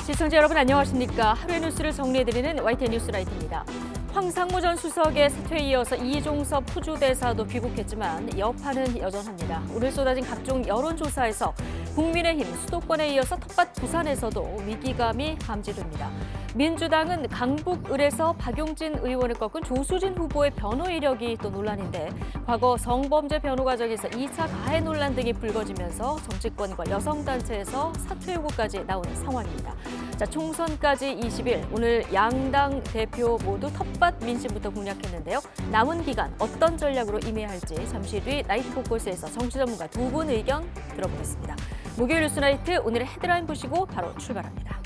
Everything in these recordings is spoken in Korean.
시청자 여러분 안녕하십니까. 하루의 뉴스를 정리해드리는 YTN 뉴스라이트입니다. 황상무 수석의 사퇴에 이어서 이종섭 호주대사도 귀국했지만 여파는 여전합니다. 오늘 쏟아진 각종 여론조사에서 국민의힘 수도권에 이어서 텃밭 부산에서도 위기감이 감지됩니다. 민주당은 강북을에서 박용진 의원을 꺾은 조수진 후보의 변호 이력이 또 논란인데 과거 성범죄 변호 과정에서 2차 가해 논란 등이 불거지면서 정치권과 여성단체에서 사퇴 요구까지 나오는 상황입니다. 자, 총선까지 20일, 오늘 양당 대표 모두 텃밭 민심부터 공략했는데요. 남은 기간 어떤 전략으로 임해야 할지 잠시 뒤 나이트 포커스에서 정치 전문가 두 분 의견 들어보겠습니다. 목요일 뉴스나이트 오늘의 헤드라인 보시고 바로 출발합니다.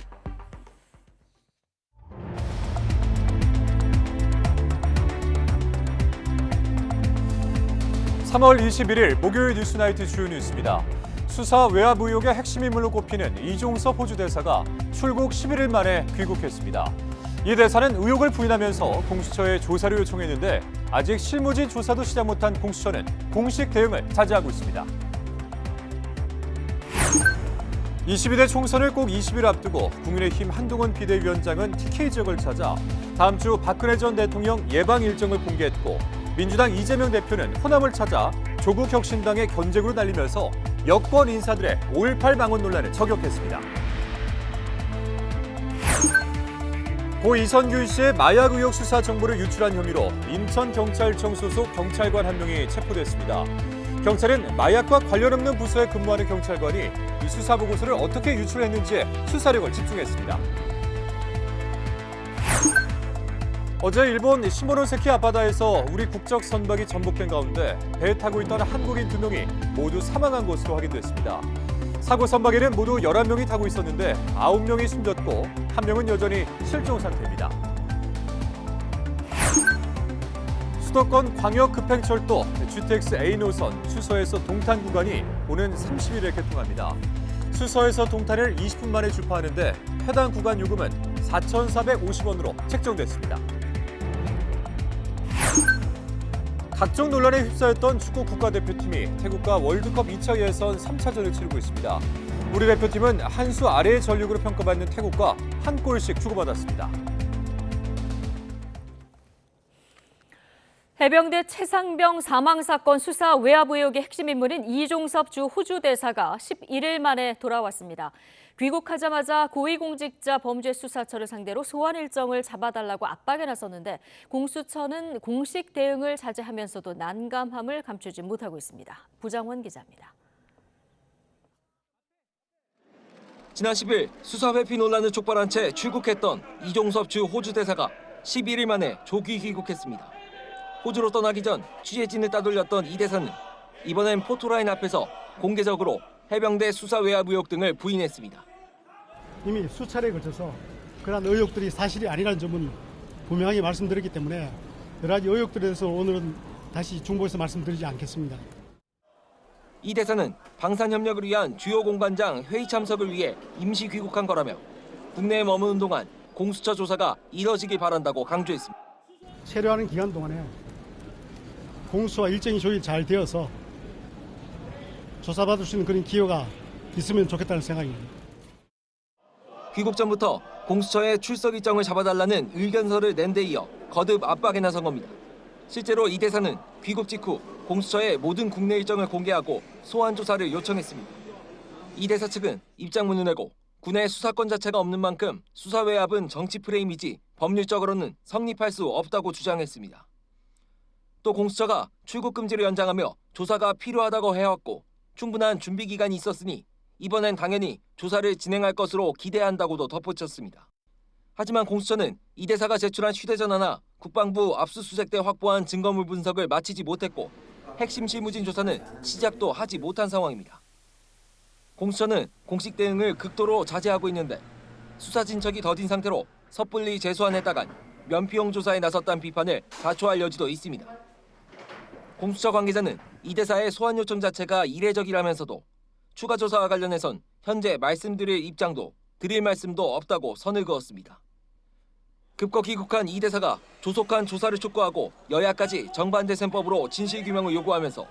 (3월 21일) 목요일 뉴스나이트 주요 뉴스입니다. 수사 외압 의혹의 핵심 인물로 꼽히는 이종섭 호주 대사가 출국 11일 만에 귀국했습니다. 이 대사는 의혹을 부인하면서 공수처에 조사를 요청했는데 아직 실무진 조사도 시작 못한 공수처는 공식 대응을 자제하고 있습니다. 22대 총선을 꼭 20일 앞두고 국민의힘 한동훈 비대위원장은 TK 지역을 찾아 다음 주 박근혜 전 대통령 예방 일정을 공개했고 민주당 이재명 대표는 호남을 찾아 조국 혁신당의 견제구를 날리면서 여권 인사들의 5.18 망언 논란을 저격했습니다. 고 이선균 씨의 마약 의혹 수사 정보를 유출한 혐의로 인천경찰청 소속 경찰관 한 명이 체포됐습니다. 경찰은 마약과 관련 없는 부서에 근무하는 경찰관이 이 수사 보고서를 어떻게 유출했는지에 수사력을 집중했습니다. 어제 일본 시모노세키 앞바다에서 우리 국적 선박이 전복된 가운데 배에 타고 있던 한국인 2명이 모두 사망한 것으로 확인됐습니다. 사고 선박에는 모두 11명이 타고 있었는데 9명이 숨졌고 1명은 여전히 실종 상태입니다. 수도권 광역급행철도 GTX A 노선 수서에서 동탄 구간이 오는 30일에 개통합니다. 수서에서 동탄을 20분 만에 주파하는데 해당 구간 요금은 4,450원으로 책정됐습니다. 각종 논란에 휩싸였던 축구 국가대표팀이 태국과 월드컵 2차 예선 3차전을 치르고 있습니다. 우리 대표팀은 한 수 아래의 전력으로 평가받는 태국과 한 골씩 주고받았습니다. 해병대 최상병 사망 사건 수사 외압 의혹의 핵심 인물인 이종섭 주 호주 대사가 11일 만에 돌아왔습니다. 귀국하자마자 고위공직자 범죄수사처를 상대로 소환 일정을 잡아달라고 압박에 나섰는데 공수처는 공식 대응을 자제하면서도 난감함을 감추지 못하고 있습니다. 부장원 기자입니다. 지난 10일 수사 회피 논란을 촉발한 채 출국했던 이종섭 주 호주 대사가 11일 만에 조기 귀국했습니다. 호주로 떠나기 전 취재진을 따돌렸던 이 대사는 이번엔 포토라인 앞에서 공개적으로 해병대 수사 외압 의혹 등을 부인했습니다. 이미 수차례에 걸쳐서 그러한 의혹들이 사실이 아니라는 점은 분명하게 말씀드렸기 때문에 여러 가지 의혹들에 대해서 오늘은 다시 중보해서 말씀드리지 않겠습니다. 이 대사는 방산협력을 위한 주요 공관장 회의 참석을 위해 임시 귀국한 거라며 국내에 머무는 동안 공수처 조사가 이뤄지길 바란다고 강조했습니다. 체류하는 기간 동안에 공수처와 일정이 조율 잘 되어서 조사받을 수 있는 그런 기회가 있으면 좋겠다는 생각입니다. 귀국 전부터 공수처에 출석 일정을 잡아달라는 의견서를 낸 데 이어 거듭 압박에 나선 겁니다. 실제로 이 대사는 귀국 직후 공수처에 모든 국내 일정을 공개하고 소환 조사를 요청했습니다. 이 대사 측은 입장문을 내고 군의 수사권 자체가 없는 만큼 수사 외압은 정치 프레임이지 법률적으로는 성립할 수 없다고 주장했습니다. 또 공수처가 출국 금지를 연장하며 조사가 필요하다고 해왔고 충분한 준비 기간이 있었으니 이번엔 당연히 조사를 진행할 것으로 기대한다고도 덧붙였습니다. 하지만 공수처는 이 대사가 제출한 휴대전화나 국방부 압수수색 때 확보한 증거물 분석을 마치지 못했고 핵심 실무진 조사는 시작도 하지 못한 상황입니다. 공수처는 공식 대응을 극도로 자제하고 있는데 수사 진척이 더딘 상태로 섣불리 재소환했다간 면피용 조사에 나섰다는 비판을 자초할 여지도 있습니다. 공수처 관계자는 이 대사의 소환 요청 자체가 이례적이라면서도 추가 조사와 관련해선 현재 말씀드릴 입장도 드릴 말씀도 없다고 선을 그었습니다. 급거 귀국한 이 대사가 조속한 조사를 촉구하고 여야까지 정반대셈법으로 진실규명을 요구하면서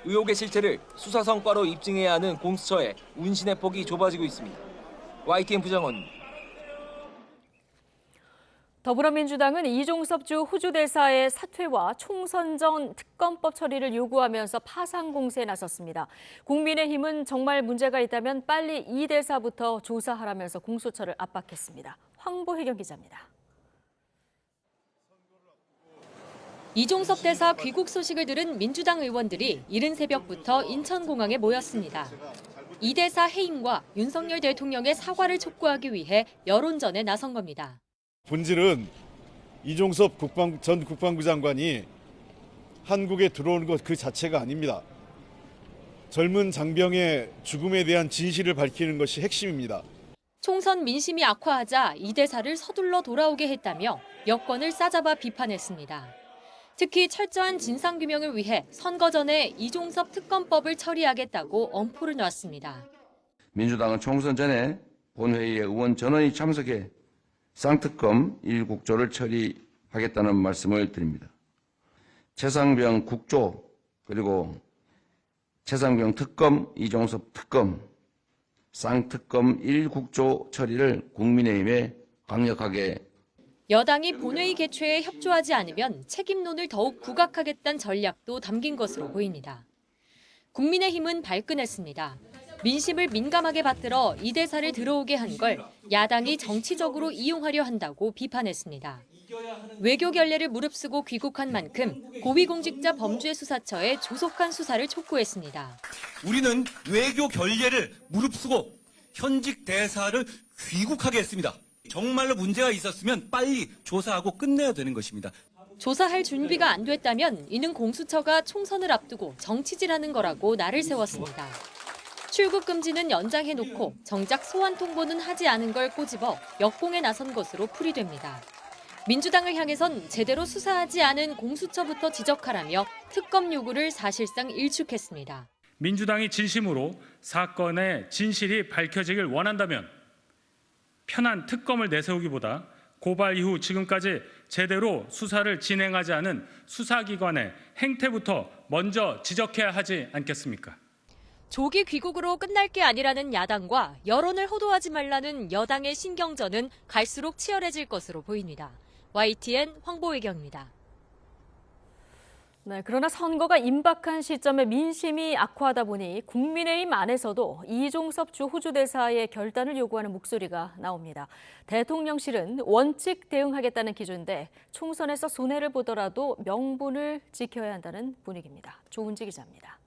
의혹의 실체를 수사 성과로 입증해야 하는 공수처의 운신의 폭이 좁아지고 있습니다. YTN 부장원입니다. 더불어민주당은 이종섭 주 호주대사의 사퇴와 총선 전 특검법 처리를 요구하면서 파상 공세에 나섰습니다. 국민의힘은 정말 문제가 있다면 빨리 이 대사부터 조사하라면서 공수처를 압박했습니다. 황보혜경 기자입니다. 이종섭 대사 귀국 소식을 들은 민주당 의원들이 이른 새벽부터 인천공항에 모였습니다. 이 대사 해임과 윤석열 대통령의 사과를 촉구하기 위해 여론전에 나선 겁니다. 본질은 이종섭 전 국방부 장관이 한국에 들어오는 것 그 자체가 아닙니다. 젊은 장병의 죽음에 대한 진실을 밝히는 것이 핵심입니다. 총선 민심이 악화하자 이 대사를 서둘러 돌아오게 했다며 여권을 싸잡아 비판했습니다. 특히 철저한 진상규명을 위해 선거 전에 이종섭 특검법을 처리하겠다고 엄포를 놨습니다. 민주당은 총선 전에 본회의에 의원 전원이 참석해 쌍특검 1국조를 처리하겠다는 말씀을 드립니다. 최상병 국조 그리고 최상병 특검, 이종섭 특검, 쌍특검 1국조 처리를 국민의힘에 강력하게 여당이 본회의 개최에 협조하지 않으면 책임론을 더욱 부각하겠다는 전략도 담긴 것으로 보입니다. 국민의힘은 발끈했습니다. 민심을 민감하게 받들어 이 대사를 들어오게 한 걸 야당이 정치적으로 이용하려 한다고 비판했습니다. 외교 결례를 무릅쓰고 귀국한 만큼 고위공직자 범죄수사처에 조속한 수사를 촉구했습니다. 우리는 외교 결례를 무릅쓰고 현직 대사를 귀국하게 했습니다. 정말로 문제가 있었으면 빨리 조사하고 끝내야 되는 것입니다. 조사할 준비가 안 됐다면 이는 공수처가 총선을 앞두고 정치질하는 거라고 날을 세웠습니다. 출국 금지는 연장해놓고 정작 소환 통보는 하지 않은 걸 꼬집어 역공에 나선 것으로 풀이됩니다. 민주당을 향해선 제대로 수사하지 않은 공수처부터 지적하라며 특검 요구를 사실상 일축했습니다. 민주당이 진심으로 사건의 진실이 밝혀지길 원한다면 편한 특검을 내세우기보다 고발 이후 지금까지 제대로 수사를 진행하지 않은 수사기관의 행태부터 먼저 지적해야 하지 않겠습니까? 조기 귀국으로 끝날 게 아니라는 야당과 여론을 호도하지 말라는 여당의 신경전은 갈수록 치열해질 것으로 보입니다. YTN 황보혜경입니다. 네, 그러나 선거가 임박한 시점에 민심이 악화하다 보니 국민의힘 안에서도 이종섭 주 호주대사의 결단을 요구하는 목소리가 나옵니다. 대통령실은 원칙 대응하겠다는 기조인데 총선에서 손해를 보더라도 명분을 지켜야 한다는 분위기입니다. 조은지 기자입니다.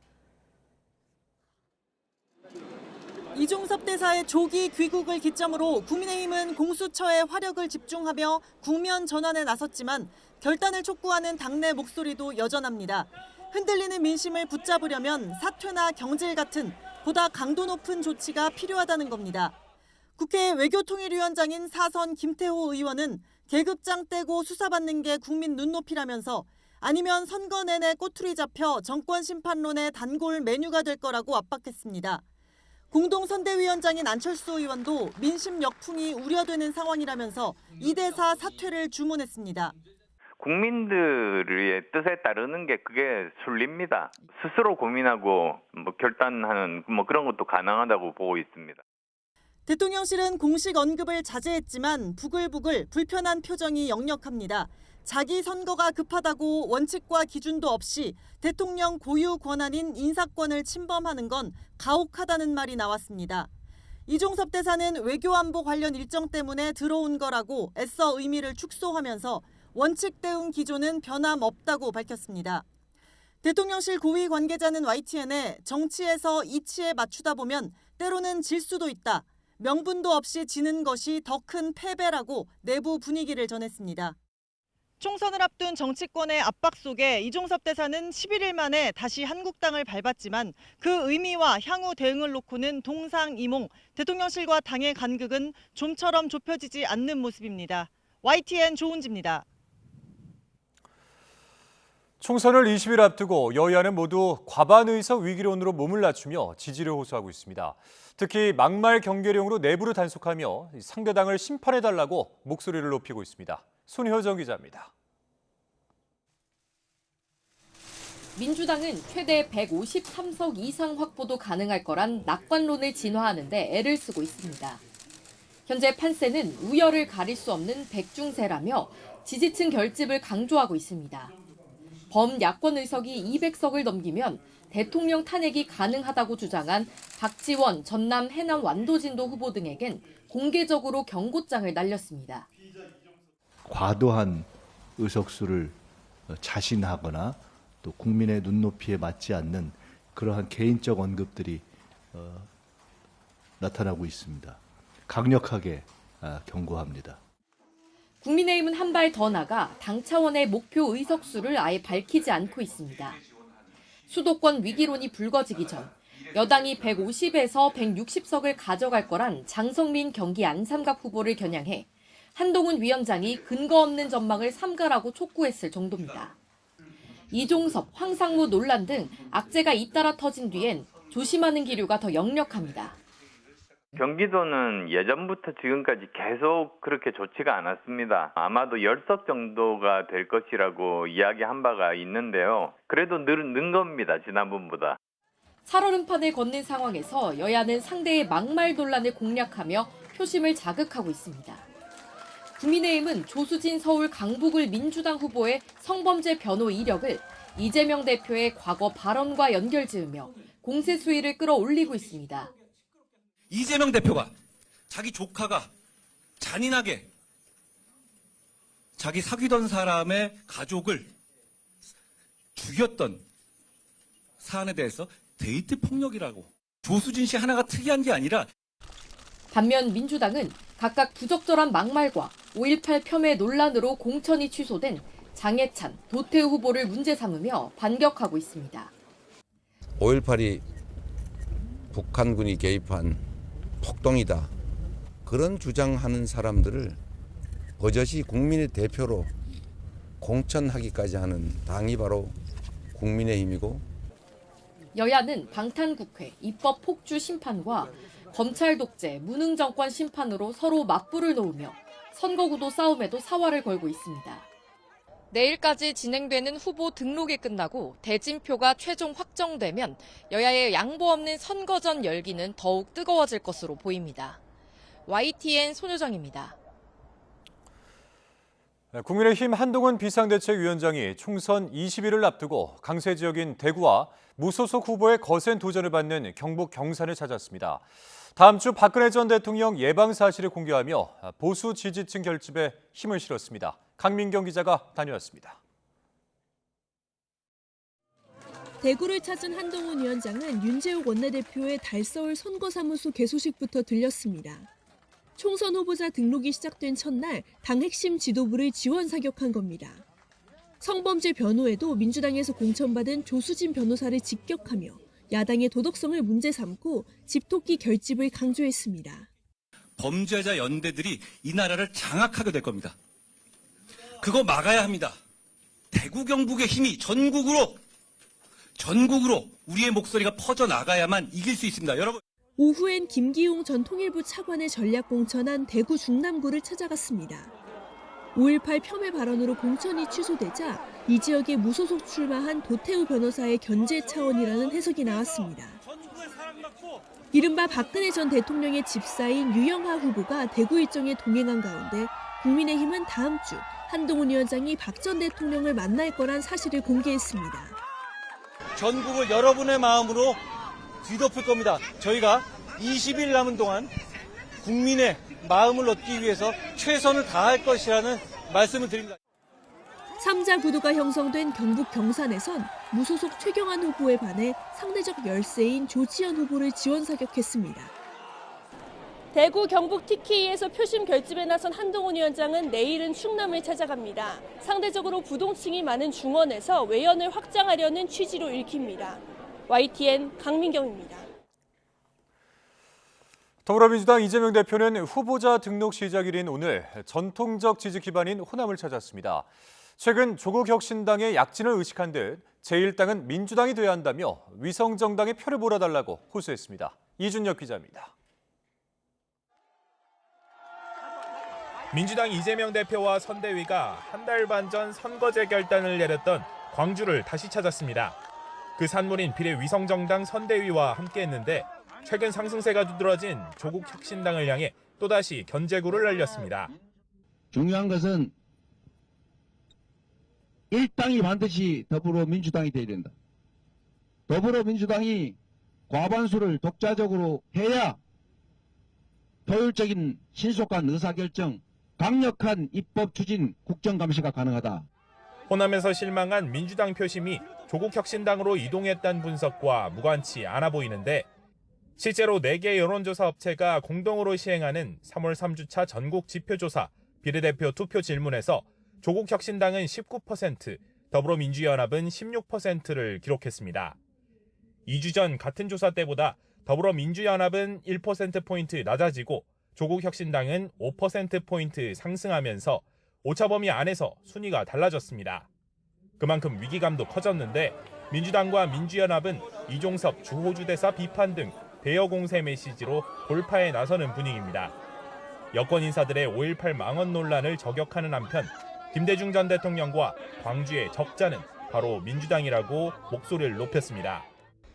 이종섭 대사의 조기 귀국을 기점으로 국민의힘은 공수처에 화력을 집중하며 국면 전환에 나섰지만 결단을 촉구하는 당내 목소리도 여전합니다. 흔들리는 민심을 붙잡으려면 사퇴나 경질 같은 보다 강도 높은 조치가 필요하다는 겁니다. 국회 외교통일위원장인 사선 김태호 의원은 계급장 떼고 수사받는 게 국민 눈높이라면서 아니면 선거 내내 꼬투리 잡혀 정권 심판론의 단골 메뉴가 될 거라고 압박했습니다. 공동선대위원장인 안철수 의원도 민심 역풍이 우려되는 상황이라면서 이 대사 사퇴를 주문했습니다. 국민들의 뜻에 따르는 게 그게 순리입니다. 스스로 고민하고 결단하는 그런 것도 가능하다고 보고 있습니다. 대통령실은 공식 언급을 자제했지만 부글부글 불편한 표정이 역력합니다. 자기 선거가 급하다고 원칙과 기준도 없이 대통령 고유 권한인 인사권을 침범하는 건 가혹하다는 말이 나왔습니다. 이종섭 대사는 외교안보 관련 일정 때문에 들어온 거라고 애써 의미를 축소하면서 원칙 대응 기조는 변함없다고 밝혔습니다. 대통령실 고위 관계자는 YTN에 정치에서 이치에 맞추다 보면 때로는 질 수도 있다. 명분도 없이 지는 것이 더 큰 패배라고 내부 분위기를 전했습니다. 총선을 앞둔 정치권의 압박 속에 이종섭 대사는 11일 만에 다시 한국당을 밟았지만 그 의미와 향후 대응을 놓고는 동상이몽, 대통령실과 당의 간극은 좀처럼 좁혀지지 않는 모습입니다. YTN 조은지입니다. 총선을 20일 앞두고 여야는 모두 과반 의석 위기론으로 몸을 낮추며 지지를 호소하고 있습니다. 특히 막말 경계령으로 내부를 단속하며 상대당을 심판해달라고 목소리를 높이고 있습니다. 손효정 기자입니다. 민주당은 최대 153석 이상 확보도 가능할 거란 낙관론을 진화하는 데 애를 쓰고 있습니다. 현재 판세는 우열을 가릴 수 없는 백중세라며 지지층 결집을 강조하고 있습니다. 범야권 의석이 200석을 넘기면 대통령 탄핵이 가능하다고 주장한 박지원 전남 해남 완도진도 후보 등에겐 공개적으로 경고장을 날렸습니다. 과도한 의석수를 자신하거나 또 국민의 눈높이에 맞지 않는 그러한 개인적 언급들이 나타나고 있습니다. 강력하게 경고합니다. 국민의힘은 한 발 더 나가 당 차원의 목표 의석수를 아예 밝히지 않고 있습니다. 수도권 위기론이 불거지기 전 여당이 150에서 160석을 가져갈 거란 장성민 경기 안삼갑 후보를 겨냥해 한동훈 위원장이 근거 없는 전망을 삼가라고 촉구했을 정도입니다. 이종섭, 황상무 논란 등 악재가 잇따라 터진 뒤엔 조심하는 기류가 더 역력합니다. 경기도는 예전부터 지금까지 계속 그렇게 좋지가 않았습니다. 아마도 10석 정도가 될 것이라고 이야기한 바가 있는데요. 그래도 는 겁니다, 지난번보다. 살얼음판을 걷는 상황에서 여야는 상대의 막말 논란을 공략하며 표심을 자극하고 있습니다. 국민의힘은 조수진 서울 강북을 민주당 후보의 성범죄 변호 이력을 이재명 대표의 과거 발언과 연결지으며 공세 수위를 끌어올리고 있습니다. 이재명 대표가 자기 조카가 잔인하게 자기 사귀던 사람의 가족을 죽였던 사안에 대해서 데이트 폭력이라고. 조수진 씨 하나가 특이한 게 아니라 반면 민주당은 각각 부적절한 막말과 5.18 폄훼 논란으로 공천이 취소된 장해찬, 도태우 후보를 문제 삼으며 반격하고 있습니다. 5.18이 북한군이 개입한 폭동이다. 그런 주장하는 사람들을 버젓이 국민의 대표로 공천하기까지 하는 당이 바로 국민의힘이고, 여야는 방탄국회, 입법 폭주 심판과 검찰 독재, 무능 정권 심판으로 서로 맞불을 놓으며 선거구도 싸움에도 사활을 걸고 있습니다. 내일까지 진행되는 후보 등록이 끝나고 대진표가 최종 확정되면 여야의 양보 없는 선거전 열기는 더욱 뜨거워질 것으로 보입니다. YTN 손효정입니다. 국민의힘 한동훈 비상대책위원장이 총선 20일을 앞두고 강세 지역인 대구와 무소속 후보의 거센 도전을 받는 경북 경산을 찾았습니다. 다음 주 박근혜 전 대통령 예방 사실을 공개하며 보수 지지층 결집에 힘을 실었습니다. 강민경 기자가 다녀왔습니다. 대구를 찾은 한동훈 위원장은 윤재욱 원내대표의 달서울 선거사무소 개소식부터 들렸습니다. 총선 후보자 등록이 시작된 첫날 당 핵심 지도부를 지원 사격한 겁니다. 성범죄 변호에도 민주당에서 공천받은 조수진 변호사를 직격하며 야당의 도덕성을 문제 삼고 집토끼 결집을 강조했습니다. 범죄자 연대들이 이 나라를 장악하게 될 겁니다. 그거 막아야 합니다. 대구 경북의 힘이 전국으로 우리의 목소리가 퍼져나가야만 이길 수 있습니다. 여러분. 오후엔 김기용 전 통일부 차관의 전략 공천한 대구 중남구를 찾아갔습니다. 5.18 폄훼 발언으로 공천이 취소되자 이 지역에 무소속 출마한 도태우 변호사의 견제 차원이라는 해석이 나왔습니다. 이른바 박근혜 전 대통령의 집사인 유영하 후보가 대구 일정에 동행한 가운데 국민의힘은 다음 주 한동훈 위원장이 박 전 대통령을 만날 거란 사실을 공개했습니다. 전국을 여러분의 마음으로 뒤덮을 겁니다. 저희가 20일 남은 동안 국민의 마음을 얻기 위해서 최선을 다할 것이라는 말씀을 드립니다. 3자 구도가 형성된 경북 경산에선 무소속 최경환 후보에 반해 상대적 열세인 조치현 후보를 지원 사격했습니다. 대구 경북 TK에서 표심 결집에 나선 한동훈 위원장은 내일은 충남을 찾아갑니다. 상대적으로 부동층이 많은 중원에서 외연을 확장하려는 취지로 읽힙니다. YTN 강민경입니다. 더불어민주당 이재명 대표는 후보자 등록 시작일인 오늘 전통적 지지 기반인 호남을 찾았습니다. 최근 조국 혁신당의 약진을 의식한 듯 제1당은 민주당이 돼야 한다며 위성정당의 표를 몰아달라고 호소했습니다. 이준혁 기자입니다. 민주당 이재명 대표와 선대위가 한 달 반 전 선거제 결단을 내렸던 광주를 다시 찾았습니다. 그 산물인 비례 위성정당 선대위와 함께했는데 최근 상승세가 두드러진 조국 혁신당을 향해 또다시 견제구를 날렸습니다. 중요한 것은 일당이 반드시 더불어민주당이 돼야 된다. 더불어민주당이 과반수를 독자적으로 해야 효율적인 신속한 의사결정, 강력한 입법 추진, 국정감시가 가능하다. 호남에서 실망한 민주당 표심이 조국 혁신당으로 이동했다는 분석과 무관치 않아 보이는데 실제로 4개 여론조사 업체가 공동으로 시행하는 3월 3주차 전국 지표조사 비례대표 투표 질문에서 조국 혁신당은 19%, 더불어민주연합은 16%를 기록했습니다. 2주 전 같은 조사 때보다 더불어민주연합은 1%포인트 낮아지고 조국 혁신당은 5%포인트 상승하면서 오차범위 안에서 순위가 달라졌습니다. 그만큼 위기감도 커졌는데 민주당과 민주연합은 이종섭 주호주 대사 비판 등 대여 공세 메시지로 돌파에 나서는 분위기입니다. 여권 인사들의 5.18 망언 논란을 저격하는 한편 김대중 전 대통령과 광주의 적자는 바로 민주당이라고 목소리를 높였습니다.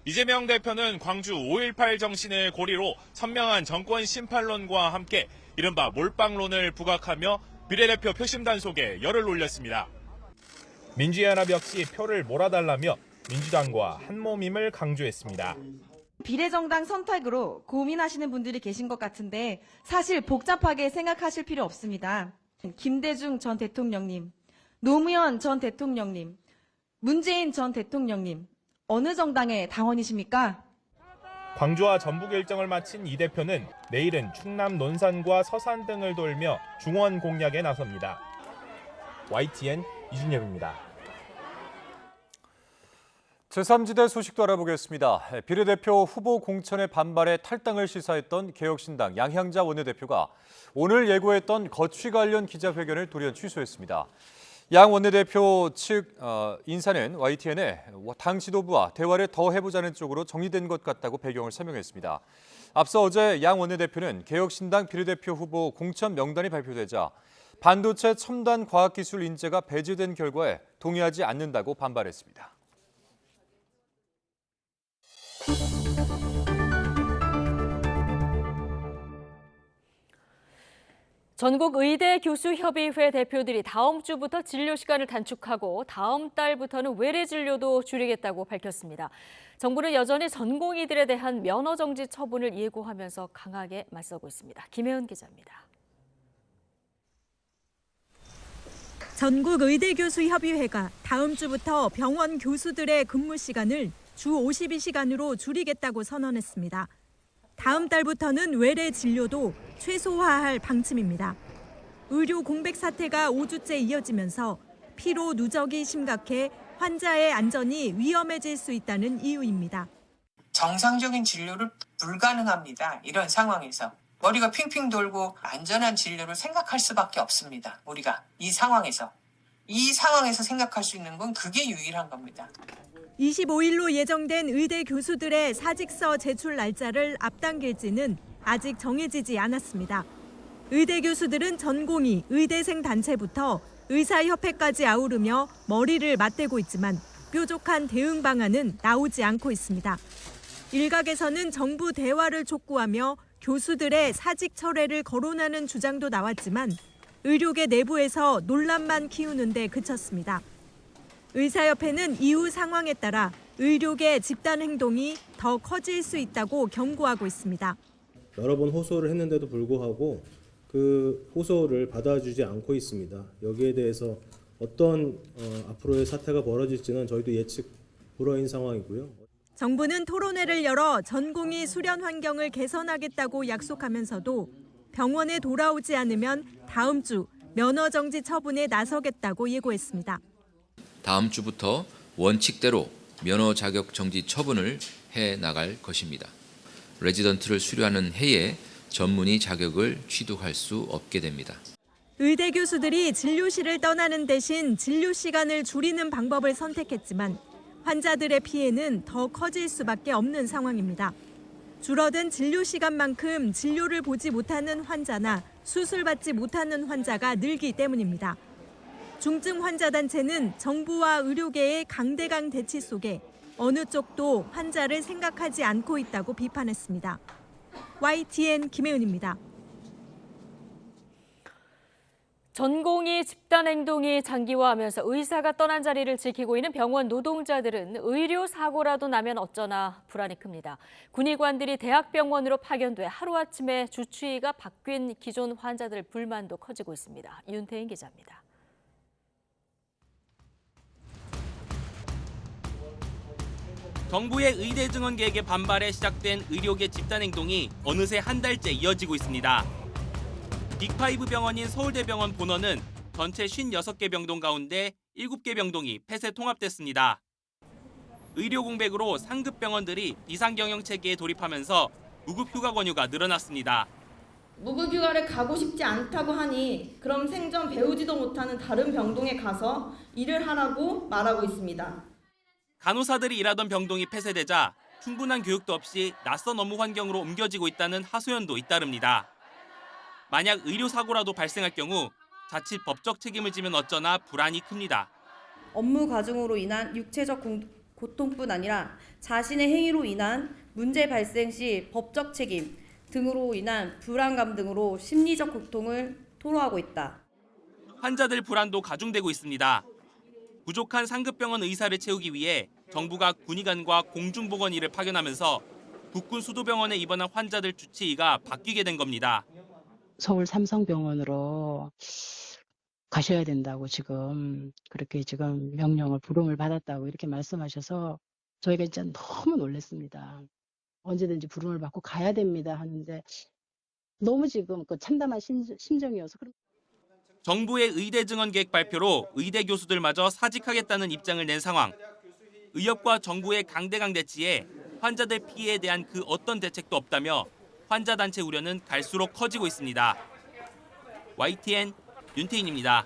이재명 대표는 광주 5.18 정신을 고리로 선명한 정권 심판론과 함께 이른바 몰빵론을 부각하며 비례대표 표심 단속에 열을 올렸습니다. 민주연합 역시 표를 몰아달라며 민주당과 한몸임을 강조했습니다. 비례정당 선택으로 고민하시는 분들이 계신 것 같은데 사실 복잡하게 생각하실 필요 없습니다. 김대중 전 대통령님, 노무현 전 대통령님, 문재인 전 대통령님, 어느 정당의 당원이십니까? 광주와 전북 일정을 마친 이 대표는 내일은 충남 논산과 서산 등을 돌며 중원 공략에 나섭니다. YTN 이준엽입니다. 제3지대 소식도 알아보겠습니다. 비례대표 후보 공천의 반발에 탈당을 시사했던 개혁신당 양향자 원내대표가 오늘 예고했던 거취 관련 기자회견을 돌연 취소했습니다. 양 원내대표 측 인사는 YTN에 당 지도부와 대화를 더 해보자는 쪽으로 정리된 것 같다고 배경을 설명했습니다. 앞서 어제 양 원내대표는 개혁신당 비례대표 후보 공천 명단이 발표되자 반도체 첨단 과학기술 인재가 배제된 결과에 동의하지 않는다고 반발했습니다. 전국의대교수협의회 대표들이 다음 주부터 진료 시간을 단축하고 다음 달부터는 외래 진료도 줄이겠다고 밝혔습니다. 정부는 여전히 전공의들에 대한 면허 정지 처분을 예고하면서 강하게 맞서고 있습니다. 김혜은 기자입니다. 전국의대교수협의회가 다음 주부터 병원 교수들의 근무 시간을 주 52시간으로 줄이겠다고 선언했습니다. 다음 달부터는 외래 진료도 최소화할 방침입니다. 의료 공백 사태가 5주째 이어지면서 피로 누적이 심각해 환자의 안전이 위험해질 수 있다는 이유입니다. 정상적인 진료를 불가능합니다. 이런 상황에서 머리가 핑핑 돌고 안전한 진료를 생각할 수밖에 없습니다. 우리가 이 상황에서 생각할 수 있는 건 그게 유일한 겁니다. 25일로 예정된 의대 교수들의 사직서 제출 날짜를 앞당길지는 아직 정해지지 않았습니다. 의대 교수들은 전공의, 의대생 단체부터 의사협회까지 아우르며 머리를 맞대고 있지만 뾰족한 대응 방안은 나오지 않고 있습니다. 일각에서는 정부 대화를 촉구하며 교수들의 사직 철회를 거론하는 주장도 나왔지만 의료계 내부에서 논란만 키우는 데 그쳤습니다. 의사협회는 이후 상황에 따라 의료계 집단 행동이 더 커질 수 있다고 경고하고 있습니다. 여러 번 호소를 했는데도 불구하고 그 호소를 받아주지 않고 있습니다. 여기에 대해서 어떤 앞으로의 사태가 벌어질지는 저희도 예측 불허인 상황이고요. 정부는 토론회를 열어 전공의 수련 환경을 개선하겠다고 약속하면서도 병원에 돌아오지 않으면 다음 주 면허 정지 처분에 나서겠다고 예고했습니다. 다음 주부터 원칙대로 면허 자격 정지 처분을 해 나갈 것입니다. 레지던트를 수료하는 해에 전문의 자격을 취득할 수 없게 됩니다. 의대 교수들이 진료실을 떠나는 대신 진료 시간을 줄이는 방법을 선택했지만 환자들의 피해는 더 커질 수밖에 없는 상황입니다. 줄어든 진료 시간만큼 진료를 보지 못하는 환자나 수술받지 못하는 환자가 늘기 때문입니다. 중증 환자 단체는 정부와 의료계의 강대강 대치 속에 어느 쪽도 환자를 생각하지 않고 있다고 비판했습니다. YTN 김혜은입니다. 전공의 집단 행동이 장기화하면서 의사가 떠난 자리를 지키고 있는 병원 노동자들은 의료 사고라도 나면 어쩌나 불안이 큽니다. 군의관들이 대학병원으로 파견돼 하루아침에 주치의가 바뀐 기존 환자들 불만도 커지고 있습니다. 윤태인 기자입니다. 정부의 의대 증원 계획에 반발해 시작된 의료계 집단 행동이 어느새 한 달째 이어지고 있습니다. 빅5 병원인 서울대병원 본원은 전체 56개 병동 가운데 7개 병동이 폐쇄 통합됐습니다. 의료 공백으로 상급 병원들이 비상경영 체계에 돌입하면서 무급휴가 권유가 늘어났습니다. 무급휴가를 가고 싶지 않다고 하니 그럼 생전 배우지도 못하는 다른 병동에 가서 일을 하라고 말하고 있습니다. 간호사들이 일하던 병동이 폐쇄되자 충분한 교육도 없이 낯선 업무 환경으로 옮겨지고 있다는 하소연도 잇따릅니다. 만약 의료사고라도 발생할 경우 자칫 법적 책임을 지면 어쩌나 불안이 큽니다. 업무 과중으로 인한 육체적 고통뿐 아니라 자신의 행위로 인한 문제 발생 시 법적 책임 등으로 인한 불안감 등으로 심리적 고통을 토로하고 있다. 환자들 불안도 가중되고 있습니다. 부족한 상급병원 의사를 채우기 위해 정부가 군의관과 공중보건의를 파견하면서 북군 수도병원에 입원한 환자들 주치의가 바뀌게 된 겁니다. 서울 삼성병원으로 가셔야 된다고 그렇게 명령을 부름을 받았다고 이렇게 말씀하셔서 저희가 진짜 너무 놀랐습니다. 언제든지 부름을 받고 가야 됩니다 하는데 너무 그 참담한 심정이어서. 정부의 의대 증원 계획 발표로 의대 교수들마저 사직하겠다는 입장을 낸 상황. 의협과 정부의 강대강대치에 환자들 피해에 대한 그 어떤 대책도 없다며 환자 단체 우려는 갈수록 커지고 있습니다. YTN 윤태인입니다.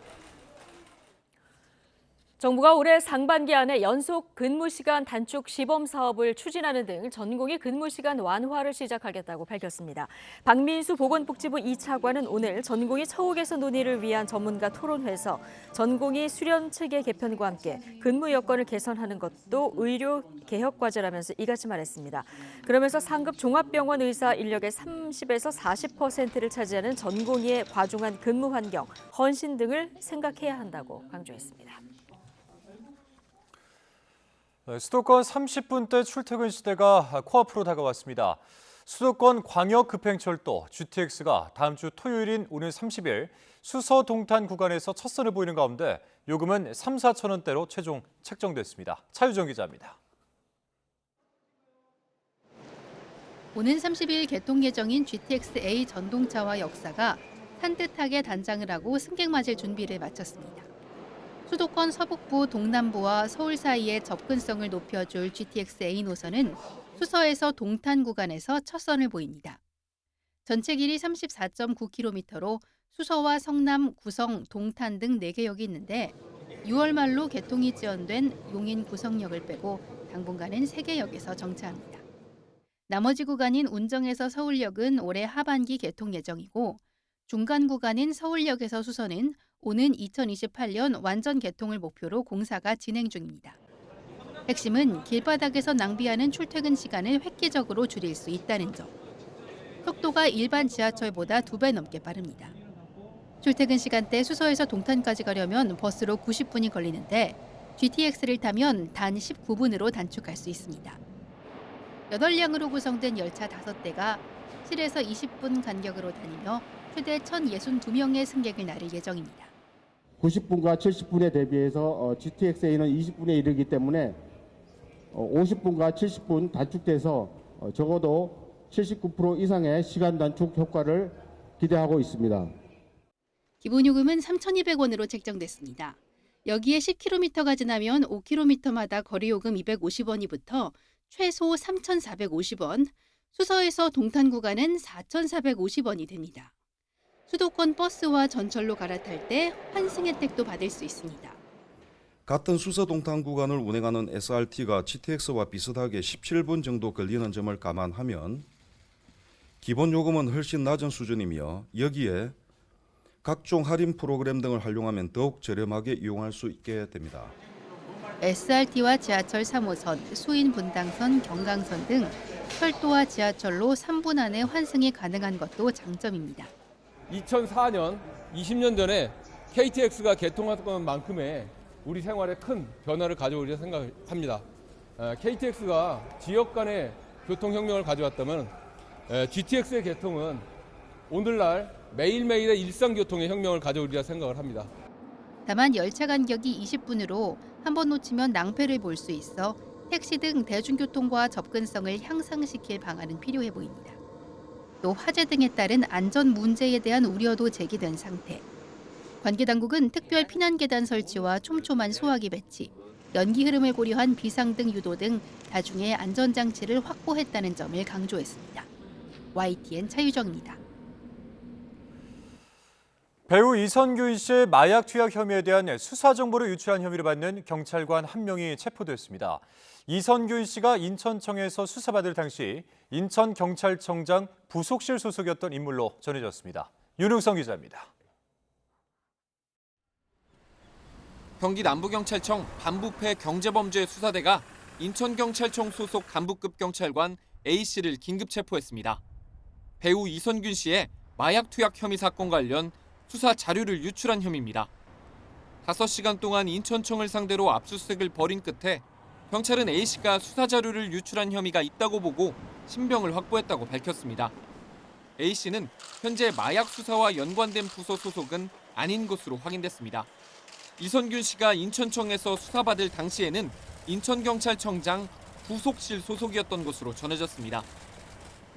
정부가 올해 상반기 안에 연속 근무시간 단축 시범 사업을 추진하는 등 전공의 근무시간 완화를 시작하겠다고 밝혔습니다. 박민수 보건복지부 2차관은 오늘 전공의 처우 개선 논의를 위한 전문가 토론회에서 전공의 수련 체계 개편과 함께 근무 여건을 개선하는 것도 의료 개혁 과제라면서 이같이 말했습니다. 그러면서 상급 종합병원 의사 인력의 30에서 40%를 차지하는 전공의의 과중한 근무 환경, 헌신 등을 생각해야 한다고 강조했습니다. 수도권 30분대 출퇴근 시대가 코앞으로 다가왔습니다. 수도권 광역급행철도 GTX가 다음 주 토요일인 오늘 30일 수서 동탄 구간에서 첫 선을 보이는 가운데 요금은 3, 4천 원대로 최종 책정됐습니다. 차유정 기자입니다. 오는 30일 개통 예정인 GTX-A 전동차와 역사가 산뜻하게 단장을 하고 승객 맞을 준비를 마쳤습니다. 수도권 서북부, 동남부와 서울 사이의 접근성을 높여줄 GTX-A 노선은 수서에서 동탄 구간에서 첫 선을 보입니다. 전체 길이 34.9km로 수서와 성남, 구성, 동탄 등 4개 역이 있는데 6월 말로 개통이 지연된 용인 구성역을 빼고 당분간은 3개 역에서 정차합니다. 나머지 구간인 운정에서 서울역은 올해 하반기 개통 예정이고 중간 구간인 서울역에서 수서는 오는 2028년 완전 개통을 목표로 공사가 진행 중입니다. 핵심은 길바닥에서 낭비하는 출퇴근 시간을 획기적으로 줄일 수 있다는 점. 속도가 일반 지하철보다 2배 넘게 빠릅니다. 출퇴근 시간대 수서에서 동탄까지 가려면 버스로 90분이 걸리는데 GTX를 타면 단 19분으로 단축할 수 있습니다. 8량으로 구성된 열차 5대가 7에서 20분 간격으로 다니며 최대 1,062명의 승객을 나를 예정입니다. 90분과 70분에 대비해서 GTX-A는 20분에 이르기 때문에 50분과 70분 단축돼서 적어도 79% 이상의 시간 단축 효과를 기대하고 있습니다. 기본요금은 3,200원으로 책정됐습니다. 여기에 10km가 지나면 5km마다 거리요금 250원이 붙어 최소 3,450원, 수서에서 동탄 구간은 4,450원이 됩니다. 수도권 버스와 전철로 갈아탈 때 환승 혜택도 받을 수 있습니다. 같은 수서 동탄 구간을 운행하는 SRT가 GTX와 비슷하게 17분 정도 걸리는 점을 감안하면 기본 요금은 훨씬 낮은 수준이며 여기에 각종 할인 프로그램 등을 활용하면 더욱 저렴하게 이용할 수 있게 됩니다. SRT와 지하철 3호선, 수인 분당선, 경강선 등 철도와 지하철로 3분 안에 환승이 가능한 것도 장점입니다. 2004년, 20년 전에 KTX가 개통한 만큼의 우리 생활에 큰 변화를 가져오리라 생각합니다. KTX가 지역 간의 교통혁명을 가져왔다면 GTX의 개통은 오늘날 매일매일의 일상교통의 혁명을 가져오리라 생각을 합니다. 다만 열차 간격이 20분으로 한 번 놓치면 낭패를 볼 수 있어 택시 등 대중교통과 접근성을 향상시킬 방안은 필요해 보입니다. 또 화재 등에 따른 안전 문제에 대한 우려도 제기된 상태. 관계당국은 특별 피난계단 설치와 촘촘한 소화기 배치, 연기 흐름을 고려한 비상등 유도 등 다중의 안전장치를 확보했다는 점을 강조했습니다. YTN 차유정입니다. 배우 이선균 씨의 마약 투약 혐의에 대한 수사 정보를 유출한 혐의를 받는 경찰관 한 명이 체포됐습니다. 이선균 씨가 인천청에서 수사받을 당시 인천경찰청장 부속실 소속이었던 인물로 전해졌습니다. 윤흥성 기자입니다. 경기 남부경찰청 반부패 경제범죄 수사대가 인천경찰청 소속 간부급 경찰관 A씨를 긴급 체포했습니다. 배우 이선균 씨의 마약 투약 혐의 사건 관련 수사 자료를 유출한 혐의입니다. 5시간 동안 인천청을 상대로 압수수색을 벌인 끝에 경찰은 A씨가 수사 자료를 유출한 혐의가 있다고 보고 신병을 확보했다고 밝혔습니다. A씨는 현재 마약 수사와 연관된 부서 소속은 아닌 것으로 확인됐습니다. 이선균 씨가 인천청에서 수사받을 당시에는 인천경찰청장 부속실 소속이었던 것으로 전해졌습니다.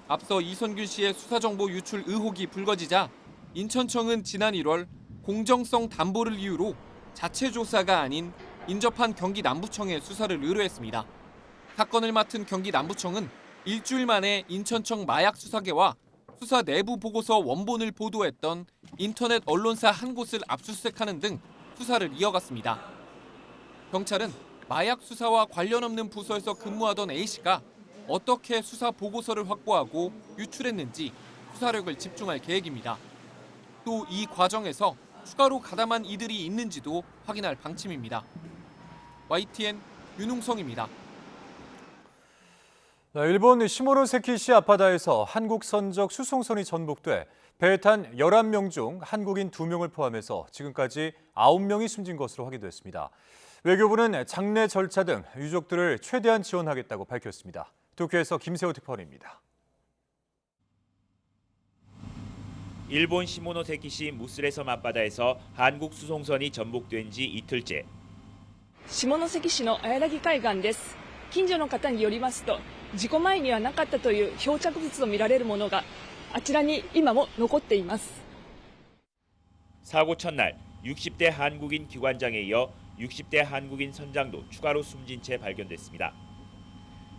앞서 이선균 씨의 수사정보 유출 의혹이 불거지자 인천청은 지난 1월 공정성 담보를 이유로 자체 조사가 아닌 인접한 경기 남부청에 수사를 의뢰했습니다. 사건을 맡은 경기 남부청은 일주일 만에 인천청 마약수사계와 수사 내부 보고서 원본을 보도했던 인터넷 언론사 한 곳을 압수수색하는 등 수사를 이어갔습니다. 경찰은 마약 수사와 관련 없는 부서에서 근무하던 A씨가 어떻게 수사 보고서를 확보하고 유출했는지 수사력을 집중할 계획입니다. 또 이 과정에서 추가로 가담한 이들이 있는지도 확인할 방침입니다. YTN 윤웅성입니다. 일본 시모노세키시 앞바다에서 한국 선적 수송선이 전복돼 배에 탄 11명 중 한국인 2명을 포함해서 지금까지 9명이 숨진 것으로 확인됐습니다. 외교부는 장례 절차 등 유족들을 최대한 지원하겠다고 밝혔습니다. 도쿄에서 김세호 특파원입니다. 일본 시모노세키시 무스레섬 앞바다에서 한국 수송선이 전복된 지 이틀째. 下関市の綾崎海岸です。近所の方によりますと、事故前にはなかったという漂着物とみられるものがあちらに今も残っています。 사고 첫날 60대 한국인 기관장에 이어 60대 한국인 선장도 추가로 숨진 채 발견됐습니다.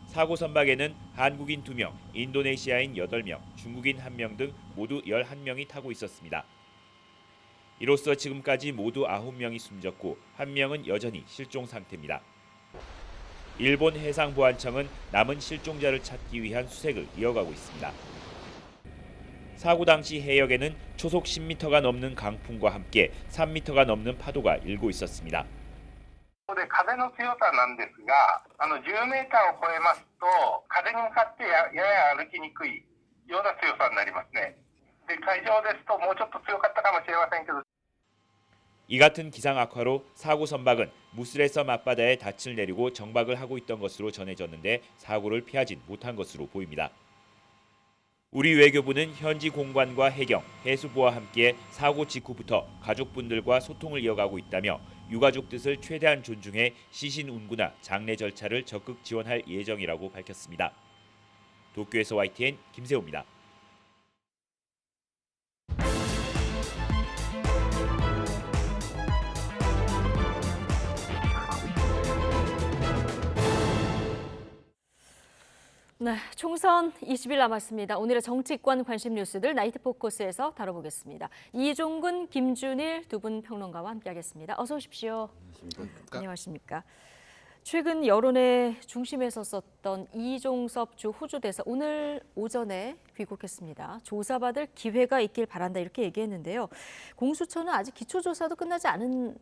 사고 선박에는 한국인 2명, 인도네시아인 8명, 중국인 1명 등 모두 11명이 타고 있었습니다. 이로써 지금까지 모두 9명이 숨졌고 1명은 여전히 실종 상태입니다. 일본 해상보안청은 남은 실종자를 찾기 위한 수색을 이어가고 있습니다. 사고 당시 해역에는 초속 10m가 넘는 강풍과 함께 3m가 넘는 파도가 일고 있었습니다. 風の強さなんですが、10メーターを超えますと風に向かってやや歩きにくいような強さになりますね。で、海上ですともうちょっと強かったかもしれませんけど。 이 같은 기상 악화로 사고 선박은 무스레섬 앞바다에 닻을 내리고 정박을 하고 있던 것으로 전해졌는데 사고를 피하진 못한 것으로 보입니다. 우리 외교부는 현지 공관과 해경, 해수부와 함께 사고 직후부터 가족분들과 소통을 이어가고 있다며 유가족 뜻을 최대한 존중해 시신 운구나 장례 절차를 적극 지원할 예정이라고 밝혔습니다. 도쿄에서 YTN 김세호입니다. 네, 총선 20일 남았습니다. 오늘의 정치권 관심 뉴스들 나이트 포커스에서 다뤄보겠습니다. 이종근, 김준일 두 분 평론가와 함께하겠습니다. 어서 오십시오. 안녕하십니까. 최근 여론의 중심에 섰었던 이종섭 주 호주 대사 오늘 오전에 귀국했습니다. 조사받을 기회가 있길 바란다 이렇게 얘기했는데요. 공수처는 아직 기초조사도 끝나지 않은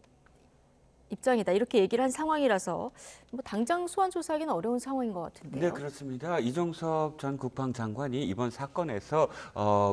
입장이다 이렇게 얘기를 한 상황이라서 뭐 당장 소환 조사하기는 어려운 상황인 것 같은데요. 네, 그렇습니다. 이종섭 전 국방장관이 이번 사건에서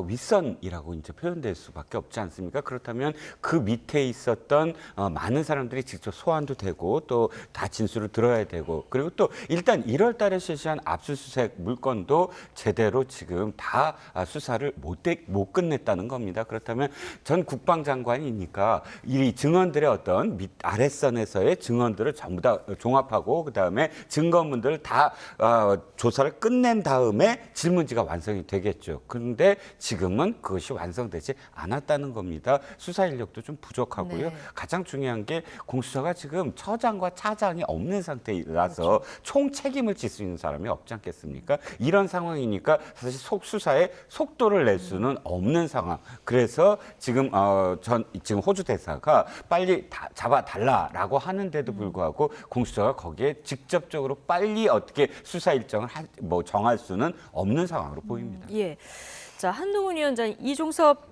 윗선이라고 이제 표현될 수밖에 없지 않습니까? 그렇다면 그 밑에 있었던 많은 사람들이 직접 소환도 되고 또 다 진술을 들어야 되고 그리고 또 일단 1월 달에 실시한 압수수색 물건도 제대로 지금 다 수사를 못 끝냈다는 겁니다. 그렇다면 전 국방장관이니까 이 증언들의 어떤 아랫선에서의 증언들을 전부 다 종합하고 그다음에 증거문들을 다 조사를 끝낸 다음에 질문지가 완성이 되겠죠. 그런데 지금은 그것이 완성되지 않았다는 겁니다. 수사 인력도 좀 부족하고요. 네. 가장 중요한 게 공수처가 지금 처장과 차장이 없는 상태라서 그렇죠. 총 책임을 질 수 있는 사람이 없지 않겠습니까? 이런 상황이니까 사실 수사에 속도를 낼 수는 없는 상황. 그래서 지금 지금 호주 대사가 빨리 잡아달라라고 하는데도 불구하고 공수처가 거기에 직접적으로 빨리 어떻게 수사 일정을 정할 수는 없는 상황으로 보입니다. 예. 자, 한동훈 위원장 이종섭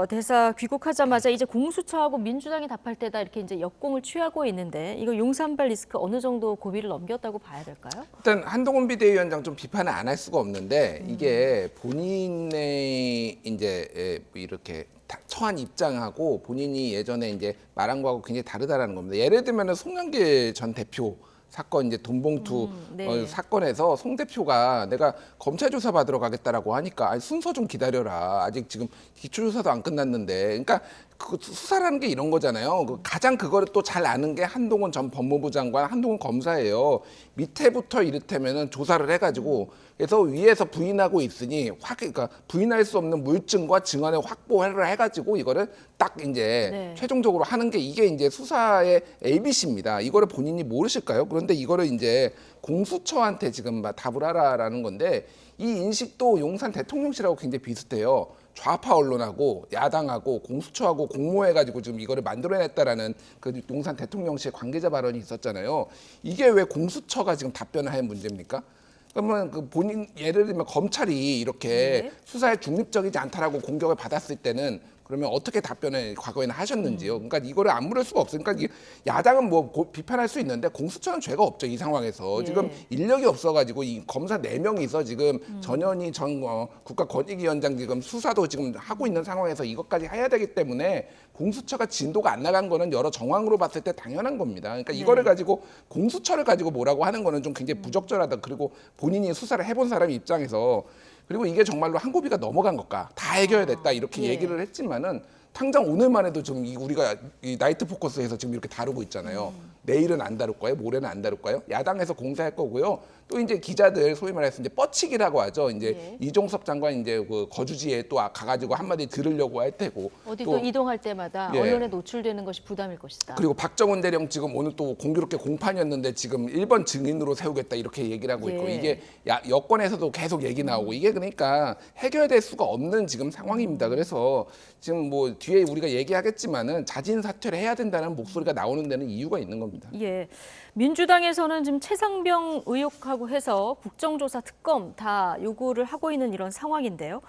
대사 귀국하자마자 이제 공수처하고 민주당이 답할 때다 이렇게 이제 역공을 취하고 있는데 이거 용산발 리스크 어느 정도 고비를 넘겼다고 봐야 될까요? 일단 한동훈 비대위원장 좀 비판을 안 할 수가 없는데 이게 본인의 이제 이렇게 처한 입장하고 본인이 예전에 이제 말한 거하고 굉장히 다르다라는 겁니다. 예를 들면은 송영길 전 대표 사건 이제 돈봉투 네. 사건에서 송 대표가 내가 검찰 조사 받으러 가겠다라고 하니까 아니, 순서 좀 기다려라. 아직 지금 기초조사도 안 끝났는데. 그러니까 그 수사라는 게 이런 거잖아요. 가장 그거를 또 잘 아는 게 한동훈 전 법무부 장관, 한동훈 검사예요. 밑에부터 이를테면은 조사를 해가지고 그래서 위에서 부인하고 있으니 그러니까 부인할 수 없는 물증과 증언을 확보를 해가지고 이거를 딱 이제 네. 최종적으로 하는 게 이게 이제 수사의 ABC입니다. 이거를 본인이 모르실까요? 그런데 이거를 이제 공수처한테 지금 답을 하라라는 건데 이 인식도 용산 대통령실하고 굉장히 비슷해요. 좌파 언론하고 야당하고 공수처하고 공모해가지고 지금 이거를 만들어냈다라는 그 용산 대통령실 관계자 발언이 있었잖아요. 이게 왜 공수처가 지금 답변을 할 문제입니까? 그러면 그 본인 예를 들면 검찰이 이렇게 수사에 중립적이지 않다라고 공격을 받았을 때는 그러면 어떻게 답변을 과거에는 하셨는지요? 그러니까 이거를 안 물을 수가 없어요. 그러니까 야당은 뭐 비판할 수 있는데 공수처는 죄가 없죠. 이 상황에서 지금 인력이 없어가지고 이 검사 4명이서 지금 전현희 전 국가권익위원장 지금 수사도 지금 하고 있는 상황에서 이것까지 해야 되기 때문에 공수처가 진도가 안 나간 거는 여러 정황으로 봤을 때 당연한 겁니다. 그러니까 이거를 가지고 공수처를 가지고 뭐라고 하는 거는 좀 굉장히 부적절하다. 그리고 본인이 수사를 해본 사람 입장에서 그리고 이게 정말로 한 고비가 넘어간 것까 다 해결됐다 이렇게 얘기를 했지만은 당장 오늘만 해도 좀 우리가 이 나이트 포커스에서 지금 이렇게 다루고 있잖아요. 내일은 안 다룰 거예요? 모레는 안 다룰 거예요? 야당에서 공세할 거고요. 또 이제 기자들 소위 말해서 이제 뻗치기라고 하죠. 이제 이종섭 장관 이제 그 거주지에 또 가가지고 한마디 들으려고 할 테고. 어디 또 이동할 때마다 언론에 노출되는 것이 부담일 것이다. 그리고 박정훈 대령 지금 오늘 또 공교롭게 공판이었는데 지금 1번 증인으로 세우겠다 이렇게 얘기를 하고 있고 이게 여권에서도 계속 얘기 나오고 이게 그러니까 해결될 수가 없는 지금 상황입니다. 그래서 지금 뭐 뒤에 우리가 얘기하겠지만은 자진 사퇴를 해야 된다는 목소리가 나오는 데는 이유가 있는 겁니다. 예. 민주당에서는 지금 최상병 의혹하고 해서 국정조사 특검 다 요구를 하고 있는 이런 상황인데요.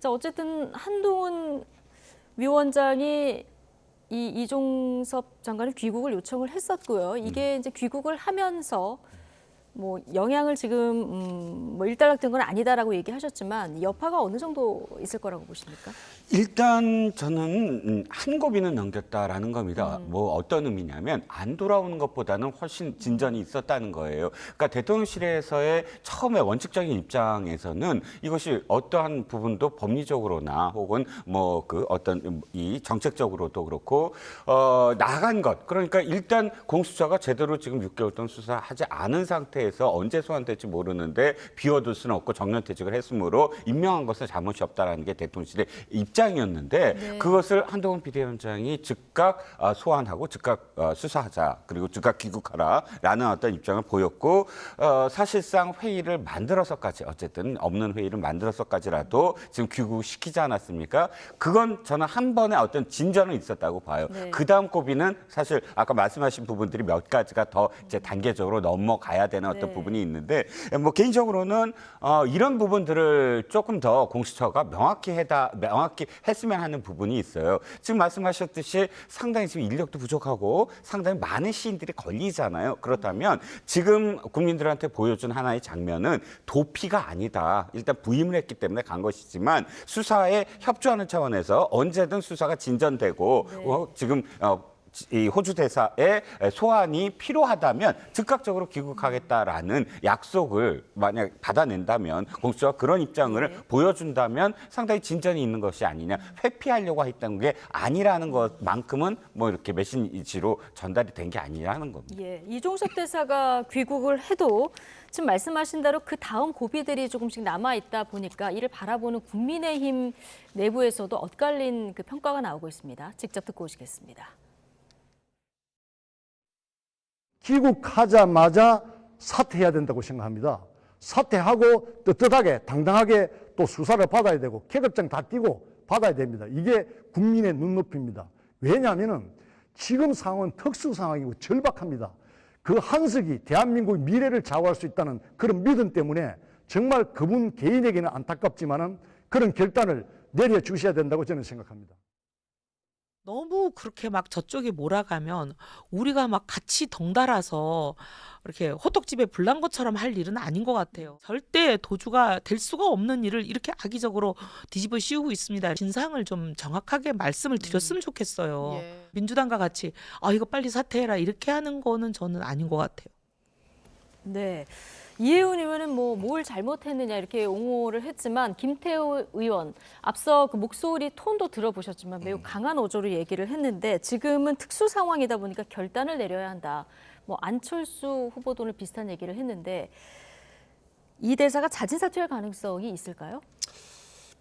자, 어쨌든 한동훈 위원장이 이 이종섭 장관의 귀국을 요청을 했었고요. 이게 이제 귀국을 하면서 뭐 영향을 지금 뭐 일단락된 건 아니다라고 얘기하셨지만 여파가 어느 정도 있을 거라고 보십니까? 일단 저는 한 고비는 넘겼다라는 겁니다. 뭐 어떤 의미냐면 안 돌아오는 것보다는 훨씬 진전이 있었다는 거예요. 그러니까 대통령실에서의 처음에 원칙적인 입장에서는 이것이 어떠한 부분도 법리적으로나 혹은 뭐 그 어떤 이 정책적으로도 그렇고 나간 것. 그러니까 일단 공수처가 제대로 지금 6개월 동안 수사하지 않은 상태에서 언제 소환될지 모르는데 비워둘 수는 없고 정년퇴직을 했으므로 임명한 것은 잘못이 없다라는 게 대통령실의 입장이었는데 그것을 한동훈 비대위원장이 즉각 소환하고 즉각 수사하자 그리고 즉각 귀국하라라는 어떤 입장을 보였고 사실상 회의를 만들어서까지 어쨌든 없는 회의를 만들어서까지라도 지금 귀국시키지 않았습니까? 그건 저는 한 번의 어떤 진전은 있었다고 봐요. 그 다음 고비는 사실 아까 말씀하신 부분들이 몇 가지가 더 이제 단계적으로 넘어가야 되는 어떤 부분이 있는데 뭐 개인적으로는 이런 부분들을 조금 더 공수처가 명확히 했으면 하는 부분이 있어요. 지금 말씀하셨듯이 상당히 지금 인력도 부족하고 상당히 많은 시인들이 걸리잖아요. 그렇다면 지금 국민들한테 보여준 하나의 장면은 도피가 아니다. 일단 부임을 했기 때문에 간 것이지만 수사에 협조하는 차원에서 언제든 수사가 진전되고 지금 이 호주 대사의 소환이 필요하다면 즉각적으로 귀국하겠다라는 약속을 만약 받아낸다면 공수처가 그런 입장을 보여준다면 상당히 진전이 있는 것이 아니냐. 회피하려고 했던 게 아니라는 것만큼은 뭐 이렇게 메시지로 전달이 된 게 아니라는 겁니다. 예, 이종섭 대사가 귀국을 해도 지금 말씀하신 대로 그 다음 고비들이 조금씩 남아있다 보니까 이를 바라보는 국민의힘 내부에서도 엇갈린 그 평가가 나오고 있습니다. 직접 듣고 오시겠습니다. 귀국하자마자 사퇴해야 된다고 생각합니다. 사퇴하고 떳떳하게 당당하게 또 수사를 받아야 되고 계급장 다 띄고 받아야 됩니다. 이게 국민의 눈높이입니다. 왜냐하면 지금 상황은 특수 상황이고 절박합니다. 그 한석이 대한민국의 미래를 좌우할 수 있다는 그런 믿음 때문에 정말 그분 개인에게는 안타깝지만은 그런 결단을 내려주셔야 된다고 저는 생각합니다. 너무 그렇게 막 저쪽에 몰아가면 우리가 막 같이 덩달아서 이렇게 호떡집에 불난 것처럼 할 일은 아닌 것 같아요. 절대 도주가 될 수가 없는 일을 이렇게 악의적으로 뒤집어 씌우고 있습니다. 진상을 좀 정확하게 말씀을 드렸으면 좋겠어요. 민주당과 같이 이거 빨리 사퇴해라 이렇게 하는 거는 저는 아닌 것 같아요. 네. 이혜훈 의원은 뭘 잘못했느냐 이렇게 옹호를 했지만 김태우 의원 앞서 그 목소리 톤도 들어보셨지만 매우 강한 어조로 얘기를 했는데 지금은 특수 상황이다 보니까 결단을 내려야 한다. 안철수 후보도 오늘 비슷한 얘기를 했는데 이 대사가 자진 사퇴할 가능성이 있을까요?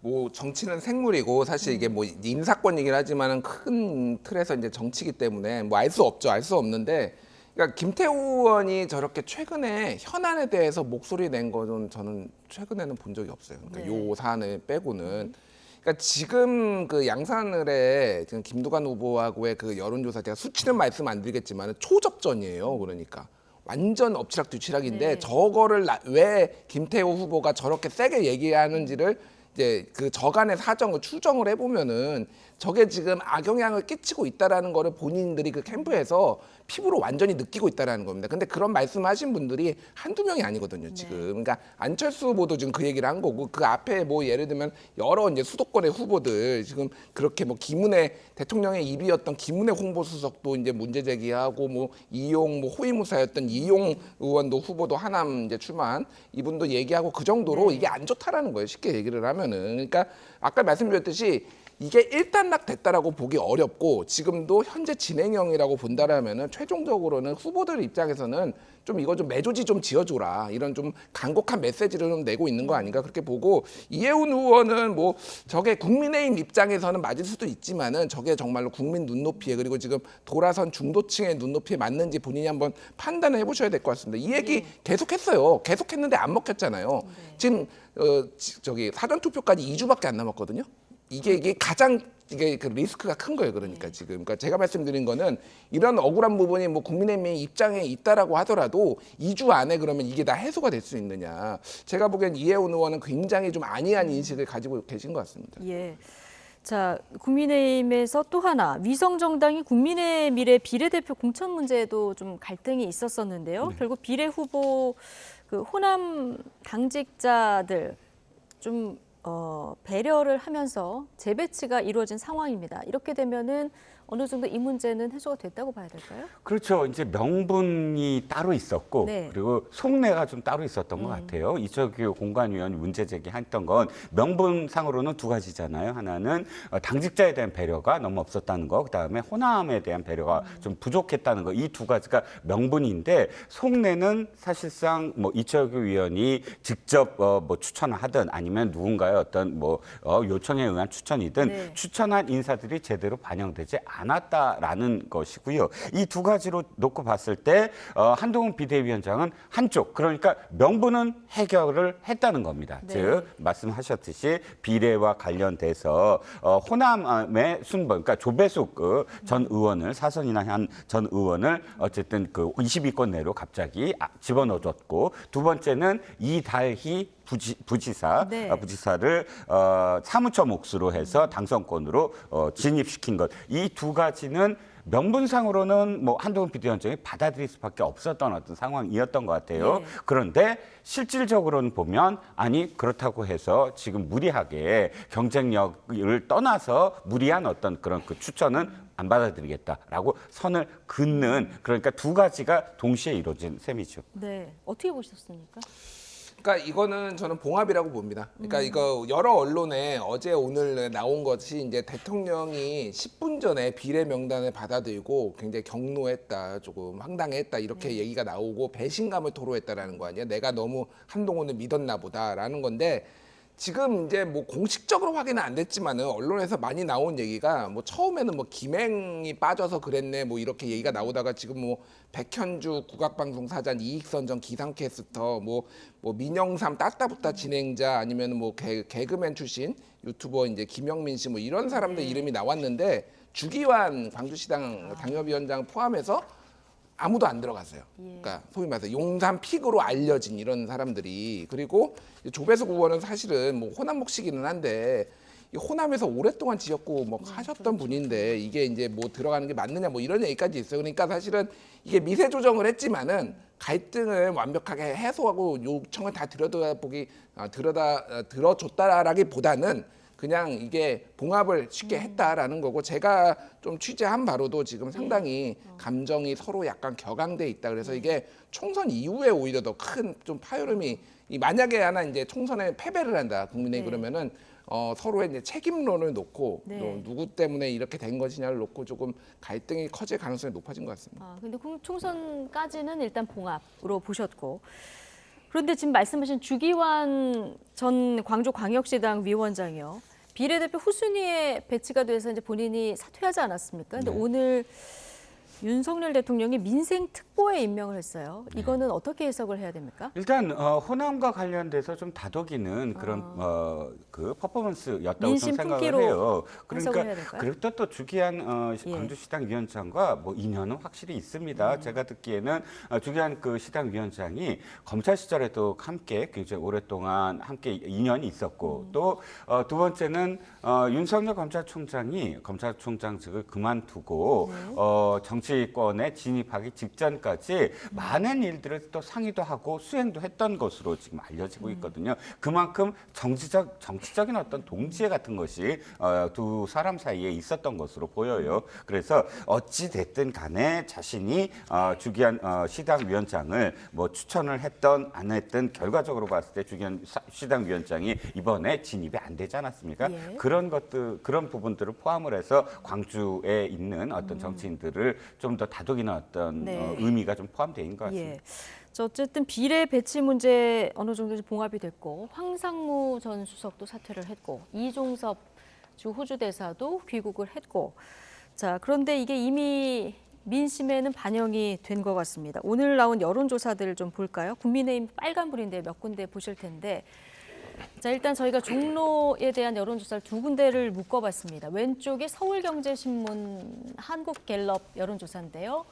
뭐 정치는 생물이고 사실 이게 뭐 인사권 얘기를 하지만은 큰 틀에서 이제 정치기 때문에 뭐 알 수 없죠. 알 수 없는데 그러니까 김태우 의원이 저렇게 최근에 현안에 대해서 목소리 낸 거는 저는 최근에는 본 적이 없어요. 그러니까 요 사안을 빼고는. 그러니까 지금 그 양산을에 지금 김두관 후보하고의 그 여론조사 제가 수치는 말씀 안 드리겠지만 초접전이에요. 그러니까 완전 엎치락뒤치락인데 저거를 왜 김태우 후보가 저렇게 세게 얘기하는지를 이제 그 저간의 사정을 추정을 해보면은 저게 지금 악영향을 끼치고 있다라는 거를 본인들이 그 캠프에서 피부로 완전히 느끼고 있다라는 겁니다. 근데 그런 말씀하신 분들이 한두 명이 아니거든요, 지금. 그러니까 안철수 후보도 지금 그 얘기를 한 거고 그 앞에 뭐 예를 들면 여러 이제 수도권의 후보들 지금 그렇게 뭐 김은혜 대통령의 1위였던 김은혜 홍보수석도 이제 문제 제기하고 뭐 이용 뭐 호위무사였던 이용 의원도 후보도 하남 이제 출마한 이분도 얘기하고 그 정도로 이게 안 좋다라는 거예요, 쉽게 얘기를 하면은. 그러니까 아까 말씀드렸듯이 이게 일단락 됐다라고 보기 어렵고 지금도 현재 진행형이라고 본다라면은 최종적으로는 후보들 입장에서는 좀 이거 좀 매조지 좀 지어줘라 이런 좀 간곡한 메시지를 좀 내고 있는 거 아닌가 그렇게 보고 이혜훈 의원은 뭐 저게 국민의힘 입장에서는 맞을 수도 있지만은 저게 정말로 국민 눈높이에 그리고 지금 돌아선 중도층의 눈높이에 맞는지 본인이 한번 판단을 해보셔야 될 것 같습니다. 이 얘기 계속했어요. 계속했는데 안 먹혔잖아요. 지금 저기 사전 투표까지 2주밖에 안 남았거든요. 이게 가장 이게 그 리스크가 큰 거예요. 그러니까 지금 그러니까 제가 말씀드린 거는 이런 억울한 부분이 뭐 국민의힘 입장에 있다라고 하더라도 2주 안에 그러면 이게 다 해소가 될 수 있느냐. 제가 보기엔 이혜훈 의원은 굉장히 좀 안이한 인식을 가지고 계신 것 같습니다. 예. 자, 국민의힘에서 또 하나 위성 정당이 국민의 미래 비례대표 공천 문제에도 좀 갈등이 있었었는데요. 결국 비례 후보 그 호남 당직자들 좀 배려를 하면서 재배치가 이루어진 상황입니다. 이렇게 되면은 어느 정도 이 문제는 해소가 됐다고 봐야 될까요? 그렇죠. 이제 명분이 따로 있었고 그리고 속내가 좀 따로 있었던 것 같아요. 이철규 공관위원 문제 제기했던 건 명분상으로는 두 가지잖아요. 하나는 당직자에 대한 배려가 너무 없었다는 거, 그다음에 호남에 대한 배려가 좀 부족했다는 거. 이 두 가지가 명분인데 속내는 사실상 뭐 이철규 위원이 직접 뭐 추천을 하든 아니면 누군가의 어떤 뭐 요청에 의한 추천이든 추천한 인사들이 제대로 반영되지 않았다라는 것이고요. 이 두 가지로 놓고 봤을 때 한동훈 비대위원장은 한쪽, 그러니까 명분은 해결을 했다는 겁니다. 즉 말씀하셨듯이 비례와 관련돼서 호남의 순번, 그러니까 조배숙 전 의원을 사선이나 한 전 의원을 어쨌든 그 20위권 내로 갑자기 집어넣어줬고, 두 번째는 이달희 부지사, 네. 부지사를 사무처 몫으로 해서 당선권으로 진입시킨 것. 이 두 가지는 명분상으로는 뭐 한동훈 비대위원장이 받아들일 수밖에 없었던 어떤 상황이었던 것 같아요. 네. 그런데 실질적으로는 보면 아니 그렇다고 해서 지금 무리하게 경쟁력을 떠나서 무리한 어떤 그런 그 추천은 안 받아들이겠다라고 선을 긋는 그러니까 두 가지가 동시에 이루어진 셈이죠. 네, 어떻게 보셨습니까? 그러니까 이거는 저는 봉합이라고 봅니다. 그러니까 이거 여러 언론에 어제 오늘 나온 것이 이제 대통령이 10분 전에 비례 명단을 받아들이고 굉장히 격노했다, 조금 황당했다 이렇게 얘기가 나오고 배신감을 토로했다라는 거 아니에요. 내가 너무 한동훈을 믿었나 보다라는 건데 지금 이제 뭐 공식적으로 확인은 안 됐지만은 언론에서 많이 나온 얘기가 뭐 처음에는 뭐 김행이 빠져서 그랬네 뭐 이렇게 얘기가 나오다가 지금 뭐 백현주 국악방송 사장 이익선전 기상캐스터 뭐 민영삼 따따붙다 진행자 아니면 뭐 개그맨 출신 유튜버 이제 김영민 씨 뭐 이런 사람들 이름이 나왔는데 주기환 광주시당 당협위원장 포함해서 아무도 안 들어갔어요. 그러니까 소위 말해서 용산 픽으로 알려진 이런 사람들이 그리고 조배석 의원은 사실은 뭐 호남 몫이기는 한데 이 호남에서 오랫동안 지역구 뭐 하셨던 분인데 이게 이제 뭐 들어가는 게 맞느냐 뭐 이런 얘기까지 있어요. 그러니까 사실은 이게 미세 조정을 했지만은 갈등을 완벽하게 해소하고 요청을 다 들어줬다라기보다는 그냥 이게 봉합을 쉽게 했다라는 거고 제가 좀 취재한 바로도 지금 상당히 감정이 서로 약간 격앙돼 있다. 그래서 이게 총선 이후에 오히려 더 큰 좀 파열음이 만약에 하나 이제 총선에 패배를 한다 국민의힘 그러면은 서로의 이제 책임론을 놓고 또 누구 때문에 이렇게 된 것이냐를 놓고 조금 갈등이 커질 가능성이 높아진 것 같습니다. 근데 총선까지는 일단 봉합으로 보셨고. 그런데 지금 말씀하신 주기환 전 광주광역시당 위원장이요. 비례대표 후순위에 배치가 돼서 이제 본인이 사퇴하지 않았습니까? 근데 오늘 윤석열 대통령이 민생특보에 임명을 했어요. 이거는 어떻게 해석을 해야 됩니까? 일단 호남과 관련돼서 좀 다독이는 그런 그 퍼포먼스였다고 좀 생각을 해요. 그러니까 그리고 또 주기한 광주시당 위원장과 뭐 인연은 확실히 있습니다. 제가 듣기에는 주기한 그 시당 위원장이 검찰 시절에도 함께 굉장히 오랫동안 함께 인연이 있었고 또 두 번째는 윤석열 검찰총장이 검찰총장직을 그만두고 정치권에 진입하기 직전까지 많은 일들을 또 상의도 하고 수행도 했던 것으로 지금 알려지고 있거든요. 그만큼 정치적인 어떤 동지애 같은 것이 두 사람 사이에 있었던 것으로 보여요. 그래서 어찌 됐든 간에 자신이 주기한 시당 위원장을 뭐 추천을 했던 안 했던 결과적으로 봤을 때 주기한 시당 위원장이 이번에 진입이 안 되지 않았습니까? 그런 것들 그런 부분들을 포함을 해서 광주에 있는 어떤 정치인들을 좀 더 다독이는 어떤 의미가 좀 포함되어 있는 것 같습니다. 어쨌든 비례 배치 문제 어느 정도 봉합이 됐고 황상무 전 수석도 사퇴를 했고 이종섭 주 호주 대사도 귀국을 했고 자 그런데 이게 이미 민심에는 반영이 된 것 같습니다. 오늘 나온 여론조사들 좀 볼까요? 국민의힘 빨간불인데 몇 군데 보실 텐데 자 일단 저희가 종로에 대한 여론조사를 두 군데를 묶어봤습니다. 왼쪽이 서울경제신문 한국갤럽 여론조사인데요.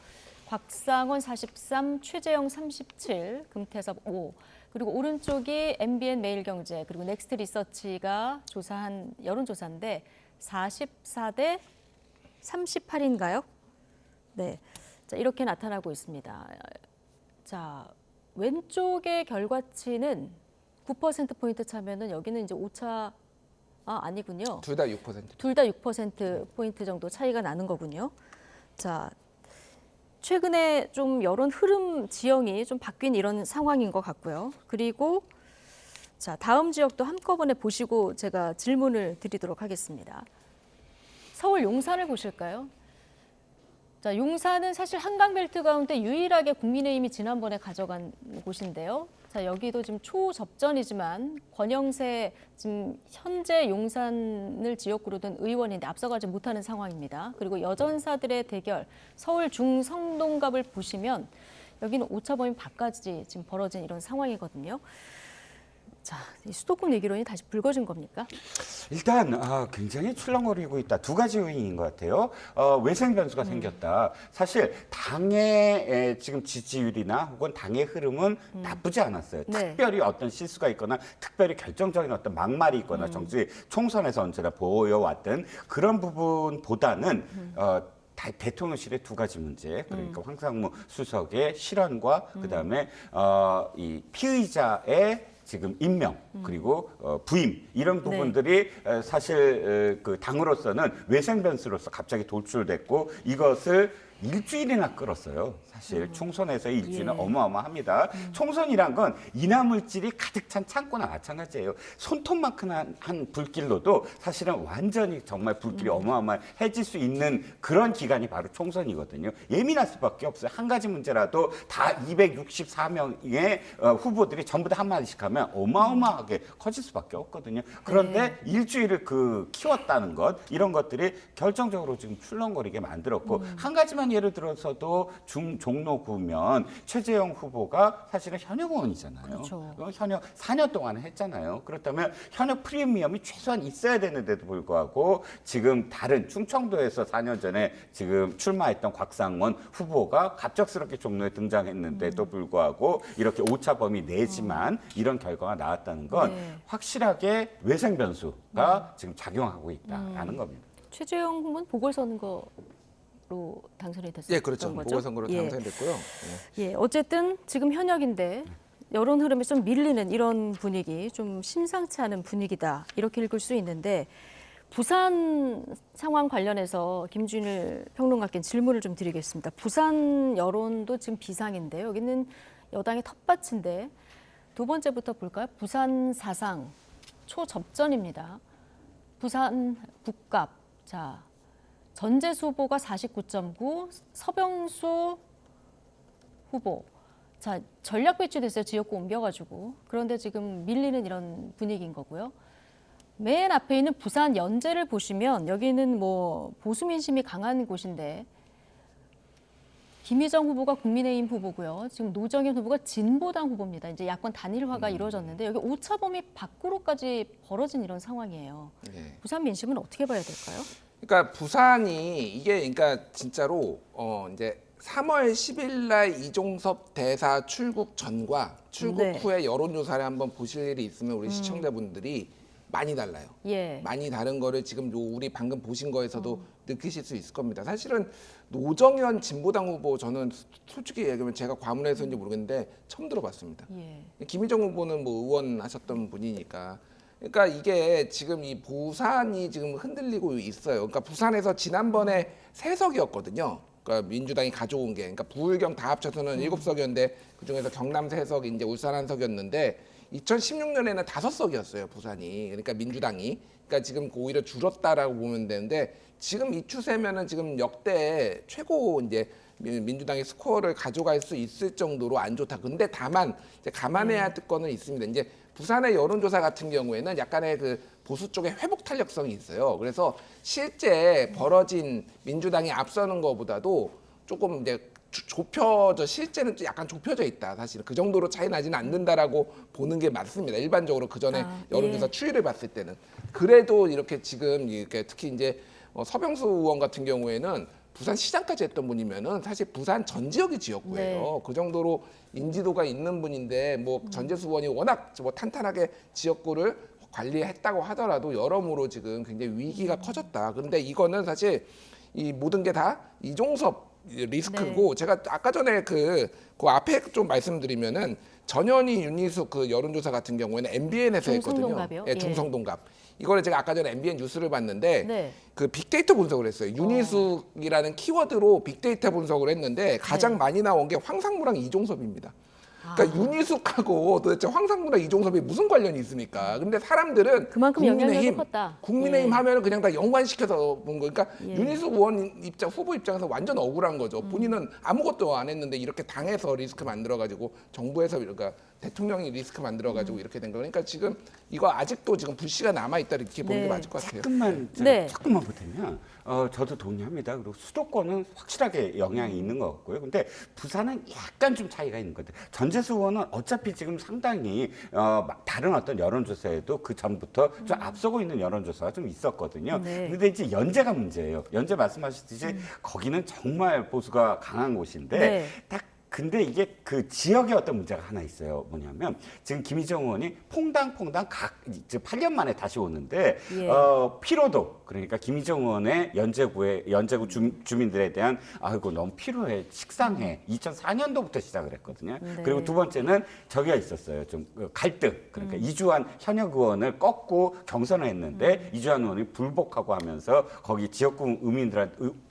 곽상원 43, 최재형 37, 금태섭 5. 그리고 오른쪽이 MBN 매일경제 그리고 넥스트 리서치가 조사한 여론조사인데 44대 38인가요? 네, 자 이렇게 나타나고 있습니다. 자 왼쪽의 결과치는 9%포인트 차면은 여기는 이제 오차 아니군요. 둘 다 6%. 둘 다 6%포인트 정도 차이가 나는 거군요. 자, 최근에 좀 여론 흐름 지형이 좀 바뀐 이런 상황인 것 같고요. 그리고 자, 다음 지역도 한꺼번에 보시고 제가 질문을 드리도록 하겠습니다. 서울 용산을 보실까요? 자, 용산은 사실 한강벨트 가운데 유일하게 국민의힘이 지난번에 가져간 곳인데요. 자, 여기도 지금 초접전이지만 권영세 지금 현재 용산을 지역구로 둔 의원인데 앞서가지 못하는 상황입니다. 그리고 여전사들의 대결, 서울 중성동갑을 보시면 여기는 오차범위 밖까지 지금 벌어진 이런 상황이거든요. 자, 이 수도권 위기론이 다시 불거진 겁니까? 일단 굉장히 출렁거리고 있다. 두 가지 요인인 것 같아요. 외생 변수가 생겼다. 사실 당의 지금 지지율이나 혹은 당의 흐름은 나쁘지 않았어요. 네. 특별히 어떤 실수가 있거나 특별히 결정적인 어떤 막말이 있거나 정치 총선에서 언제나 보여왔던 그런 부분보다는 대통령실의 두 가지 문제, 그러니까 황상무 수석의 실언과 그다음에 이 피의자의 지금 임명 그리고 부임 이런 부분들이 사실 그 당으로서는 외생 변수로서 갑자기 돌출됐고 이것을 일주일이나 끌었어요. 사실 총선에서 일주일은 어마어마합니다. 총선이란 건 인화물질이 가득 찬 창고나 마찬가지예요. 손톱만큼 한 불길로도 사실은 완전히 정말 불길이 어마어마해질 수 있는 그런 기간이 바로 총선이거든요. 예민할 수밖에 없어요. 한 가지 문제라도 다 264명의 후보들이 전부 다 한마디씩 하면 어마어마하게 커질 수밖에 없거든요. 그런데 일주일을 키웠다는 것, 이런 것들이 결정적으로 지금 출렁거리게 만들었고 한 가지만 예를 들어서도 종로구면 최재형 후보가 사실은 현역 의원이잖아요. 그렇죠. 현역 4년 동안 했잖아요. 그렇다면 현역 프리미엄이 최소한 있어야 되는데도 불구하고 지금 다른 충청도에서 4년 전에 지금 출마했던 곽상원 후보가 갑작스럽게 종로에 등장했는데도 불구하고 이렇게 오차 범위 내지만 이런 결과가 나왔다는 건 확실하게 외생 변수가 지금 작용하고 있다라는 겁니다. 최재형 후보는 보궐선거 로 당선이 됐었던 예, 그렇죠. 거죠? 보궐선거로 당선됐고요. 예, 어쨌든 지금 현역인데 여론 흐름이 좀 밀리는 이런 분위기, 좀 심상치 않은 분위기다 이렇게 읽을 수 있는데 부산 상황 관련해서 김준일 평론가께 질문을 좀 드리겠습니다. 부산 여론도 지금 비상인데 여기는 여당의 텃밭인데 두 번째부터 볼까요? 부산 사상 초접전입니다. 부산 북갑 자. 전재수 후보가 49.9, 서병수 후보. 자, 전략 배치됐어요. 지역구 옮겨가지고. 그런데 지금 밀리는 이런 분위기인 거고요. 맨 앞에 있는 부산 연제를 보시면 여기는 뭐 보수 민심이 강한 곳인데 김희정 후보가 국민의힘 후보고요. 지금 노정현 후보가 진보당 후보입니다. 이제 야권 단일화가 이루어졌는데 여기 오차 범위 밖으로까지 벌어진 이런 상황이에요. 부산 민심은 어떻게 봐야 될까요? 그러니까 부산이 이게 그러니까 진짜로 이제 3월 10일 날 이종섭 대사 출국 전과 출국 후에 여론조사를 한번 보실 일이 있으면 우리 시청자분들이 많이 달라요. 많이 다른 거를 지금 우리 방금 보신 거에서도 느끼실 수 있을 겁니다. 사실은 노정현 진보당 후보 저는 솔직히 얘기하면 제가 과문해서인지 모르겠는데 처음 들어봤습니다. 김희정 후보는 뭐 의원 하셨던 분이니까. 그러니까 이게 지금 이 부산이 지금 흔들리고 있어요. 그러니까 부산에서 지난번에 3석이었거든요. 그러니까 민주당이 가져온 게, 그러니까 부울경 다 합쳐서는 7석이었는데 그 중에서 경남 3석, 이제 울산 1석이었는데 2016년에는 5석이었어요, 부산이. 그러니까 민주당이. 그러니까 지금 오히려 줄었다라고 보면 되는데 지금 이 추세면은 지금 역대 최고 이제 민주당이 스코어를 가져갈 수 있을 정도로 안 좋다. 근데 다만 이제 감안해야 할 건은 있습니다. 이제 부산의 여론조사 같은 경우에는 약간의 그 보수 쪽의 회복 탄력성이 있어요. 그래서 실제 벌어진 민주당이 앞서는 것보다도 조금 이제 실제는 약간 좁혀져 있다. 사실 그 정도로 차이 나지는 않는다라고 보는 게 맞습니다. 일반적으로 그 전에 여론조사 추이를 봤을 때는 그래도 이렇게 지금 이렇게 특히 이제 서병수 의원 같은 경우에는 부산 시장까지 했던 분이면은 사실 부산 전 지역이 지역구예요. 그 정도로 인지도가 있는 분인데 뭐 전재수 의원이 워낙 뭐 탄탄하게 지역구를 관리했다고 하더라도 여러모로 지금 굉장히 위기가 커졌다. 그런데 이거는 사실 이 모든 게 다 이종섭 리스크고 제가 아까 전에 그 앞에 좀 말씀드리면은 전현희 윤희숙 그 여론조사 같은 경우에는 MBN에서 했거든요. 중성동갑이요? 중성동갑. 이거를 제가 아까 전에 MBN 뉴스를 봤는데 그 빅데이터 분석을 했어요. 윤희숙이라는 키워드로 빅데이터 분석을 했는데 가장 많이 나온 게 황상무랑 이종섭입니다. 그러니까 윤희숙하고 도대체 황상무랑 이종섭이 무슨 관련이 있습니까? 근데 사람들은 그만큼 영향력이 컸다. 국민의힘 하면은 그냥 다 연관시켜서 본 거. 그러니까 윤희숙 의원 후보 입장에서 완전 억울한 거죠. 본인은 아무것도 안 했는데 이렇게 당해서 리스크 만들어가지고 정부에서 그러니까 대통령이 리스크 만들어가지고 이렇게 된 거. 그러니까 지금 이거 아직도 지금 불씨가 남아있다 이렇게 보는 게 맞을 것 같아요. 조금만 보태면 저도 동의합니다. 그리고 수도권은 확실하게 영향이 있는 것 같고요. 근데 부산은 약간 좀 차이가 있는 것 같아요. 전재수 의원은 어차피 지금 상당히 다른 어떤 여론조사에도 그 전부터 좀 앞서고 있는 여론조사가 좀 있었거든요. 근데 이제 연재가 문제예요. 연재 말씀하셨듯이 거기는 정말 보수가 강한 곳인데 딱 근데 이게 그 지역의 어떤 문제가 하나 있어요. 뭐냐면 지금 김희정 의원이 퐁당 이제 8년 만에 다시 오는데 피로도 그러니까 김희정 의원의 연제구 주민들에 대한 아이고 너무 피로해 식상해 2004년도부터 시작을 했거든요. 그리고 두 번째는 저기가 있었어요. 좀 갈등 그러니까 이주환 현역 의원을 꺾고 경선을 했는데 이주환 의원이 불복하고 하면서 거기 지역구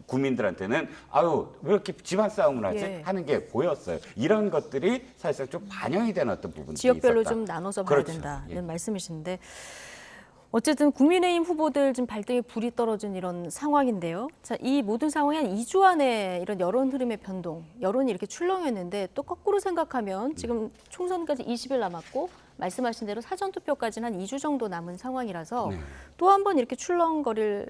구민들한테는 아유 왜 이렇게 집안 싸움을 하지 하는 게 보였어요. 이런 것들이 사실상 좀 반영이 되는 어떤 부분들이 지역별로 있었다. 좀 나눠서 봐야 된다는 말씀이신데 어쨌든 국민의힘 후보들 지금 발등에 불이 떨어진 이런 상황인데요. 자, 이 모든 상황이 한 2주 안에 이런 여론 흐름의 변동, 여론이 이렇게 출렁였는데 또 거꾸로 생각하면 지금 총선까지 20일 남았고 말씀하신 대로 사전투표까지는 한 2주 정도 남은 상황이라서 또 한 번 이렇게 출렁거릴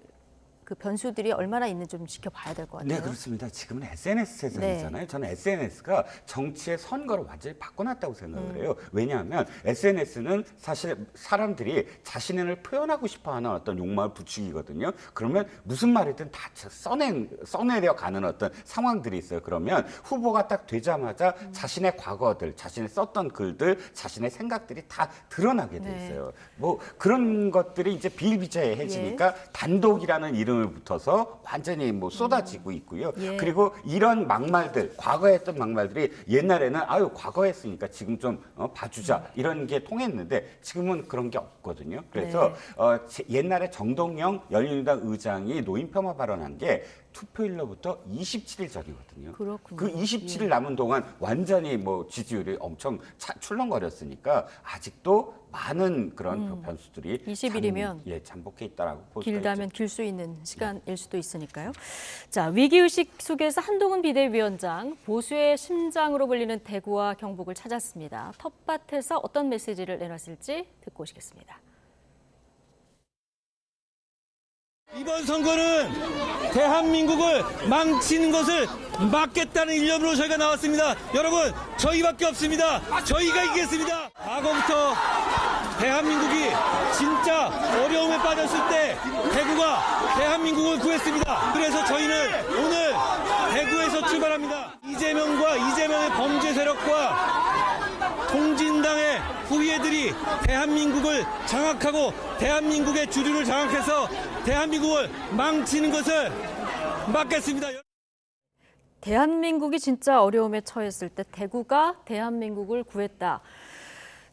그 변수들이 얼마나 있는지 좀 지켜봐야 될 것 같아요. 네, 그렇습니다. 지금은 SNS 세상이잖아요. 저는 SNS가 정치의 선거를 완전히 바꿔놨다고 생각을 해요. 왜냐하면 SNS는 사실 사람들이 자신을 표현하고 싶어하는 어떤 욕망을 부추기거든요. 그러면 무슨 말이든 다 써내려 가는 어떤 상황들이 있어요. 그러면 후보가 딱 되자마자 자신의 과거들, 자신의 썼던 글들, 자신의 생각들이 다 드러나게 돼 있어요. 뭐 그런 것들이 이제 비일비재해지니까 단독이라는 이름을 붙어서 완전히 뭐 쏟아지고 있고요. 그리고 이런 막말들, 과거에 했던 막말들이 옛날에는 아유 과거 했으니까 지금 좀 봐주자 이런 게 통했는데 지금은 그런 게 없거든요. 그래서 옛날에 정동영 열린우리당 의장이 노인 폄하 발언한 게 투표일로부터 27일 전이거든요. 그렇군요. 그 27일 남은 동안 완전히 뭐 지지율이 엄청 출렁거렸으니까 아직도 많은 그런 변수들이 20일이면 잠복해 있다라고 볼 수가 길다면 있죠. 길 수 있는 시간일 수도 있으니까요. 자, 위기의식 속에서 한동훈 비대위원장 보수의 심장으로 불리는 대구와 경북을 찾았습니다. 텃밭에서 어떤 메시지를 내놨을지 듣고 오시겠습니다. 이번 선거는 대한민국을 망치는 것을 막겠다는 일념으로 저희가 나왔습니다. 여러분, 저희밖에 없습니다. 저희가 이기겠습니다. 과거부터 대한민국이 진짜 어려움에 빠졌을 때 대구가 대한민국을 구했습니다. 그래서 저희는 오늘 대구에서 출발합니다. 이재명과 이재명의 범죄 세력과 통진당의 후예들이 대한민국을 장악하고 대한민국의 주류를 장악해서 대한민국을 망치는 것을 막겠습니다. 대한민국이 진짜 어려움에 처했을 때 대구가 대한민국을 구했다.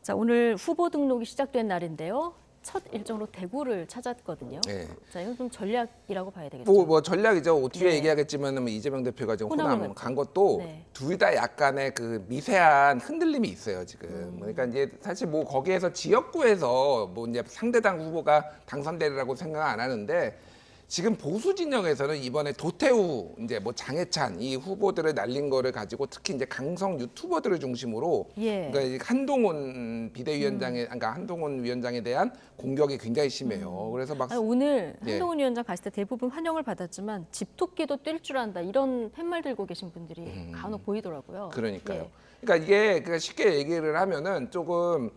자, 오늘 후보 등록이 시작된 날인데요. 첫 일정으로 대구를 찾았거든요. 자, 이건 좀 전략이라고 봐야 되겠죠. 뭐 전략이죠. 뒤에 얘기하겠지만 이재명 대표가 지금 호남 간 것도 둘 다 약간의 그 미세한 흔들림이 있어요 지금. 그러니까 이제 사실 뭐 거기에서 지역구에서 뭐 이제 상대당 후보가 당선되리라고 생각 안 하는데. 지금 보수 진영에서는 이번에 도태우 이제 뭐 장해찬 이 후보들을 날린 거를 가지고 특히 이제 강성 유튜버들을 중심으로 그러니까 한동훈 비대위원장의 그러니까 한동훈 위원장에 대한 공격이 굉장히 심해요. 그래서 막 오늘 한동훈 위원장 갔을 때 대부분 환영을 받았지만 집토끼도 뛸 줄 안다 이런 팻말 들고 계신 분들이 간혹 보이더라고요. 그러니까요. 그러니까 이게 쉽게 얘기를 하면은 조금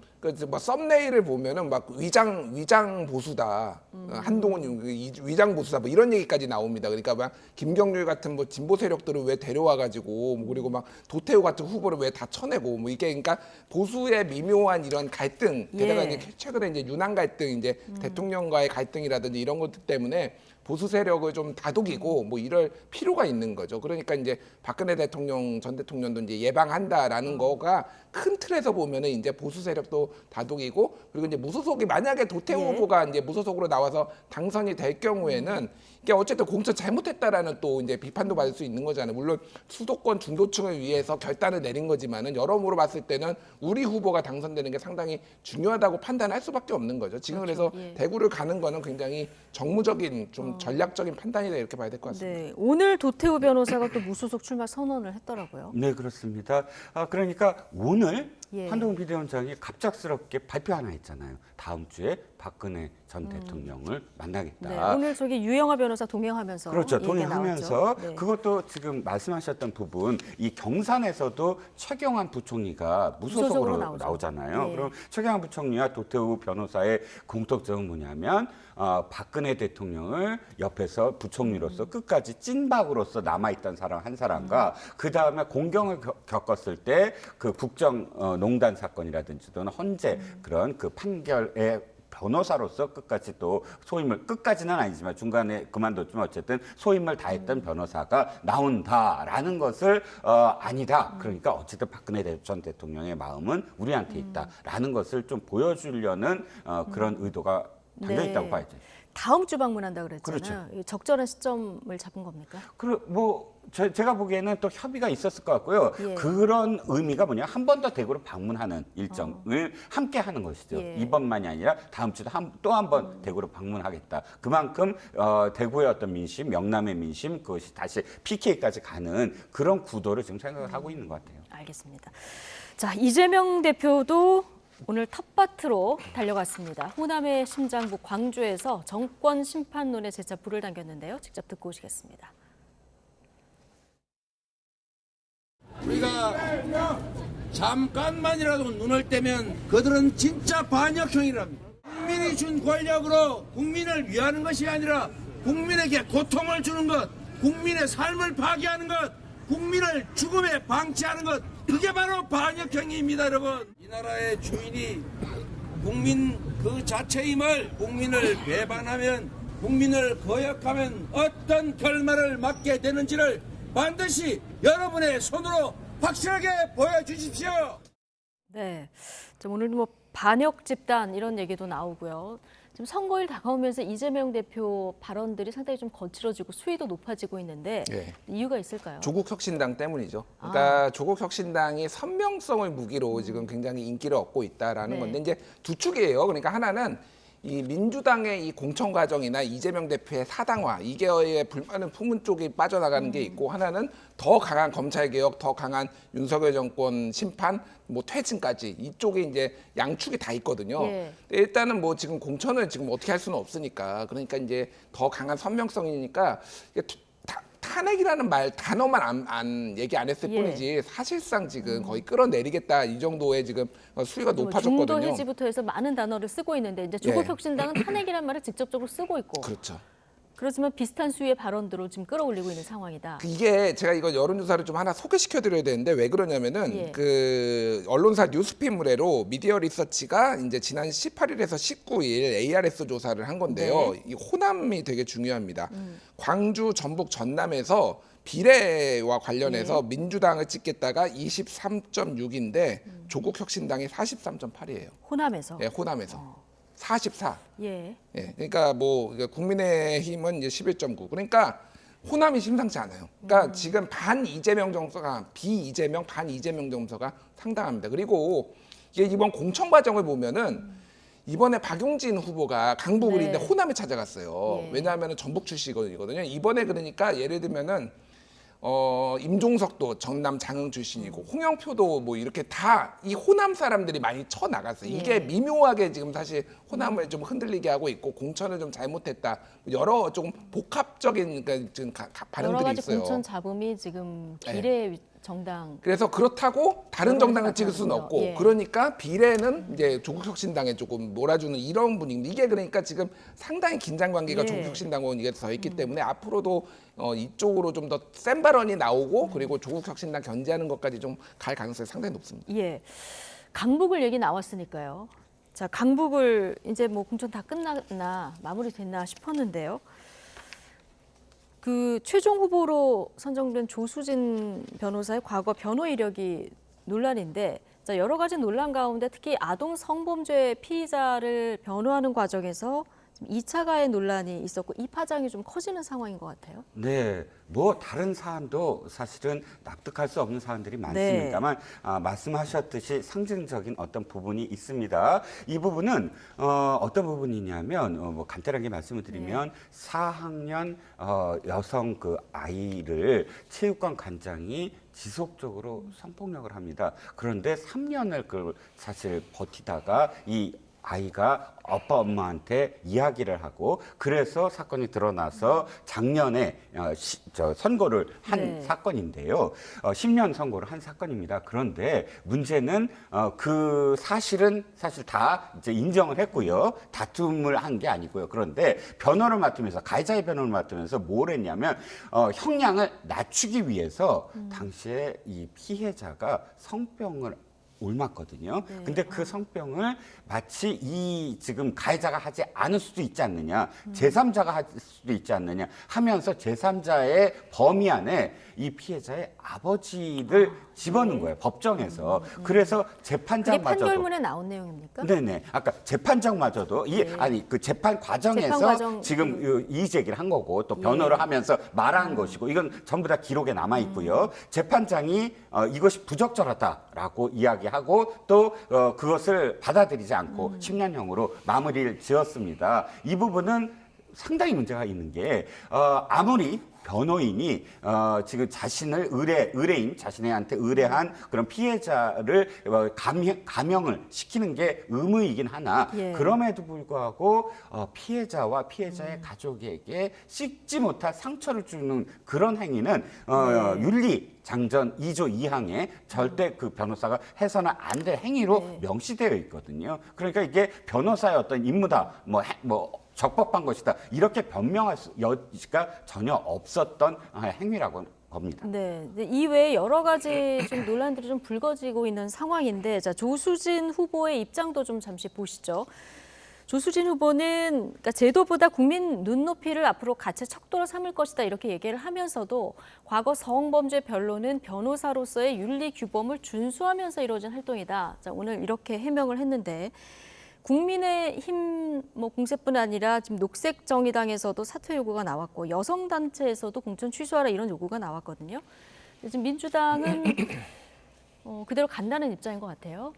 뭐 썸네일을 보면은 막 위장 보수다, 한동훈 위장 보수다 뭐 이런 얘기까지 나옵니다. 그러니까 막 김경률 같은 뭐 진보 세력들을 왜 데려와가지고 뭐 그리고 막 도태우 같은 후보를 왜 다 쳐내고 뭐 이게 그러니까 보수의 미묘한 이런 갈등 게다가 이제 최근에 이제 윤한 갈등 이제 대통령과의 갈등이라든지 이런 것들 때문에. 보수 세력을 좀 다독이고 뭐 이럴 필요가 있는 거죠. 그러니까 이제 박근혜 대통령 전 대통령도 이제 예방한다라는 거가 큰 틀에서 보면은 이제 보수 세력도 다독이고 그리고 이제 무소속이 만약에 도태우 후보가 이제 무소속으로 나와서 당선이 될 경우에는 이게 어쨌든 공천 잘못했다라는 또 이제 비판도 받을 수 있는 거잖아요. 물론 수도권 중도층을 위해서 결단을 내린 거지만은 여러모로 봤을 때는 우리 후보가 당선되는 게 상당히 중요하다고 판단할 수밖에 없는 거죠. 지금 그래서 대구를 가는 거는 굉장히 정무적인 좀 전략적인 판단이다 이렇게 봐야 될 것 같습니다. 네, 오늘 도태우 변호사가 또 무소속 출마 선언을 했더라고요. 네, 그렇습니다. 그러니까 오늘 예. 한동훈 비대위원장이 갑작스럽게 발표 하나 했잖아요. 다음 주에 박근혜 전 대통령을 만나겠다. 네, 오늘 저기 유영하 변호사 동행하면서 그렇죠. 동행하면서 네. 그것도 지금 말씀하셨던 부분 이 경산에서도 최경환 부총리가 무소속으로 나오잖아요. 예. 그럼 최경환 부총리와 도태우 변호사의 공통점은 뭐냐면 박근혜 대통령을 옆에서 부총리로서 끝까지 찐박으로서 남아있던 사람 한 사람과 그 다음에 공경을 겪었을 때 그 국정농단 사건이라든지 또는 헌재 그런 그 판결의 변호사로서 끝까지 또 소임을 끝까지는 아니지만 중간에 그만뒀지만 어쨌든 소임을 다했던 변호사가 나온다라는 것을 아니다. 그러니까 어쨌든 박근혜 전 대통령의 마음은 우리한테 있다라는 것을 좀 보여주려는 그런 의도가 담겨 있다고 봐야죠. 다음 주 방문한다 그랬잖아요. 그렇죠. 적절한 시점을 잡은 겁니까? 제가 보기에는 또 협의가 있었을 것 같고요. 예. 그런 의미가 뭐냐, 한 번 더 대구로 방문하는 일정을 함께 하는 것이죠. 예. 이번만이 아니라 다음 주도 또 한 번 대구로 방문하겠다. 그만큼 대구의 어떤 민심, 영남의 민심, 그것이 다시 PK까지 가는 그런 구도를 지금 생각을 하고 있는 것 같아요. 알겠습니다. 자, 이재명 대표도 오늘 텃밭으로 달려갔습니다. 호남의 심장부 광주에서 정권 심판론에 재차 불을 당겼는데요. 직접 듣고 오시겠습니다. 우리가 잠깐만이라도 눈을 떼면 그들은 진짜 반역형이랍니다. 국민이 준 권력으로 국민을 위하는 것이 아니라 국민에게 고통을 주는 것, 국민의 삶을 파괴하는 것, 국민을 죽음에 방치하는 것, 그게 바로 반역행위입니다, 여러분. 이 나라의 주인이 국민 그 자체임을, 국민을 배반하면, 국민을 거역하면 어떤 결말을 맞게 되는지를 반드시 여러분의 손으로 확실하게 보여주십시오. 네, 오늘도 뭐 반역 집단 이런 얘기도 나오고요. 지금 선거일 다가오면서 이재명 대표 발언들이 상당히 좀 거칠어지고 수위도 높아지고 있는데 이유가 있을까요? 조국 혁신당 때문이죠. 그러니까 조국 혁신당이 선명성을 무기로 지금 굉장히 인기를 얻고 있다라는 건데 이제 두 축이에요. 그러니까 하나는 이 민주당의 이 공천 과정이나 이재명 대표의 사당화 이게 불만을 품은 쪽이 빠져나가는 게 있고 하나는 더 강한 검찰 개혁, 더 강한 윤석열 정권 심판, 뭐 퇴진까지 이쪽에 이제 양축이 다 있거든요. 일단은 뭐 지금 공천을 지금 어떻게 할 수는 없으니까 그러니까 이제 더 강한 선명성이니까 탄핵이라는 단어만 얘기 안 했을 뿐이지 사실상 지금 거의 끌어내리겠다 이 정도의 지금 수위가 높아졌거든요. 중도 해지부터 해서 많은 단어를 쓰고 있는데 이제 조국 혁신당은 탄핵이라는 말을 직접적으로 쓰고 있고. 그렇죠. 그렇지만 비슷한 수위의 발언들로 지금 끌어올리고 있는 상황이다. 이게 제가 이거 여론조사를 좀 하나 소개시켜드려야 되는데 왜 그러냐면은 그 언론사 뉴스핀 의뢰로 미디어 리서치가 이제 지난 18일에서 19일 ARS 조사를 한 건데요. 이 호남이 되게 중요합니다. 광주, 전북, 전남에서 비례와 관련해서 민주당을 찍겠다가 23.6인데 조국 혁신당이 43.8이에요. 호남에서? 네, 호남에서. 44. 예. 그러니까 뭐 국민의힘은 이제 11.9. 그러니까 호남이 심상치 않아요. 그러니까 지금 반 이재명 정서가 비이재명 반 이재명 정서가 상당합니다. 그리고 이게 이번 공천 과정을 보면은 이번에 박용진 후보가 강북을인데 호남에 찾아갔어요. 왜냐하면 전북 출신이거든요. 이번에 그러니까 예를 들면은 임종석도 전남 장흥 출신이고 홍영표도 뭐 이렇게 다 이 호남 사람들이 많이 쳐나갔어요. 이게 미묘하게 지금 사실 호남을 좀 흔들리게 하고 있고 공천을 좀 잘못했다. 여러 조금 복합적인 그러니까 지금 반응들이 여러 가지 있어요. 공천 잡음이 지금 비례 정당. 그래서 그렇다고 다른 정당을 찍을 수는 없고 그러니까 비례는 이제 조국혁신당에 조금 몰아주는 이런 분위기. 이게 그러니까 지금 상당히 긴장 관계가 조국혁신당원 이게 더 있기 때문에 앞으로도 이쪽으로 좀 더 센 발언이 나오고 그리고 조국혁신당 견제하는 것까지 좀 갈 가능성이 상당히 높습니다. 예, 강북을 얘기 나왔으니까요. 자, 강북을 이제 뭐 공천 다 끝났나 마무리됐나 싶었는데요. 그 최종 후보로 선정된 조수진 변호사의 과거 변호 이력이 논란인데, 자, 여러 가지 논란 가운데 특히 아동 성범죄 피의자를 변호하는 과정에서 지금 2차 가해 논란이 있었고 이 파장이 좀 커지는 상황인 것 같아요. 네, 뭐 다른 사안도 사실은 납득할 수 없는 사안들이 많습니다만 말씀하셨듯이 상징적인 어떤 부분이 있습니다. 이 부분은 어떤 부분이냐면 뭐 간단하게 말씀을 드리면 4학년 여성 그 아이를 체육관 관장이 지속적으로 성폭력을 합니다. 그런데 3년을 그 사실 버티다가 이 아이가 아빠 엄마한테 이야기를 하고 그래서 사건이 드러나서 작년에 선고를 한 사건인데요. 10년 선고를 한 사건입니다. 그런데 문제는 그 사실은 사실 다 이제 인정을 했고요. 다툼을 한 게 아니고요. 그런데 변호를 맡으면서 가해자의 변호를 맡으면서 뭘 했냐면 형량을 낮추기 위해서 당시에 이 피해자가 성병을 옮았거든요. 근데 그 성병을 마치 이 지금 가해자가 하지 않을 수도 있지 않느냐, 제3자가 할 수도 있지 않느냐 하면서 제3자의 범위 안에 이 피해자의 아버지를 집어넣은 거예요. 법정에서. 그래서 재판장마저도. 그게 판결문에 나온 내용입니까? 네네. 아까 재판장마저도 아니 그 재판 과정에서 지금 이의 제기를 한 거고 또 변호를 하면서 말한 것이고 이건 전부 다 기록에 남아 있고요. 재판장이 이것이 부적절하다라고 이야기하고 또 그것을 받아들이지 않고 10년형으로 마무리를 지었습니다. 이 부분은 상당히 문제가 있는 게 아무리 변호인이 지금 자신을 의뢰인 자신한테 의뢰한 그런 피해자를 감형을 시키는 게 의무이긴 하나 그럼에도 불구하고 피해자와 피해자의 가족에게 씻지 못할 상처를 주는 그런 행위는 윤리 장전 2조 2항에 절대 그 변호사가 해서는 안 될 행위로 명시되어 있거든요. 그러니까 이게 변호사의 어떤 임무다, 적법한 것이다 이렇게 변명할 여지가 전혀 없었던 행위라고 겁니다. 네, 이외에 여러 가지 좀 논란들이 좀 불거지고 있는 상황인데, 자 조수진 후보의 입장도 좀 잠시 보시죠. 조수진 후보는 그러니까 제도보다 국민 눈높이를 앞으로 가치 척도로 삼을 것이다 이렇게 얘기를 하면서도 과거 성범죄 변론은 변호사로서의 윤리 규범을 준수하면서 이루어진 활동이다. 자 오늘 이렇게 해명을 했는데. 국민의힘 공세뿐 아니라 지금 녹색정의당에서도 사퇴 요구가 나왔고 여성단체에서도 공천 취소하라 이런 요구가 나왔거든요. 지금 민주당은 그대로 간다는 입장인 것 같아요.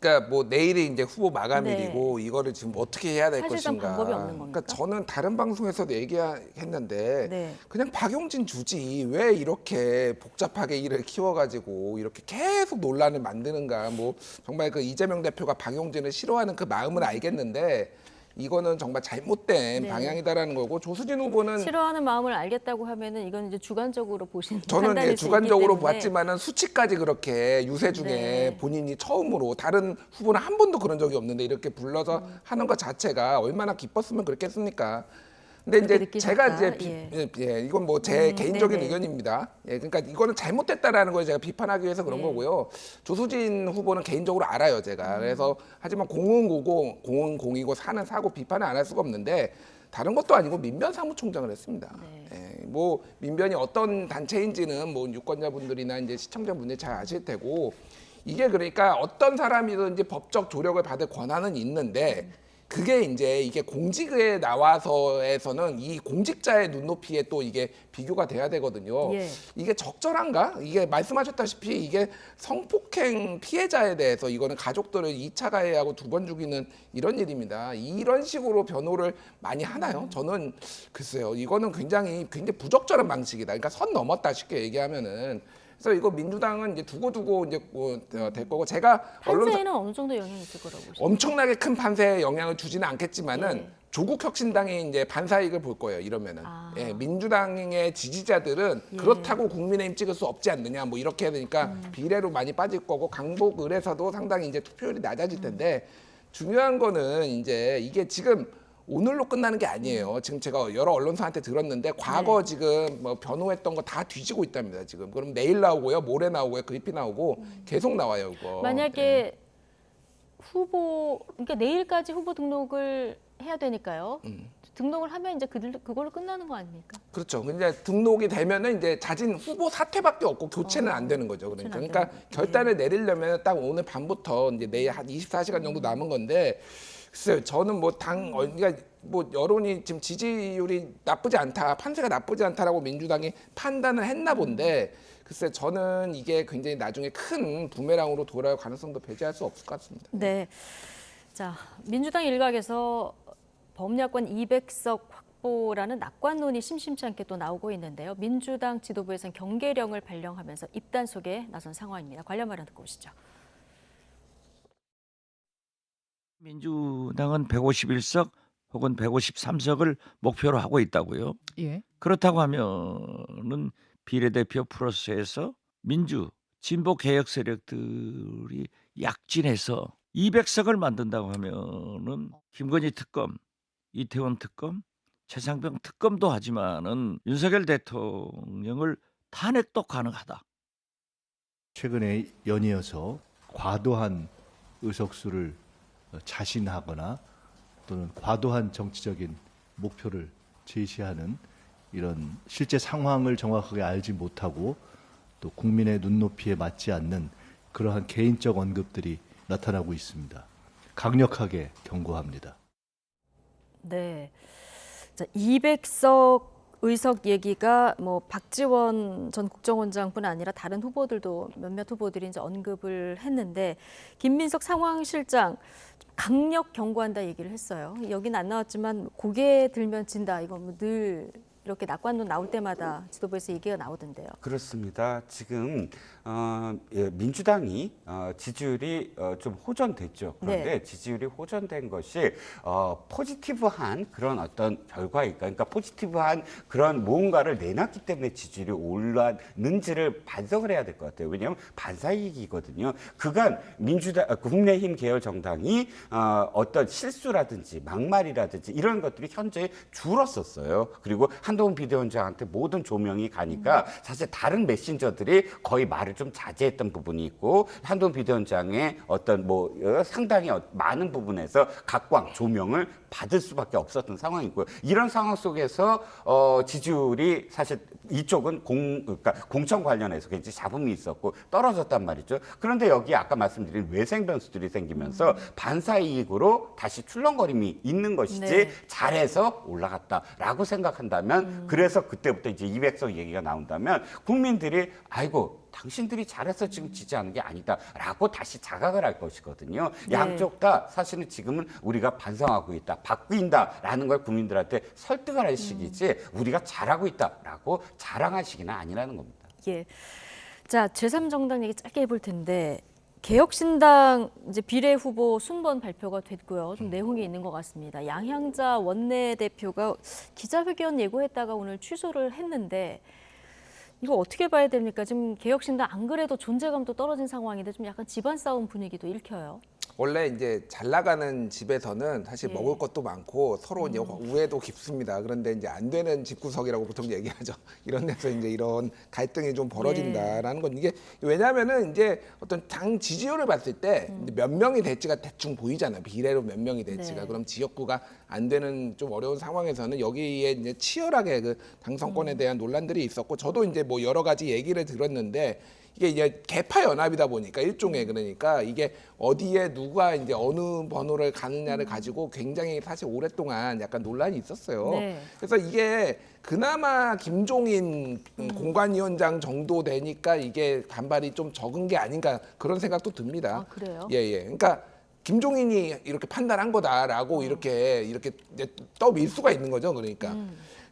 그러니까 뭐 내일이 이제 후보 마감일이고 이거를 지금 어떻게 해야 될 사실상 것인가. 방법이 없는 겁니까? 그러니까 저는 다른 방송에서도 얘기했는데 그냥 박용진 주지 왜 이렇게 복잡하게 일을 키워가지고 이렇게 계속 논란을 만드는가. 뭐 정말 그 이재명 대표가 박용진을 싫어하는 그 마음은 알겠는데 이거는 정말 잘못된 방향이다라는 거고 조수진 후보는 싫어하는 마음을 알겠다고 하면은 이건 이제 주관적으로 보시는 저는 주관적으로 봤지만은 수치까지 그렇게 유세 중에 본인이 처음으로 다른 후보는 한 번도 그런 적이 없는데 이렇게 불러서 하는 것 자체가 얼마나 기뻤으면 그랬겠습니까? 근데 이제 느끼셨다. 제가 이제 이건 뭐 제 개인적인 의견입니다. 그러니까 이거는 잘못됐다라는 걸 제가 비판하기 위해서 그런 거고요. 조수진 후보는 개인적으로 알아요, 제가. 그래서 하지만 공은 공이고 사는 사고 비판을 안 할 수가 없는데 다른 것도 아니고 민변 사무총장을 했습니다. 뭐 민변이 어떤 단체인지는 뭐 유권자분들이나 이제 시청자분들이 잘 아실 테고 이게 그러니까 어떤 사람이든지 법적 조력을 받을 권한은 있는데. 그게 이제 이게 공직에 나와서에서는 이 공직자의 눈높이에 또 이게 비교가 돼야 되거든요. 이게 적절한가? 이게 말씀하셨다시피 이게 성폭행 피해자에 대해서 이거는 가족들을 2차 가해하고 2번 죽이는 이런 일입니다. 이런 식으로 변호를 많이 하나요? 저는 글쎄요. 이거는 굉장히 부적절한 방식이다. 그러니까 선 넘었다 쉽게 얘기하면은. 그래서 이거 민주당은 이제 두고 이제 될 거고 제가 판세에는 어느 정도 영향이 있을 거라고 보십니까? 엄청나게 큰 판세에 영향을 주지는 않겠지만은 조국 혁신당이 이제 반사이익을 볼 거예요. 이러면은 민주당의 지지자들은 그렇다고 국민의힘 찍을 수 없지 않느냐 뭐 이렇게 해야 되니까 비례로 많이 빠질 거고 강북을에서도 상당히 이제 투표율이 낮아질 텐데 중요한 거는 이제 이게 지금 오늘로 끝나는 게 아니에요. 지금 제가 여러 언론사한테 들었는데 과거 지금 뭐 변호했던 거 다 뒤지고 있답니다. 지금 그럼 내일 나오고요, 모레 나오고요, 그리피 나오고 계속 나와요. 이거. 만약에 그러니까 내일까지 후보 등록을 해야 되니까요. 등록을 하면 이제 그걸로 끝나는 거 아닙니까? 그렇죠. 근데 등록이 되면은 이제 자진 후보 사퇴밖에 없고 교체는 안 되는 거죠. 그러니까 결단을 내리려면 딱 오늘 밤부터 이제 내일 한 24시간 정도 남은 건데. 글쎄요, 저는 뭐 그러니까 뭐 여론이 지금 지지율이 나쁘지 않다, 판세가 나쁘지 않다라고 민주당이 판단을 했나 본데, 글쎄 저는 이게 굉장히 나중에 큰 부메랑으로 돌아올 가능성도 배제할 수 없을 것 같습니다. 네. 자, 민주당 일각에서 범야권 200석 확보라는 낙관론이 심심치 않게 또 나오고 있는데요. 민주당 지도부에서는 경계령을 발령하면서 입단속에 나선 상황입니다. 관련 발언 듣고 오시죠. 민주당은 151석 혹은 153석을 목표로 하고 있다고요. 예. 그렇다고 하면은 비례대표 프로세스에서 민주 진보 개혁 세력들이 약진해서 200석을 만든다고 하면은 김건희 특검, 이태원 특검, 최상병 특검도 하지만은 윤석열 대통령을 탄핵도 가능하다. 최근에 연이어서 과도한 의석수를 자신하거나 또는 과도한 정치적인 목표를 제시하는 이런 실제 상황을 정확하게 알지 못하고 또 국민의 눈높이에 맞지 않는 그러한 개인적 언급들이 나타나고 있습니다. 강력하게 경고합니다. 네. 자, 200석 의석 얘기가 뭐 박지원 전 국정원장뿐 아니라 다른 후보들도 몇몇 후보들이 이제 언급을 했는데 김민석 상황실장 강력 경고한다 얘기를 했어요. 여기는 안 나왔지만 고개 들면 진다. 이건 뭐 늘 이렇게 낙관론 나올 때마다 지도부에서 얘기가 나오던데요. 그렇습니다. 지금 민주당이 지지율이 좀 호전됐죠. 그런데 네. 지지율이 호전된 것이 포지티브한 그런 어떤 결과일까? 그러니까 포지티브한 그런 무언가를 내놨기 때문에 지지율이 올랐는지를 반성을 해야 될 것 같아요. 왜냐하면 반사이익이거든요. 그간 국민의힘 계열 정당이 어떤 실수라든지 막말이라든지 이런 것들이 현재 줄었었어요. 그리고 한동훈 비대위원장한테 모든 조명이 가니까 사실 다른 메신저들이 거의 말을 좀 자제했던 부분이 있고 한동훈 비대위원장의 어떤 뭐 상당히 많은 부분에서 각광 조명을 받을 수밖에 없었던 상황이고요. 이런 상황 속에서 지지율이 사실 이쪽은 그러니까 공천 관련해서 굉장히 잡음이 있었고 떨어졌단 말이죠. 그런데 여기 아까 말씀드린 외생 변수들이 생기면서 반사이익으로 다시 출렁거림이 있는 것이지 네. 잘해서 올라갔다라고 생각한다면 그래서 그때부터 이제 200석 얘기가 나온다면 국민들이 아이고 당신들이 잘해서 지금 지지하는 게 아니다라고 다시 자각을 할 것이거든요. 네. 양쪽 다 사실은 지금은 우리가 반성하고 있다, 바뀐다라는 걸 국민들한테 설득을 할 시기지 우리가 잘하고 있다라고 자랑할 시기는 아니라는 겁니다. 예. 자, 제3정당 얘기 짧게 해볼 텐데 개혁신당 이제 비례 후보 순번 발표가 됐고요. 좀 내용이 있는 것 같습니다. 양향자 원내대표가 기자회견 예고했다가 오늘 취소를 했는데 이거 어떻게 봐야 됩니까? 지금 개혁신당 안 그래도 존재감도 떨어진 상황인데 좀 약간 집안 싸움 분위기도 읽혀요. 원래 이제 잘 나가는 집에서는 사실 예. 먹을 것도 많고 서로 이제 우애도 깊습니다. 그런데 이제 안 되는 집구석이라고 보통 얘기하죠. 이런 데서 이제 이런 갈등이 좀 벌어진다라는 건 이게 왜냐하면은 이제 어떤 당 지지율을 봤을 때 몇 명이 될지가 대충 보이잖아요. 비례로 몇 명이 될지가. 네. 그럼 지역구가 안 되는 좀 어려운 상황에서는 여기에 이제 치열하게 그 당선권에 대한 논란들이 있었고 저도 이제 뭐 여러 가지 얘기를 들었는데 이게 이제 개파 연합이다 보니까 일종의 그러니까 이게 어디에 누가 이제 어느 번호를 가느냐를 가지고 굉장히 사실 오랫동안 약간 논란이 있었어요. 네. 그래서 이게 그나마 김종인 공관위원장 정도 되니까 이게 반발이 좀 적은 게 아닌가 그런 생각도 듭니다. 아, 그래요? 예. 그러니까 김종인이 이렇게 판단한 거다라고 이렇게 이제 떠밀 수가 있는 거죠. 그러니까.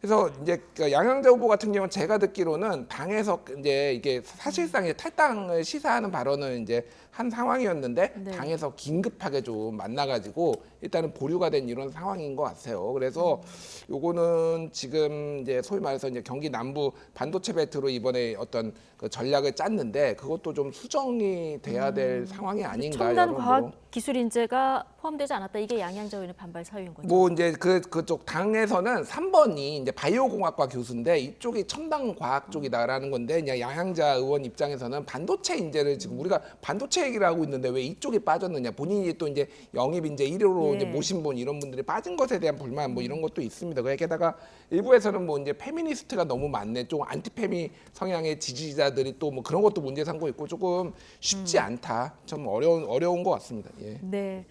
그래서 이제 양향자 후보 같은 경우는 제가 듣기로는 당에서 이제 이게 사실상 이제 탈당을 시사하는 발언을 이제 한 상황이었는데 네. 당에서 긴급하게 좀 만나가지고 일단은 보류가 된 이런 상황인 것 같아요. 그래서 요거는 지금 이제 소위 말해서 이제 경기 남부 반도체 벨트로 이번에 어떤 그 전략을 짰는데 그것도 좀 수정이 돼야 될 상황이 아닌가. 첨단 여러모로. 과학 기술 인재가 포함되지 않았다. 이게 양향자 의원의 반발 사유인 거죠. 뭐 이제 그쪽 당에서는 3번이 이제 바이오공학과 교수인데 이쪽이 첨단 과학 쪽이다라는 건데 이제 양향자 의원 입장에서는 반도체 인재를 지금 우리가 반도체 얘기를 하고 있는데 왜 이쪽이 빠졌느냐. 본인이 또 이제 영입 인재 1호로 이제 모신 분 이런 분들이 빠진 것에 대한 불만 뭐 이런 것도 있습니다. 게다가 일부에서는 뭐 이제 페미니스트가 너무 많네. 좀 안티페미 성향의 지지자들이 또 뭐 그런 것도 문제 삼고 있고 조금 쉽지 않다. 좀 어려운 것 같습니다. 예. 네.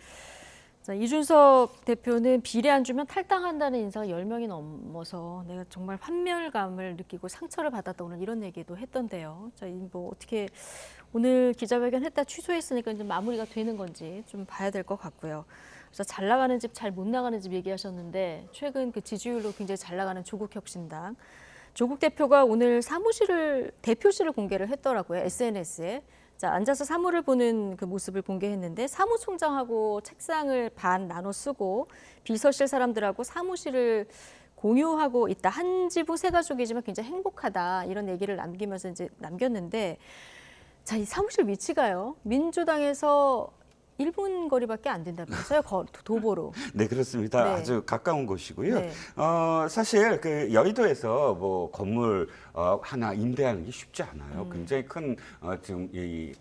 자, 이준석 대표는 비례 안 주면 탈당한다는 인사가 10명이 넘어서 내가 정말 환멸감을 느끼고 상처를 받았다 오늘 이런 얘기도 했던데요. 자, 뭐 어떻게 오늘 기자회견 했다 취소했으니까 이제 마무리가 되는 건지 좀 봐야 될 것 같고요. 그래서 잘 나가는 집, 잘 못 나가는 집 얘기하셨는데 최근 그 지지율로 굉장히 잘 나가는 조국혁신당. 조국 대표가 오늘 대표실을 공개를 했더라고요. SNS에. 자, 앉아서 사무를 보는 그 모습을 공개했는데 사무총장하고 책상을 반 나눠 쓰고 비서실 사람들하고 사무실을 공유하고 있다. 한 지부 세 가족이지만 굉장히 행복하다. 이런 얘기를 남기면서 이제 남겼는데 자, 이 사무실 위치가요. 민주당에서 1분 거리밖에 안 된다면서요, 도보로. 네, 그렇습니다. 네. 아주 가까운 곳이고요. 네. 사실 그 여의도에서 뭐 건물 하나 임대하는 게 쉽지 않아요. 굉장히 큰 지금 이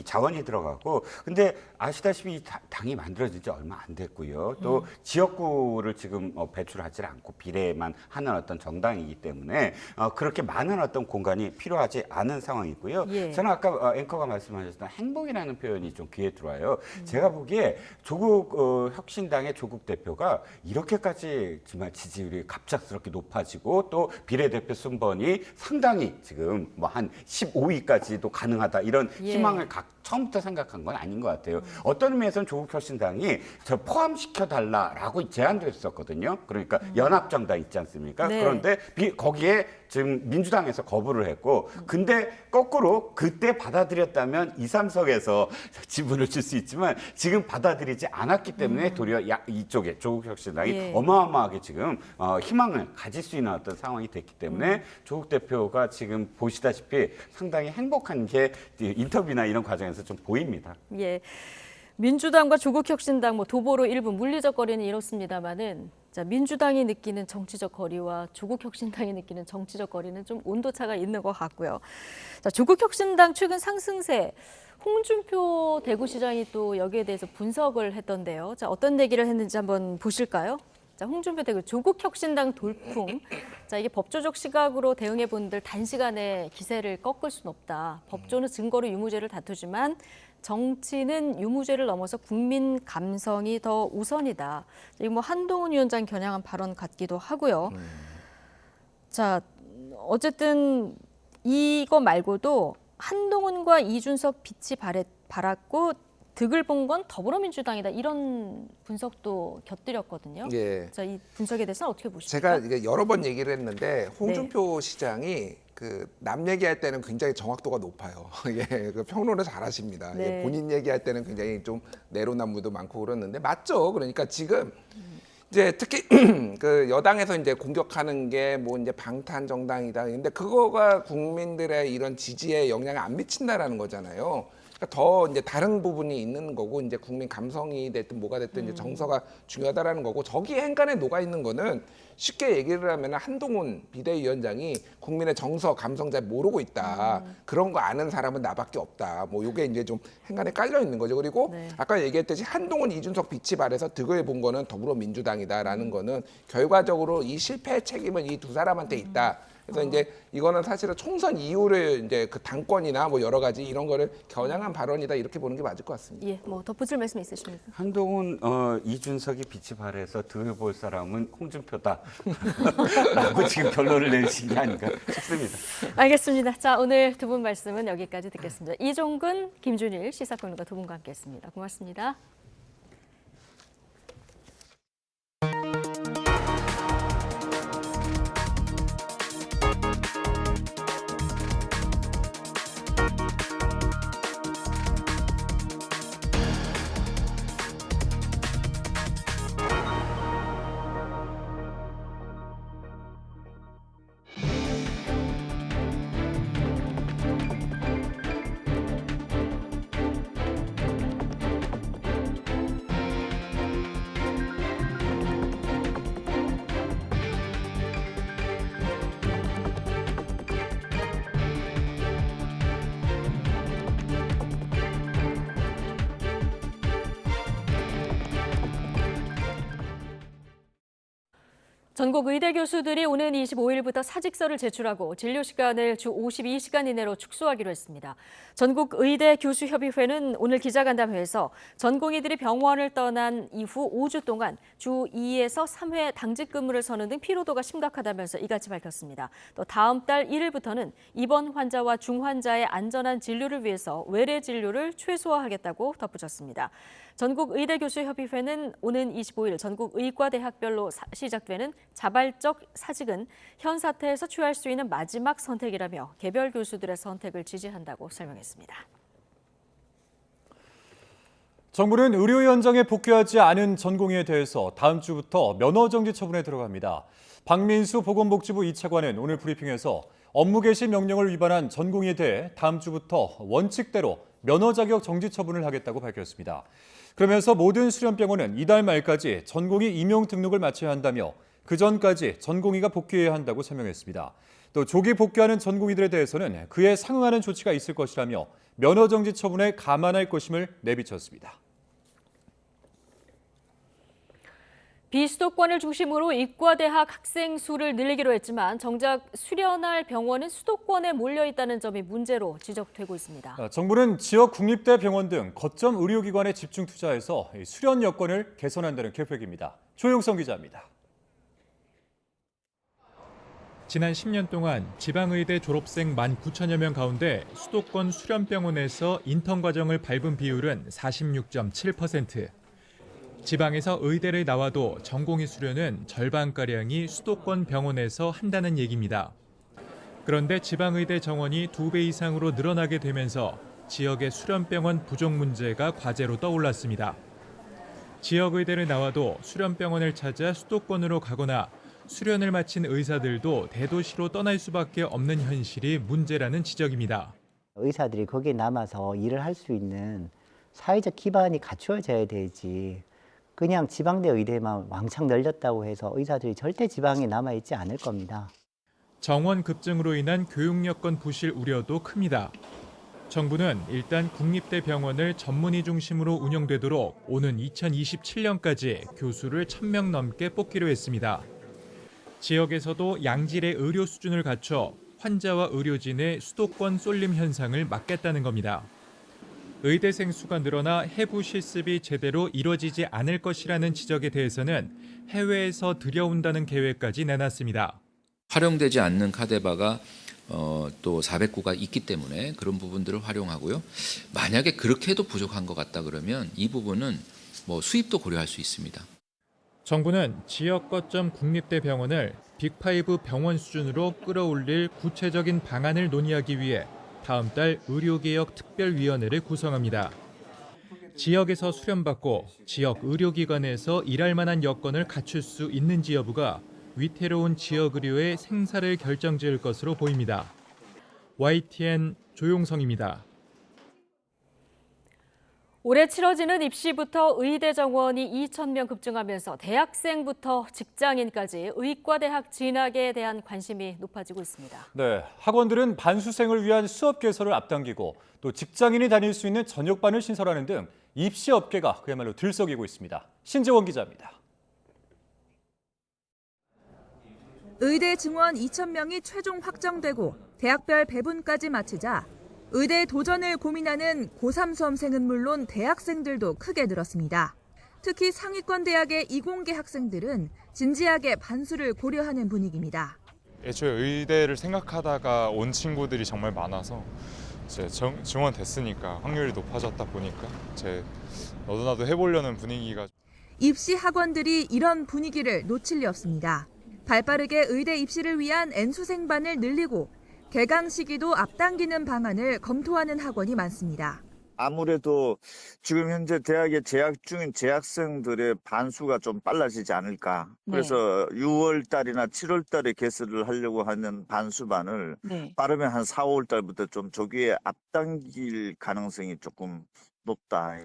자원이 들어가고, 근데 아시다시피 이 당이 만들어진 지 얼마 안 됐고요. 또 지역구를 지금 배출하지 않고 비례만 하는 어떤 정당이기 때문에 그렇게 많은 어떤 공간이 필요하지 않은 상황이고요. 예. 저는 아까 앵커가 말씀하셨던 행복이라는 표현이 좀 귀에 들어와요. 제가 보기에 조국 혁신당의 조국 대표가 이렇게까지 정말 지지율이 갑작스럽게 높아지고 또 비례대표 순번이 상당히 지금 뭐 한 15위까지도 가능하다 이런 예. 희망을 처음부터 생각한 건 아닌 것 같아요. 어떤 의미에서는 조국 혁신당이 저 포함시켜 달라라고 제안도 했었거든요. 그러니까 연합정당 있지 않습니까? 네. 그런데 거기에 지금 민주당에서 거부를 했고, 근데 거꾸로 그때 받아들였다면 2, 3석에서 지분을 줄 수 있지만 지금 받아들이지 않았기 때문에 도리어 이쪽에 조국 혁신당이 예. 어마어마하게 지금 희망을 가질 수 있는 어떤 상황이 됐기 때문에 조국 대표가 지금 보시다시피 상당히 행복한 게 인터뷰나 이런 과정에서 좀 보입니다. 예. 민주당과 조국혁신당 뭐 도보로 일부 물리적 거리는 이렇습니다만은 자, 민주당이 느끼는 정치적 거리와 조국혁신당이 느끼는 정치적 거리는 좀 온도차가 있는 것 같고요. 자, 조국혁신당 최근 상승세 홍준표 대구시장이 또 여기에 대해서 분석을 했던데요. 자, 어떤 얘기를 했는지 한번 보실까요? 자, 홍준표 대구 조국혁신당 돌풍. 자, 이게 법조적 시각으로 대응해 본들 단시간에 기세를 꺾을 수는 없다. 법조는 증거로 유무죄를 다투지만 정치는 유무죄를 넘어서 국민 감성이 더 우선이다. 이거 뭐 한동훈 위원장 겨냥한 발언 같기도 하고요. 자, 어쨌든 이거 말고도 한동훈과 이준석 빛이 발았고 득을 본 건 더불어민주당이다. 이런 분석도 곁들였거든요. 예. 자, 이 분석에 대해서는 어떻게 보십니까? 제가 이게 여러 번 얘기를 했는데 홍준표 시장이 남 얘기할 때는 굉장히 정확도가 높아요. 예, 그 평론을 잘하십니다. 네. 예, 본인 얘기할 때는 굉장히 좀 내로남불도 많고 그러는데 맞죠. 그러니까 지금 이제 특히 그 여당에서 이제 공격하는 게 뭐 이제 방탄 정당이다. 근데 그거가 국민들의 이런 지지에 영향을 안 미친다라는 거잖아요. 그러니까 더 이제 다른 부분이 있는 거고 이제 국민 감성이 됐든 뭐가 됐든 이제 정서가 중요하다라는 거고 저기에 행간에 녹아 있는 거는 쉽게 얘기를 하면 한동훈 비대위원장이 국민의 정서 감성 잘 모르고 있다. 그런 거 아는 사람은 나밖에 없다. 뭐 이게 이제 좀 행간에 깔려 있는 거죠. 그리고 아까 얘기했듯이 한동훈 이준석 빛이 발해서 득을 본 거는 더불어민주당이다라는 거는 결과적으로 이 실패의 책임은 이 두 사람한테 있다. 그래서 이제 이거는 사실은 총선 이후를 이제 그 당권이나 뭐 여러 가지 이런 거를 겨냥한 발언이다 이렇게 보는 게 맞을 것 같습니다. 예, 뭐 덧붙일 말씀 있으십니까? 한동훈, 이준석이 빛이 발해서 득을 볼 사람은 홍준표다. 라고 지금 결론을 내리신 게 아닌가 싶습니다. 알겠습니다. 자, 오늘 두 분 말씀은 여기까지 듣겠습니다. 이종근, 김준일 시사평론가 두 분과 함께했습니다. 고맙습니다. 전국 의대 교수들이 오는 25일부터 사직서를 제출하고 진료 시간을 주 52시간 이내로 축소하기로 했습니다. 전국 의대 교수협의회는 오늘 기자간담회에서 전공의들이 병원을 떠난 이후 5주 동안 주 2에서 3회 당직 근무를 서는 등 피로도가 심각하다면서 이같이 밝혔습니다. 또 다음 달 1일부터는 입원 환자와 중환자의 안전한 진료를 위해서 외래 진료를 최소화하겠다고 덧붙였습니다. 전국의대교수협의회는 오는 25일 전국 의과대학별로 시작되는 자발적 사직은 현 사태에서 취할 수 있는 마지막 선택이라며 개별 교수들의 선택을 지지한다고 설명했습니다. 정부는 의료 현장에 복귀하지 않은 전공의에 대해서 다음 주부터 면허 정지 처분에 들어갑니다. 박민수 보건복지부 2차관은 오늘 브리핑에서 업무 개시 명령을 위반한 전공의에 대해 다음 주부터 원칙대로 면허 자격 정지 처분을 하겠다고 밝혔습니다. 그러면서 모든 수련병원은 이달 말까지 전공의 임용 등록을 마쳐야 한다며 그 전까지 전공의가 복귀해야 한다고 설명했습니다. 또 조기 복귀하는 전공의들에 대해서는 그에 상응하는 조치가 있을 것이라며 면허 정지 처분에 감안할 것임을 내비쳤습니다. 비수도권을 중심으로 의과대학 학생 수를 늘리기로 했지만 정작 수련할 병원은 수도권에 몰려 있다는 점이 문제로 지적되고 있습니다. 정부는 지역 국립대 병원 등 거점 의료기관에 집중 투자해서 수련 여건을 개선한다는 계획입니다. 조용성 기자입니다. 지난 10년 동안 지방의대 졸업생 19,000여 명 가운데 수도권 수련병원에서 인턴 과정을 밟은 비율은 46.7%. 지방에서 의대를 나와도 전공의 수련은 절반가량이 수도권 병원에서 한다는 얘기입니다. 그런데 지방의대 정원이 2배 이상으로 늘어나게 되면서 지역의 수련병원 부족 문제가 과제로 떠올랐습니다. 지역의대를 나와도 수련병원을 찾아 수도권으로 가거나 수련을 마친 의사들도 대도시로 떠날 수밖에 없는 현실이 문제라는 지적입니다. 의사들이 거기에 남아서 일을 할 수 있는 사회적 기반이 갖추어져야 되지. 그냥 지방대 의대만 왕창 늘렸다고 해서 의사들이 절대 지방에 남아있지 않을 겁니다. 정원 급증으로 인한 교육 여건 부실 우려도 큽니다. 정부는 일단 국립대 병원을 전문의 중심으로 운영되도록 오는 2027년까지 교수를 1,000명 넘게 뽑기로 했습니다. 지역에서도 양질의 의료 수준을 갖춰 환자와 의료진의 수도권 쏠림 현상을 막겠다는 겁니다. 의대생 수가 늘어나 해부 실습이 제대로 이뤄지지 않을 것이라는 지적에 대해서는 해외에서 들여온다는 계획까지 내놨습니다. 활용되지 않는 카데바가 또 400구가 있기 때문에 그런 부분들을 활용하고요. 만약에 그렇게 해도 부족한 것 같다 그러면 이 부분은 수입도 고려할 수 있습니다. 정부는 지역 거점 국립대 병원을 빅5 병원 수준으로 끌어올릴 구체적인 방안을 논의하기 위해 다음 달 의료개혁 특별위원회를 구성합니다. 지역에서 수련받고 지역 의료기관에서 일할 만한 여건을 갖출 수 있는지 여부가 위태로운 지역 의료의 생사를 결정지을 것으로 보입니다. YTN 조용성입니다. 올해 치러지는 입시부터 의대 정원이 2,000명 급증하면서 대학생부터 직장인까지 의과대학 진학에 대한 관심이 높아지고 있습니다. 네, 학원들은 반수생을 위한 수업 개설을 앞당기고 또 직장인이 다닐 수 있는 저녁반을 신설하는 등 입시 업계가 그야말로 들썩이고 있습니다. 신재원 기자입니다. 의대 증원 2,000명이 최종 확정되고 대학별 배분까지 마치자 의대 도전을 고민하는 고3 수험생은 물론 대학생들도 크게 늘었습니다. 특히 상위권 대학의 이공계 학생들은 진지하게 반수를 고려하는 분위기입니다. 애초에 의대를 생각하다가 온 친구들이 정말 많아서 이제 증원됐으니까 확률이 높아졌다 보니까 이제 너도 나도 해보려는 분위기가. 입시 학원들이 이런 분위기를 놓칠 리 없습니다. 발빠르게 의대 입시를 위한 N수생반을 늘리고 개강 시기도 앞당기는 방안을 검토하는 학원이 많습니다. 아무래도 지금 현재 대학에 재학 중인 재학생들의 반수가 좀 빨라지지 않을까. 그래서 6월 달이나 7월 달에 개설을 하려고 하는 반수반을 빠르면 한 4, 5월 달부터 좀 조기에 앞당길 가능성이 조금 높다.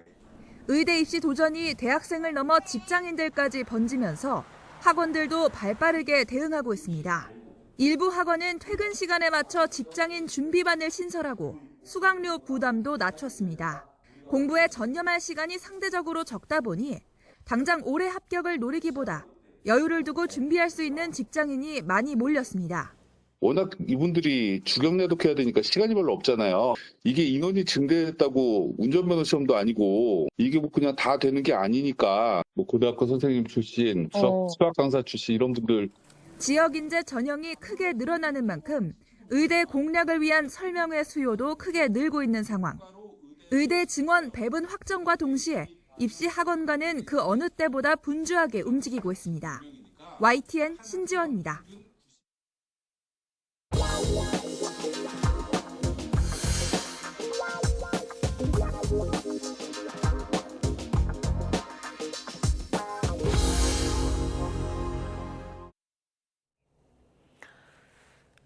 의대 입시 도전이 대학생을 넘어 직장인들까지 번지면서 학원들도 발빠르게 대응하고 있습니다. 일부 학원은 퇴근 시간에 맞춰 직장인 준비반을 신설하고 수강료 부담도 낮췄습니다. 공부에 전념할 시간이 상대적으로 적다 보니 당장 올해 합격을 노리기보다 여유를 두고 준비할 수 있는 직장인이 많이 몰렸습니다. 워낙 이분들이 주경내독 해야 되니까 시간이 별로 없잖아요. 이게 인원이 증대했다고 운전면허 시험도 아니고 이게 뭐 그냥 다 되는 게 아니니까 뭐 고등학교 선생님 출신, 수학 강사 출신 이런 분들. 지역 인재 전형이 크게 늘어나는 만큼 의대 공략을 위한 설명회 수요도 크게 늘고 있는 상황. 의대 증원 배분 확정과 동시에 입시 학원가는 그 어느 때보다 분주하게 움직이고 있습니다. YTN 신지원입니다.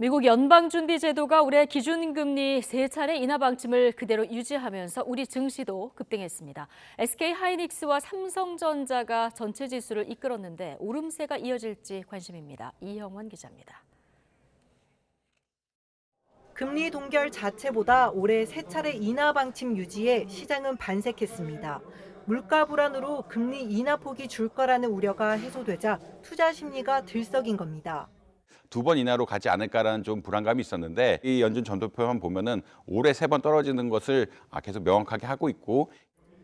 미국 연방준비제도가 올해 기준금리 3차례 인하 방침을 그대로 유지하면서 우리 증시도 급등했습니다. SK하이닉스와 삼성전자가 전체 지수를 이끌었는데 오름세가 이어질지 관심입니다. 이형원 기자입니다. 금리 동결 자체보다 올해 3차례 인하 방침 유지에 시장은 반색했습니다. 물가 불안으로 금리 인하 폭이 줄 거라는 우려가 해소되자 투자 심리가 들썩인 겁니다. 2번 이하로 가지 않을까라는 좀 불안감이 있었는데 이 연준 전도표만 보면은 올해 3번 떨어지는 것을 계속 명확하게 하고 있고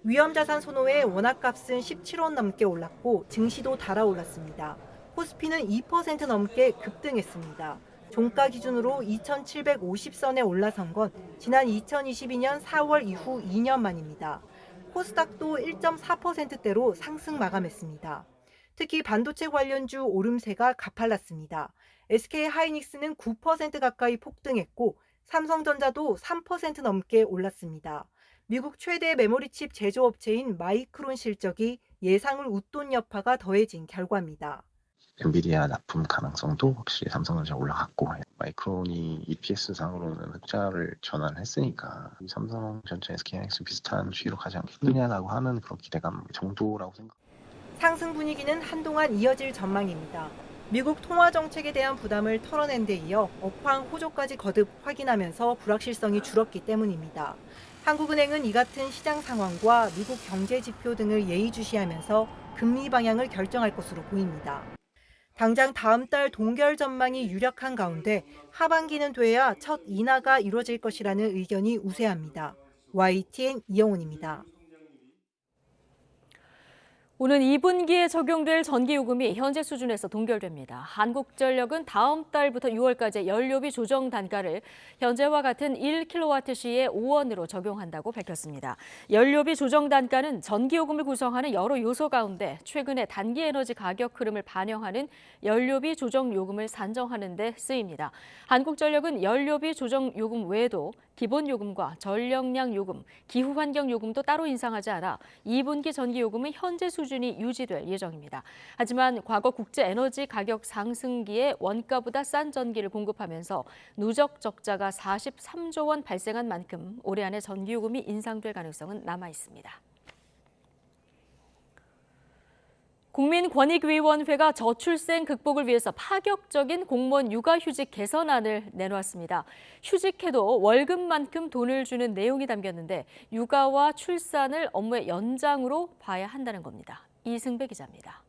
위험자산 선호의 원화값은 17원 넘게 올랐고 증시도 달아올랐습니다. 코스피는 2% 넘게 급등했습니다. 종가 기준으로 2,750선에 올라선 건 지난 2022년 4월 이후 2년 만입니다. 코스닥도 1.4%대로 상승 마감했습니다. 특히 반도체 관련주 오름세가 가팔랐습니다. SK하이닉스는 9% 가까이 폭등했고 삼성전자도 3% 넘게 올랐습니다. 미국 최대 메모리칩 제조업체인 마이크론 실적이 예상을 웃돈 여파가 더해진 결과입니다. 엔비디아 납품 가능성도 확실히 삼성전자 올라갔고 마이크론이 EPS상으로는 흑자를 전환을 했으니까 삼성전자, SK하이닉스 비슷한 추이로 가지 않겠느냐라고 하는 그런 기대감 정도라고 생각합니다. 상승 분위기는 한동안 이어질 전망입니다. 미국 통화 정책에 대한 부담을 털어낸 데 이어 업황 호조까지 거듭 확인하면서 불확실성이 줄었기 때문입니다. 한국은행은 이 같은 시장 상황과 미국 경제 지표 등을 예의주시하면서 금리 방향을 결정할 것으로 보입니다. 당장 다음 달 동결 전망이 유력한 가운데 하반기는 돼야 첫 인하가 이루어질 것이라는 의견이 우세합니다. YTN 이영훈입니다. 오는 2분기에 적용될 전기요금이 현재 수준에서 동결됩니다. 한국전력은 다음 달부터 6월까지 연료비 조정 단가를 현재와 같은 1kWh에 5원으로 적용한다고 밝혔습니다. 연료비 조정 단가는 전기요금을 구성하는 여러 요소 가운데 최근의 단기에너지 가격 흐름을 반영하는 연료비 조정 요금을 산정하는 데 쓰입니다. 한국전력은 연료비 조정 요금 외에도 기본요금과 전력량 요금, 기후환경 요금도 따로 인상하지 않아 2분기 전기요금은 현재 수준이 유지될 예정입니다. 하지만 과거 국제에너지 가격 상승기에 원가보다 싼 전기를 공급하면서 누적 적자가 43조 원 발생한 만큼 올해 안에 전기요금이 인상될 가능성은 남아 있습니다. 국민권익위원회가 저출생 극복을 위해서 파격적인 공무원 육아휴직 개선안을 내놓았습니다. 휴직해도 월급만큼 돈을 주는 내용이 담겼는데 육아와 출산을 업무의 연장으로 봐야 한다는 겁니다. 이승배 기자입니다.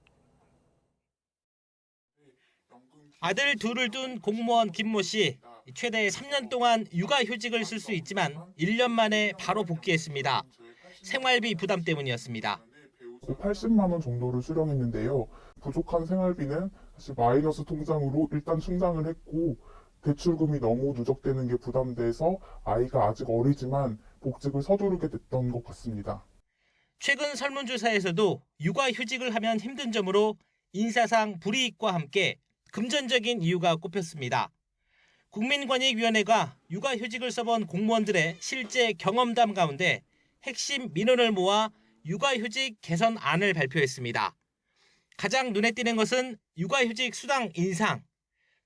아들 둘을 둔 공무원 김모 씨. 최대 3년 동안 육아휴직을 쓸 수 있지만 1년 만에 바로 복귀했습니다. 생활비 부담 때문이었습니다. 80만 원 정도를 수령했는데요. 부족한 생활비는 사실 마이너스 통장으로 일단 충당을 했고 대출금이 너무 누적되는 게 부담돼서 아이가 아직 어리지만 복직을 서두르게 됐던 것 같습니다. 최근 설문조사에서도 육아휴직을 하면 힘든 점으로 인사상 불이익과 함께 금전적인 이유가 꼽혔습니다. 국민권익위원회가 육아휴직을 써본 공무원들의 실제 경험담 가운데 핵심 민원을 모아 육아휴직 개선안을 발표했습니다. 가장 눈에 띄는 것은 육아휴직 수당 인상.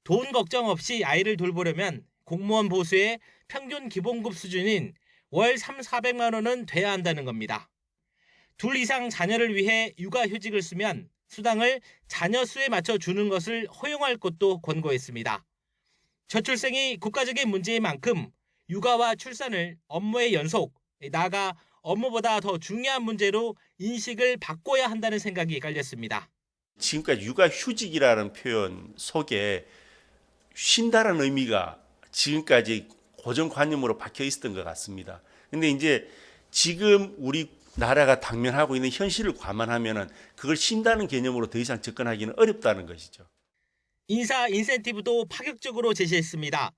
돈 걱정 없이 아이를 돌보려면 공무원 보수의 평균 기본급 수준인 월 3,400만 원은 돼야 한다는 겁니다. 둘 이상 자녀를 위해 육아휴직을 쓰면 수당을 자녀 수에 맞춰 주는 것을 허용할 것도 권고했습니다. 저출생이 국가적인 문제인 만큼 육아와 출산을 업무의 연속, 나아가 업무보다 더 중요한 문제로 인식을 바꿔야 한다는 생각이 깔렸습니다. 지금까지 육아휴직이라는 표현 속에 쉰다는 의미가 지금까지 고정관념으로 박혀 있었던 것 같습니다. 근데 이제 지금 우리 나라가 당면하고 있는 현실을 감안하면은 그걸 쉰다는 개념으로 더 이상 접근하기는 어렵다는 것이죠. 인사 인센티브도 파격적으로 제시했습니다.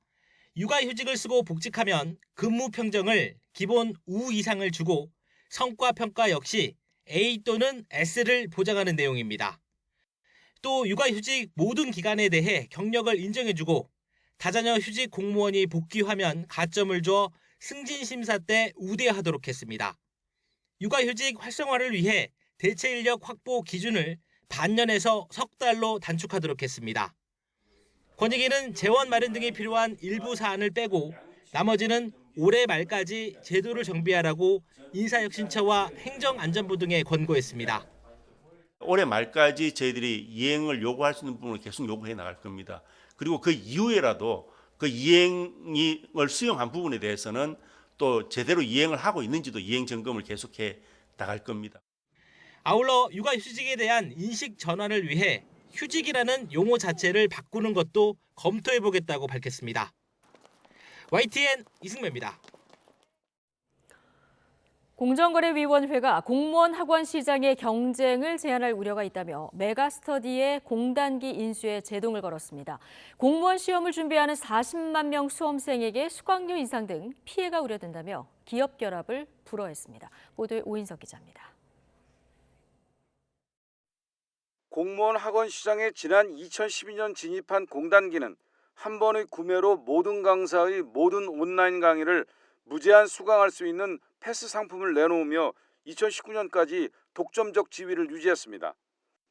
육아휴직을 쓰고 복직하면 근무 평정을 기본 U 이상을 주고 성과 평가 역시 A 또는 S를 보장하는 내용입니다. 또 육아휴직 모든 기간에 대해 경력을 인정해주고 다자녀 휴직 공무원이 복귀하면 가점을 줘 승진심사 때 우대하도록 했습니다. 육아휴직 활성화를 위해 대체 인력 확보 기준을 반년에서 석 달로 단축하도록 했습니다. 권익위는 재원 마련 등이 필요한 일부 사안을 빼고 나머지는 올해 말까지 제도를 정비하라고 인사혁신처와 행정안전부 등에 권고했습니다. 올해 말까지 저희들이 이행을 요구할 수 있는 부분을 계속 요구해 나갈 겁니다. 그리고 그 이후에라도 그 이행을 수용한 부분에 대해서는 또 제대로 이행을 하고 있는지도 이행 점검을 계속해 나갈 겁니다. 아울러 육아휴직에 대한 인식 전환을 위해 휴직이라는 용어 자체를 바꾸는 것도 검토해보겠다고 밝혔습니다. YTN 이승매입니다. 공정거래위원회가 공무원 학원 시장의 경쟁을 제한할 우려가 있다며 메가스터디의 공단기 인수에 제동을 걸었습니다. 공무원 시험을 준비하는 40만 명 수험생에게 수강료 인상 등 피해가 우려된다며 기업 결합을 불허했습니다. 보도에 오인석 기자입니다. 공무원 학원 시장에 지난 2012년 진입한 공단기는 한 번의 구매로 모든 강사의 모든 온라인 강의를 무제한 수강할 수 있는 패스 상품을 내놓으며 2019년까지 독점적 지위를 유지했습니다.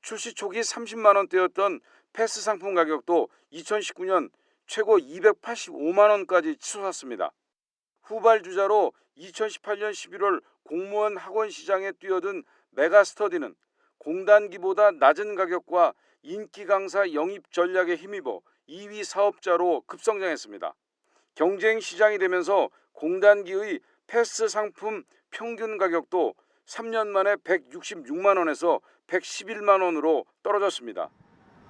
출시 초기 30만 원대였던 패스 상품 가격도 2019년 최고 285만 원까지 치솟았습니다. 후발주자로 2018년 11월 공무원 학원 시장에 뛰어든 메가스터디는 공단기보다 낮은 가격과 인기 강사 영입 전략에 힘입어 2위 사업자로 급성장했습니다. 경쟁 시장이 되면서 공단기의 패스 상품 평균 가격도 3년 만에 166만 원에서 111만 원으로 떨어졌습니다.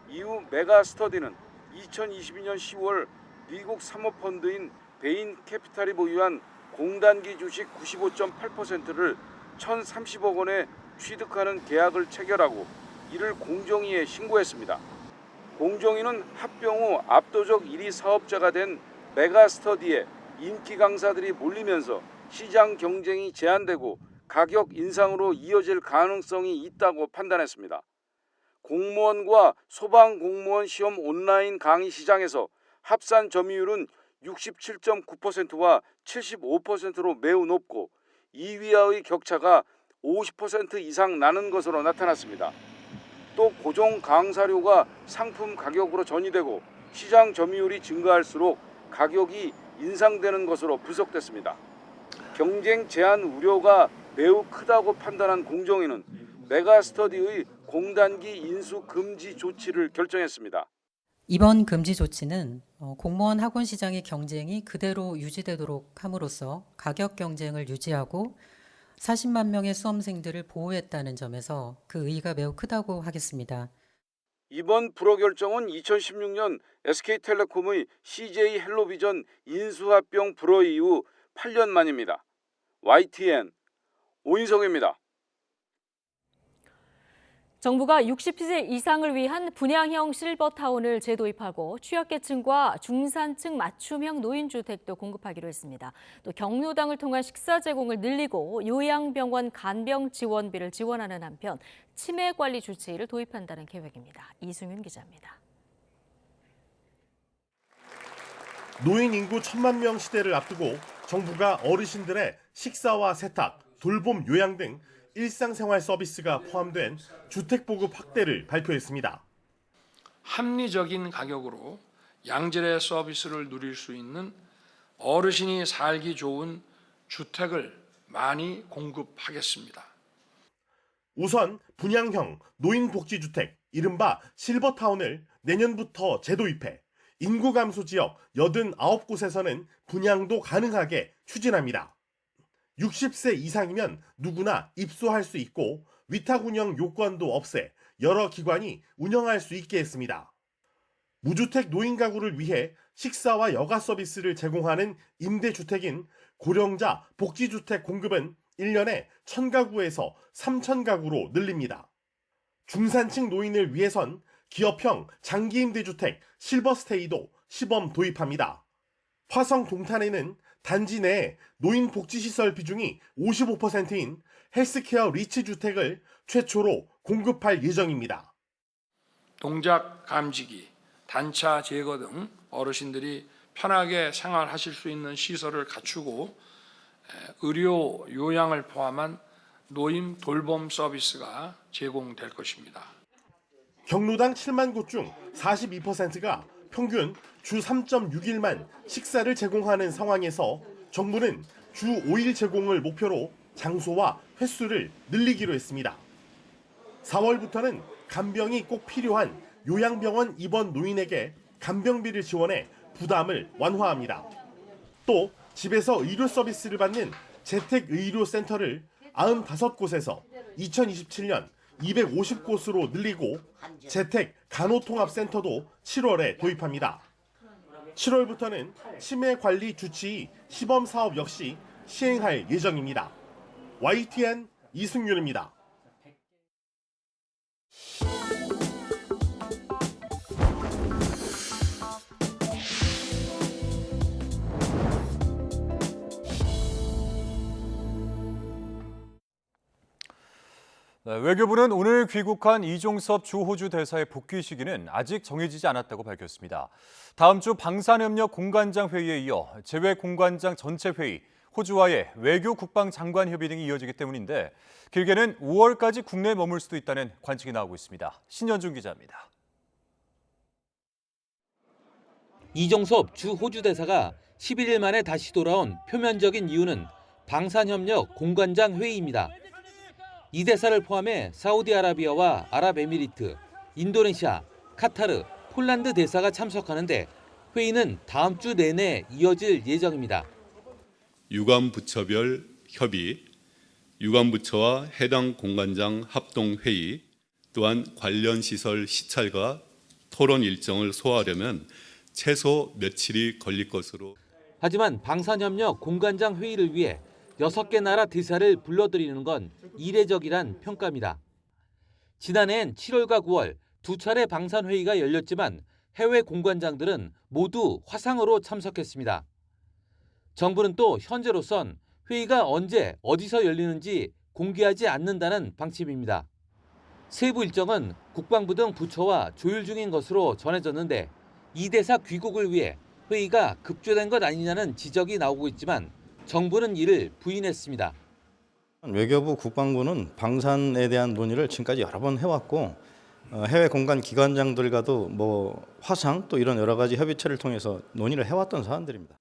이후 메가스터디는 2022년 10월 미국 사모펀드인 베인 캐피탈이 보유한 공단기 주식 95.8%를 1,030억 원에 취득하는 계약을 체결하고 이를 공정위에 신고했습니다. 공정위는 합병 후 압도적 1위 사업자가 된 메가스터디에 인기 강사들이 몰리면서 시장 경쟁이 제한되고 가격 인상으로 이어질 가능성이 있다고 판단했습니다. 공무원과 소방공무원 시험 온라인 강의 시장에서 합산 점유율은 67.9%와 75%로 매우 높고 2위와의 격차가 50% 이상 나는 것으로 나타났습니다. 또 고정 강사료가 상품 가격으로 전이되고 시장 점유율이 증가할수록 가격이 인상되는 것으로 분석됐습니다. 경쟁 제한 우려가 매우 크다고 판단한 공정위는 메가스터디의 공단기 인수 금지 조치를 결정했습니다. 이번 금지 조치는 공무원 학원 시장의 경쟁이 그대로 유지되도록 함으로써 가격 경쟁을 유지하고 40만 명의 수험생들을 보호했다는 점에서 그 의의가 매우 크다고 하겠습니다. 이번 불허 결정은 2016년 SK텔레콤의 CJ 헬로비전 인수합병 불허 이후 8년 만입니다. YTN 오인성입니다. 정부가 60세 이상을 위한 분양형 실버타운을 재도입하고 취약계층과 중산층 맞춤형 노인주택도 공급하기로 했습니다. 또 경로당을 통한 식사 제공을 늘리고 요양병원 간병 지원비를 지원하는 한편 치매관리 주치의를 도입한다는 계획입니다. 이승윤 기자입니다. 노인 인구 1,000만 명 시대를 앞두고 정부가 어르신들의 식사와 세탁, 돌봄 요양 등 일상생활 서비스가 포함된 주택보급 확대를 발표했습니다. 합리적인 가격으로 양질의 서비스를 누릴 수 있는 어르신이 살기 좋은 주택을 많이 공급하겠습니다. 우선 분양형 노인복지주택, 이른바 실버타운을 내년부터 재도입해 인구 감소 지역 89곳에서는 분양도 가능하게 추진합니다. 60세 이상이면 누구나 입소할 수 있고 위탁 운영 요건도 없애 여러 기관이 운영할 수 있게 했습니다. 무주택 노인 가구를 위해 식사와 여가 서비스를 제공하는 임대주택인 고령자 복지주택 공급은 1년에 1,000가구에서 3,000가구로 늘립니다. 중산층 노인을 위해선 기업형 장기임대주택 실버스테이도 시범 도입합니다. 화성 동탄에는 단지 내 노인 복지시설 비중이 55%인 헬스케어 리치 주택을 최초로 공급할 예정입니다. 동작 감지기, 단차 제거 등 어르신들이 편하게 생활하실 수 있는 시설을 갖추고 의료 요양을 포함한 노인 돌봄 서비스가 제공될 것입니다. 경로당 7만 곳 중 42%가 평균 주 3.6일만 식사를 제공하는 상황에서 정부는 주 5일 제공을 목표로 장소와 횟수를 늘리기로 했습니다. 4월부터는 간병이 꼭 필요한 요양병원 입원 노인에게 간병비를 지원해 부담을 완화합니다. 또 집에서 의료 서비스를 받는 재택의료센터를 95곳에서 2027년 250곳으로 늘리고 재택 간호통합센터도 7월에 도입합니다. 7월부터는 치매관리 주치의 시범사업 역시 시행할 예정입니다. YTN 이승윤입니다. 네, 외교부는 오늘 귀국한 이종섭 주 호주 대사의 복귀 시기는 아직 정해지지 않았다고 밝혔습니다. 다음 주 방산협력 공관장 회의에 이어 재외 공관장 전체 회의, 호주와의 외교 국방 장관 협의 등이 이어지기 때문인데 길게는 5월까지 국내에 머물 수도 있다는 관측이 나오고 있습니다. 신현중 기자입니다. 이종섭 주 호주 대사가 11일 만에 다시 돌아온 표면적인 이유는 방산협력 공관장 회의입니다. 이 대사를 포함해 사우디아라비아와 아랍에미리트, 인도네시아, 카타르, 폴란드 대사가 참석하는데 회의는 다음 주 내내 이어질 예정입니다. 유관부처별 협의, 유관부처와 해당 공관장 합동회의, 또한 관련 시설 시찰과 토론 일정을 소화하려면 최소 며칠이 걸릴 것으로. 하지만 방산협력 공관장 회의를 위해 6개 나라 대사를 불러들이는 건 이례적이란 평가입니다. 지난해엔 7월과 9월 두 차례 방산회의가 열렸지만 해외 공관장들은 모두 화상으로 참석했습니다. 정부는 또 현재로선 회의가 언제 어디서 열리는지 공개하지 않는다는 방침입니다. 세부 일정은 국방부 등 부처와 조율 중인 것으로 전해졌는데 이 대사 귀국을 위해 회의가 급조된 것 아니냐는 지적이 나오고 있지만 정부는 이를 부인했습니다. 외교부 국방부는 방산에 대한 논의를 지금까지 여러 번 해왔고 해외 공관 기관장들과도 화상 또 이런 여러 가지 협의체를 통해서 논의를 해왔던 사안들입니다.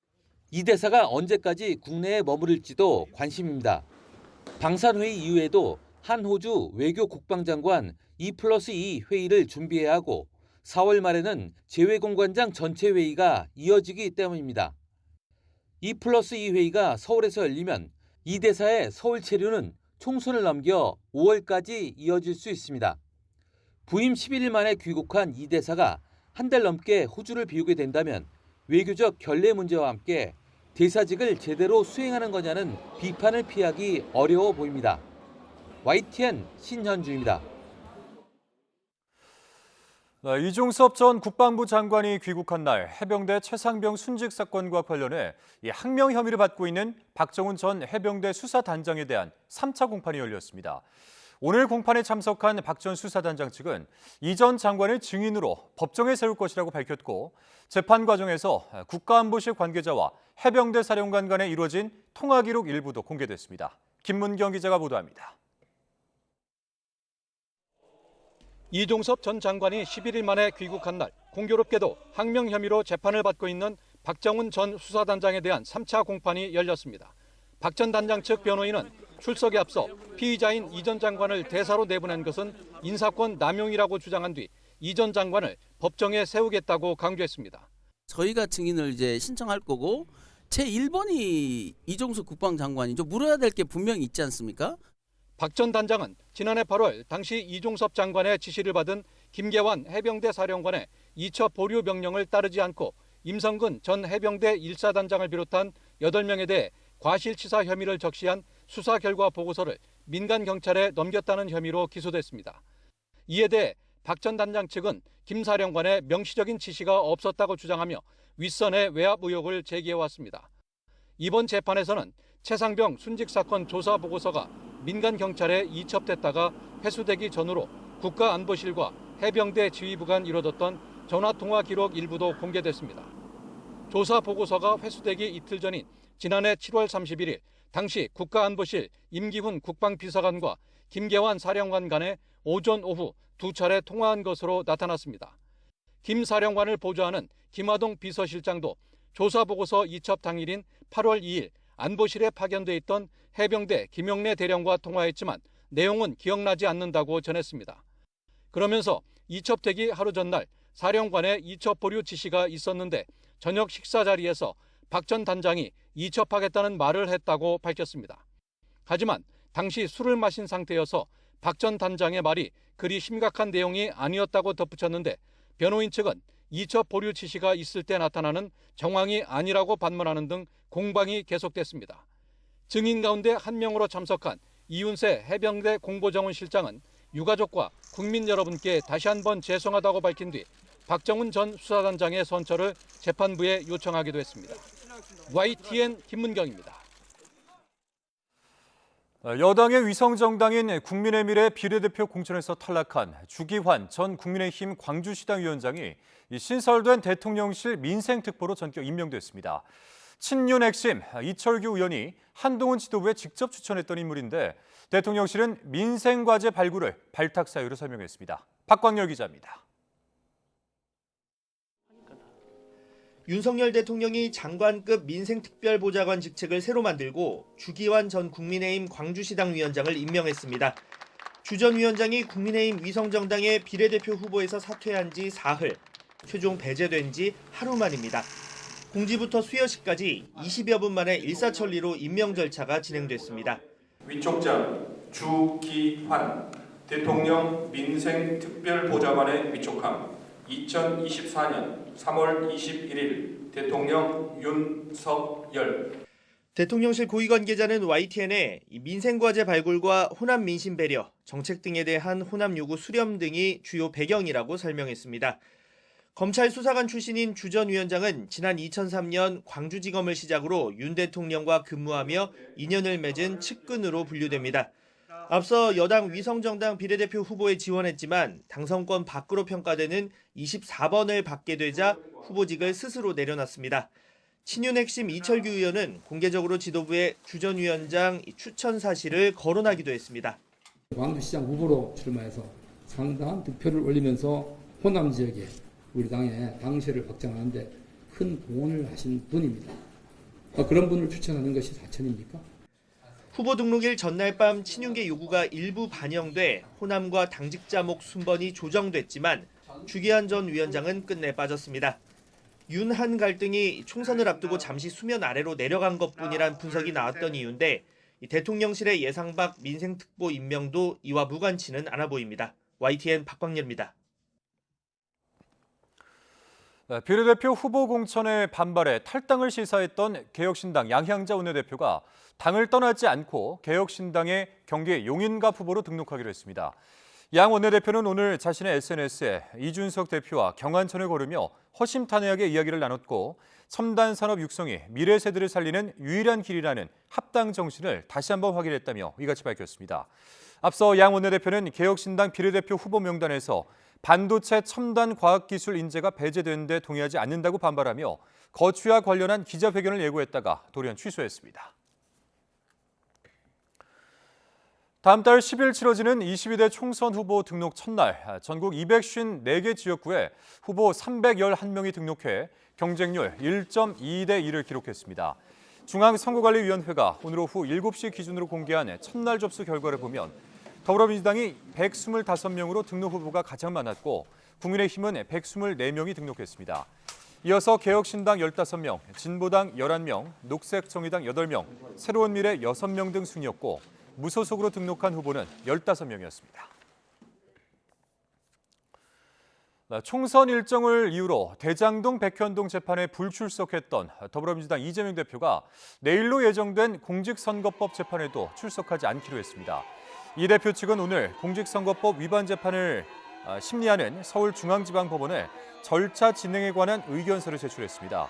이 대사가 언제까지 국내에 머무를지도 관심입니다. 방산회의 이후에도 한 호주 외교 국방장관 2+2 회의를 준비해야 하고 4월 말에는 재외공관장 전체 회의가 이어지기 때문입니다. 2+2 회의가 서울에서 열리면 이 대사의 서울 체류는 총선을 넘겨 5월까지 이어질 수 있습니다. 부임 11일 만에 귀국한 이 대사가 한 달 넘게 호주를 비우게 된다면 외교적 결례 문제와 함께 대사직을 제대로 수행하는 거냐는 비판을 피하기 어려워 보입니다. YTN 신현주입니다. 이종섭 전 국방부 장관이 귀국한 날 해병대 최상병 순직 사건과 관련해 항명 혐의를 받고 있는 박정훈 전 해병대 수사단장에 대한 3차 공판이 열렸습니다. 오늘 공판에 참석한 박 전 수사단장 측은 이 전 장관을 증인으로 법정에 세울 것이라고 밝혔고 재판 과정에서 국가안보실 관계자와 해병대 사령관 간에 이루어진 통화 기록 일부도 공개됐습니다. 김문경 기자가 보도합니다. 이종섭 전 장관이 11일 만에 귀국한 날 공교롭게도 항명 혐의로 재판을 받고 있는 박정훈 전 수사단장에 대한 3차 공판이 열렸습니다. 박 전 단장 측 변호인은 출석에 앞서 피의자인 이 전 장관을 대사로 내보낸 것은 인사권 남용이라고 주장한 뒤 이 전 장관을 법정에 세우겠다고 강조했습니다. 저희가 증인을 이제 신청할 거고 제 1번이 이종섭 국방장관이죠. 물어야 될 게 분명히 있지 않습니까? 박 전 단장은 지난해 8월 당시 이종섭 장관의 지시를 받은 김계환 해병대 사령관의 이첩 보류 명령을 따르지 않고 임성근 전 해병대 1사단장을 비롯한 8명에 대해 과실치사 혐의를 적시한 수사 결과 보고서를 민간 경찰에 넘겼다는 혐의로 기소됐습니다. 이에 대해 박 전 단장 측은 김 사령관의 명시적인 지시가 없었다고 주장하며 윗선의 외압 의혹을 제기해왔습니다. 이번 재판에서는 최상병 순직 사건 조사 보고서가 민간 경찰에 이첩됐다가 회수되기 전후로 국가안보실과 해병대 지휘부 간 이뤄졌던 전화통화 기록 일부도 공개됐습니다. 조사 보고서가 회수되기 이틀 전인 지난해 7월 31일 당시 국가안보실 임기훈 국방비서관과 김계환 사령관 간에 오전 오후 2차례 통화한 것으로 나타났습니다. 김 사령관을 보좌하는 김하동 비서실장도 조사 보고서 이첩 당일인 8월 2일 안보실에 파견돼 있던 해병대 김용래 대령과 통화했지만 내용은 기억나지 않는다고 전했습니다. 그러면서 이첩되기 하루 전날 사령관의 이첩 보류 지시가 있었는데 저녁 식사 자리에서 박 전 단장이 이첩하겠다는 말을 했다고 밝혔습니다. 하지만 당시 술을 마신 상태여서 박 전 단장의 말이 그리 심각한 내용이 아니었다고 덧붙였는데 변호인 측은 이첩 보류 지시가 있을 때 나타나는 정황이 아니라고 반문하는 등 공방이 계속됐습니다. 증인 가운데 한 명으로 참석한 이윤세 해병대 공보정원실장은 유가족과 국민 여러분께 다시 한번 죄송하다고 밝힌 뒤 박정훈 전 수사단장의 선처를 재판부에 요청하기도 했습니다. YTN 김문경입니다. 여당의 위성정당인 국민의미래 비례대표 공천에서 탈락한 주기환 전 국민의힘 광주시당 위원장이 신설된 대통령실 민생특보로 전격 임명됐습니다. 친윤 핵심 이철규 의원이 한동훈 지도부에 직접 추천했던 인물인데 대통령실은 민생과제 발굴을 발탁 사유로 설명했습니다. 박광열 기자입니다. 윤석열 대통령이 장관급 민생특별보좌관 직책을 새로 만들고 주기환 전 국민의힘 광주시당 위원장을 임명했습니다. 주 전 위원장이 국민의힘 위성정당의 비례대표 후보에서 사퇴한 지 사흘, 최종 배제된 지 하루 만입니다. 공지부터 수여식까지 20여 분 만에 일사천리로 임명 절차가 진행됐습니다. 위촉장 주기환 대통령 민생특별보좌관에 위촉함. 2024년 3월 21일 대통령 윤석열. 대통령실 고위관계자는 YTN에 민생과제 발굴과 호남 민심 배려, 정책 등에 대한 호남 요구 수렴 등이 주요 배경이라고 설명했습니다. 검찰 수사관 출신인 주 전 위원장은 지난 2003년 광주지검을 시작으로 윤 대통령과 근무하며 인연을 맺은 측근으로 분류됩니다. 앞서 여당 위성정당 비례대표 후보에 지원했지만 당선권 밖으로 평가되는 24번을 받게 되자 후보직을 스스로 내려놨습니다. 친윤 핵심 이철규 의원은 공개적으로 지도부에 주 전 위원장 추천 사실을 거론하기도 했습니다. 광주시장 후보로 출마해서 상당한 득표를 올리면서 호남 지역에 우리 당의 당세를 확장하는 데 큰 공헌을 하신 분입니다. 그런 분을 추천하는 것이 사천입니까? 후보 등록일 전날 밤 친윤계 요구가 일부 반영돼 호남과 당직자목 순번이 조정됐지만 주기환 전 위원장은 끝내 빠졌습니다. 윤한 갈등이 총선을 앞두고 잠시 수면 아래로 내려간 것뿐이란 분석이 나왔던 이유인데 대통령실의 예상 밖 민생특보 임명도 이와 무관치는 않아 보입니다. YTN 박광렬입니다. 비례대표 후보 공천에 반발해 탈당을 시사했던 개혁신당 양향자 원내대표가 당을 떠나지 않고 개혁신당의 경기 용인갑 후보로 등록하기로 했습니다. 양 원내대표는 오늘 자신의 SNS에 이준석 대표와 경안천을 걸으며 허심탄회하게 이야기를 나눴고 첨단 산업 육성이 미래 세대를 살리는 유일한 길이라는 합당 정신을 다시 한번 확인했다며 이같이 밝혔습니다. 앞서 양 원내대표는 개혁신당 비례대표 후보 명단에서 반도체 첨단 과학기술 인재가 배제된 데 동의하지 않는다고 반발하며 거취와 관련한 기자회견을 예고했다가 돌연 취소했습니다. 다음 달 10일 치러지는 22대 총선 후보 등록 첫날 전국 254개 지역구에 후보 311명이 등록해 경쟁률 1.2대 1을 기록했습니다. 중앙선거관리위원회가 오늘 오후 7시 기준으로 공개한 첫날 접수 결과를 보면 더불어민주당이 125명으로 등록 후보가 가장 많았고 국민의힘은 124명이 등록했습니다. 이어서 개혁신당 15명, 진보당 11명, 녹색정의당 8명, 새로운미래 6명 등 순이었고 무소속으로 등록한 후보는 15명이었습니다. 총선 일정을 이유로 대장동 백현동 재판에 불출석했던 더불어민주당 이재명 대표가 내일로 예정된 공직선거법 재판에도 출석하지 않기로 했습니다. 이 대표 측은 오늘 공직선거법 위반 재판을 심리하는 서울중앙지방법원에 절차 진행에 관한 의견서를 제출했습니다.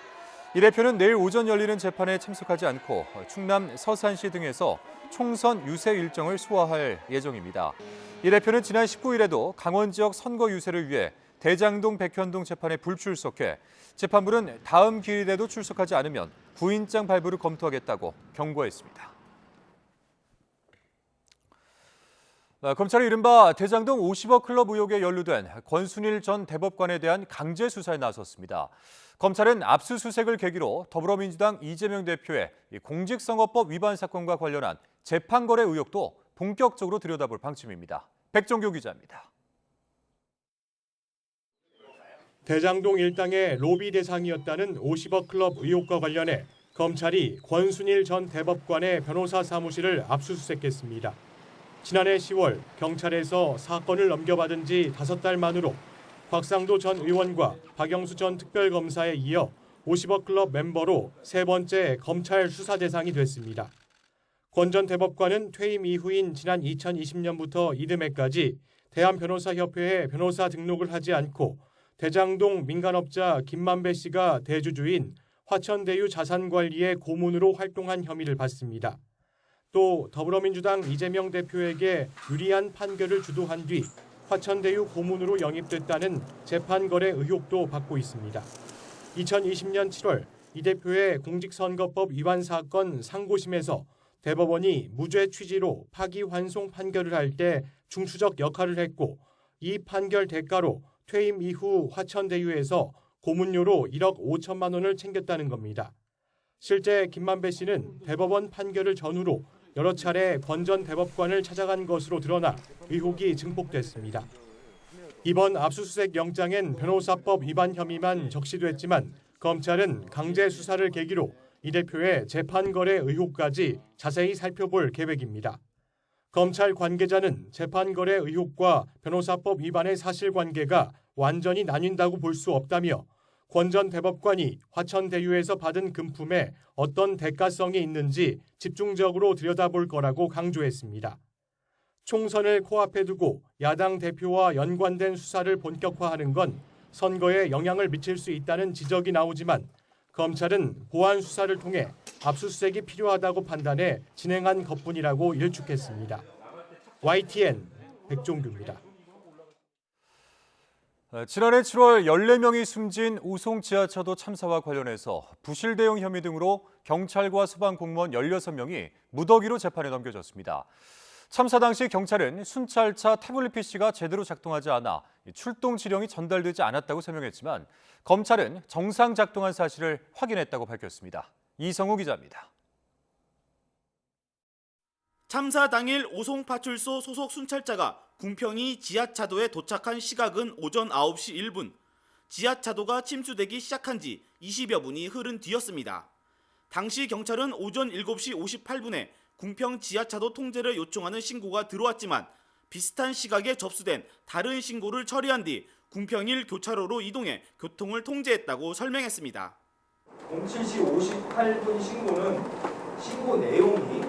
이 대표는 내일 오전 열리는 재판에 참석하지 않고 충남 서산시 등에서 총선 유세 일정을 소화할 예정입니다. 이 대표는 지난 19일에도 강원 지역 선거 유세를 위해 대장동 백현동 재판에 불출석해 재판부는 다음 기일에도 출석하지 않으면 구인장 발부를 검토하겠다고 경고했습니다. 검찰이 이른바 대장동 50억 클럽 의혹에 연루된 권순일 전 대법관에 대한 강제 수사에 나섰습니다. 검찰은 압수수색을 계기로 더불어민주당 이재명 대표의 공직선거법 위반 사건과 관련한 재판 거래 의혹도 본격적으로 들여다볼 방침입니다. 백종교 기자입니다. 대장동 일당의 로비 대상이었다는 50억 클럽 의혹과 관련해 검찰이 권순일 전 대법관의 변호사 사무실을 압수수색했습니다. 지난해 10월 경찰에서 사건을 넘겨받은 지 5달 만으로 곽상도 전 의원과 박영수 전 특별검사에 이어 50억 클럽 멤버로 세 번째 검찰 수사 대상이 됐습니다. 권 전 대법관은 퇴임 이후인 지난 2020년부터 이듬해까지 대한변호사협회에 변호사 등록을 하지 않고 대장동 민간업자 김만배 씨가 대주주인 화천대유 자산관리의 고문으로 활동한 혐의를 받습니다. 또 더불어민주당 이재명 대표에게 유리한 판결을 주도한 뒤 화천대유 고문으로 영입됐다는 재판 거래 의혹도 받고 있습니다. 2020년 7월 이 대표의 공직선거법 위반 사건 상고심에서 대법원이 무죄 취지로 파기환송 판결을 할 때 중추적 역할을 했고 이 판결 대가로 퇴임 이후 화천대유에서 고문료로 1억 5천만 원을 챙겼다는 겁니다. 실제 김만배 씨는 대법원 판결을 전후로 여러 차례 권 전 대법관을 찾아간 것으로 드러나 의혹이 증폭됐습니다. 이번 압수수색 영장엔 변호사법 위반 혐의만 적시됐지만 검찰은 강제 수사를 계기로 이 대표의 재판 거래 의혹까지 자세히 살펴볼 계획입니다. 검찰 관계자는 재판 거래 의혹과 변호사법 위반의 사실관계가 완전히 나뉜다고 볼 수 없다며 권 전 대법관이 화천대유에서 받은 금품에 어떤 대가성이 있는지 집중적으로 들여다볼 거라고 강조했습니다. 총선을 코앞에 두고 야당 대표와 연관된 수사를 본격화하는 건 선거에 영향을 미칠 수 있다는 지적이 나오지만 검찰은 보안 수사를 통해 압수수색이 필요하다고 판단해 진행한 것뿐이라고 일축했습니다. YTN 백종규입니다. 지난해 7월 14명이 숨진 우송 지하차도 참사와 관련해서 부실 대응 혐의 등으로 경찰과 소방공무원 16명이 무더기로 재판에 넘겨졌습니다. 참사 당시 경찰은 순찰차 태블릿 PC가 제대로 작동하지 않아 출동 지령이 전달되지 않았다고 설명했지만 검찰은 정상 작동한 사실을 확인했다고 밝혔습니다. 이성우 기자입니다. 참사 당일 오송파출소 소속 순찰자가 궁평이 지하차도에 도착한 시각은 오전 9시 1분. 지하차도가 침수되기 시작한 지 20여 분이 흐른 뒤였습니다. 당시 경찰은 오전 7시 58분에 궁평 지하차도 통제를 요청하는 신고가 들어왔지만 비슷한 시각에 접수된 다른 신고를 처리한 뒤 궁평일 교차로로 이동해 교통을 통제했다고 설명했습니다. 07시 58분 신고 내용이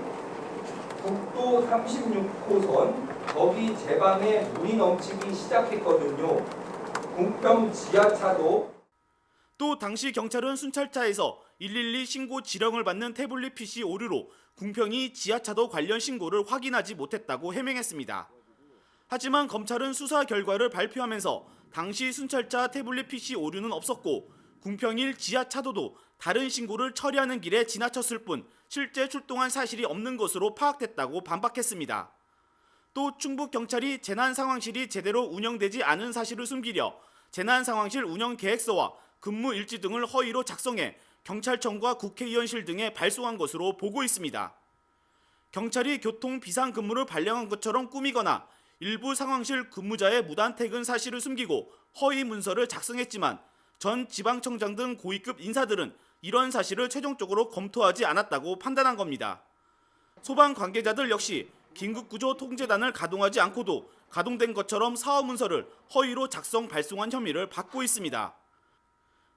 국도 36호선 거기 제방에 물이 넘치기 시작했거든요. 궁평 지하차도. 또 당시 경찰은 순찰차에서 112 신고 지령을 받는 태블릿 PC 오류로 궁평이 지하차도 관련 신고를 확인하지 못했다고 해명했습니다. 하지만 검찰은 수사 결과를 발표하면서 당시 순찰차 태블릿 PC 오류는 없었고 궁평일 지하차도도 다른 신고를 처리하는 길에 지나쳤을 뿐 실제 출동한 사실이 없는 것으로 파악됐다고 반박했습니다. 또 충북경찰이 재난상황실이 제대로 운영되지 않은 사실을 숨기려 재난상황실 운영계획서와 근무 일지 등을 허위로 작성해 경찰청과 국회의원실 등에 발송한 것으로 보고 있습니다. 경찰이 교통 비상근무를 발령한 것처럼 꾸미거나 일부 상황실 근무자의 무단 퇴근 사실을 숨기고 허위 문서를 작성했지만 전 지방청장 등 고위급 인사들은 이런 사실을 최종적으로 검토하지 않았다고 판단한 겁니다. 소방 관계자들 역시 긴급구조통제단을 가동하지 않고도 가동된 것처럼 사업문서를 허위로 작성 발송한 혐의를 받고 있습니다.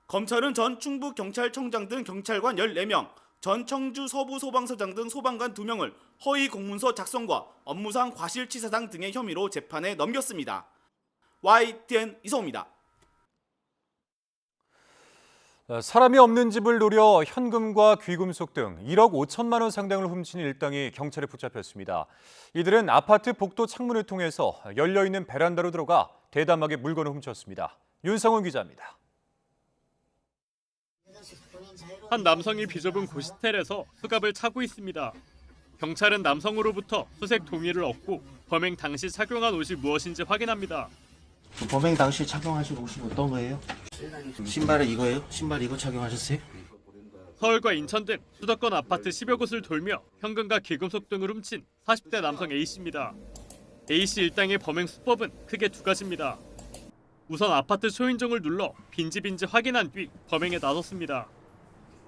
검찰은 전 충북경찰청장 등 경찰관 14명, 전 청주 서부소방서장 등 소방관 2명을 허위 공문서 작성과 업무상 과실치사상 등의 혐의로 재판에 넘겼습니다. YTN 이성호입니다. 사람이 없는 집을 노려 현금과 귀금속 등 1억 5천만 원 상당을 훔친 일당이 경찰에 붙잡혔습니다. 이들은 아파트 복도 창문을 통해서 열려있는 베란다로 들어가 대담하게 물건을 훔쳤습니다. 윤성훈 기자입니다. 한 남성이 비좁은 고시텔에서 수갑을 차고 있습니다. 경찰은 남성으로부터 수색 동의를 얻고 범행 당시 착용한 옷이 무엇인지 확인합니다. 범행 당시 착용하신 옷이 어떤 거예요? 신발은 이거예요? 신발 이거 착용하셨어요? 서울과 인천 등 수도권 아파트 10여 곳을 돌며 현금과 귀금속 등을 훔친 40대 남성 A씨입니다. A씨 일당의 범행 수법은 크게 두 가지입니다. 우선 아파트 초인종을 눌러 빈집인지 확인한 뒤 범행에 나섰습니다.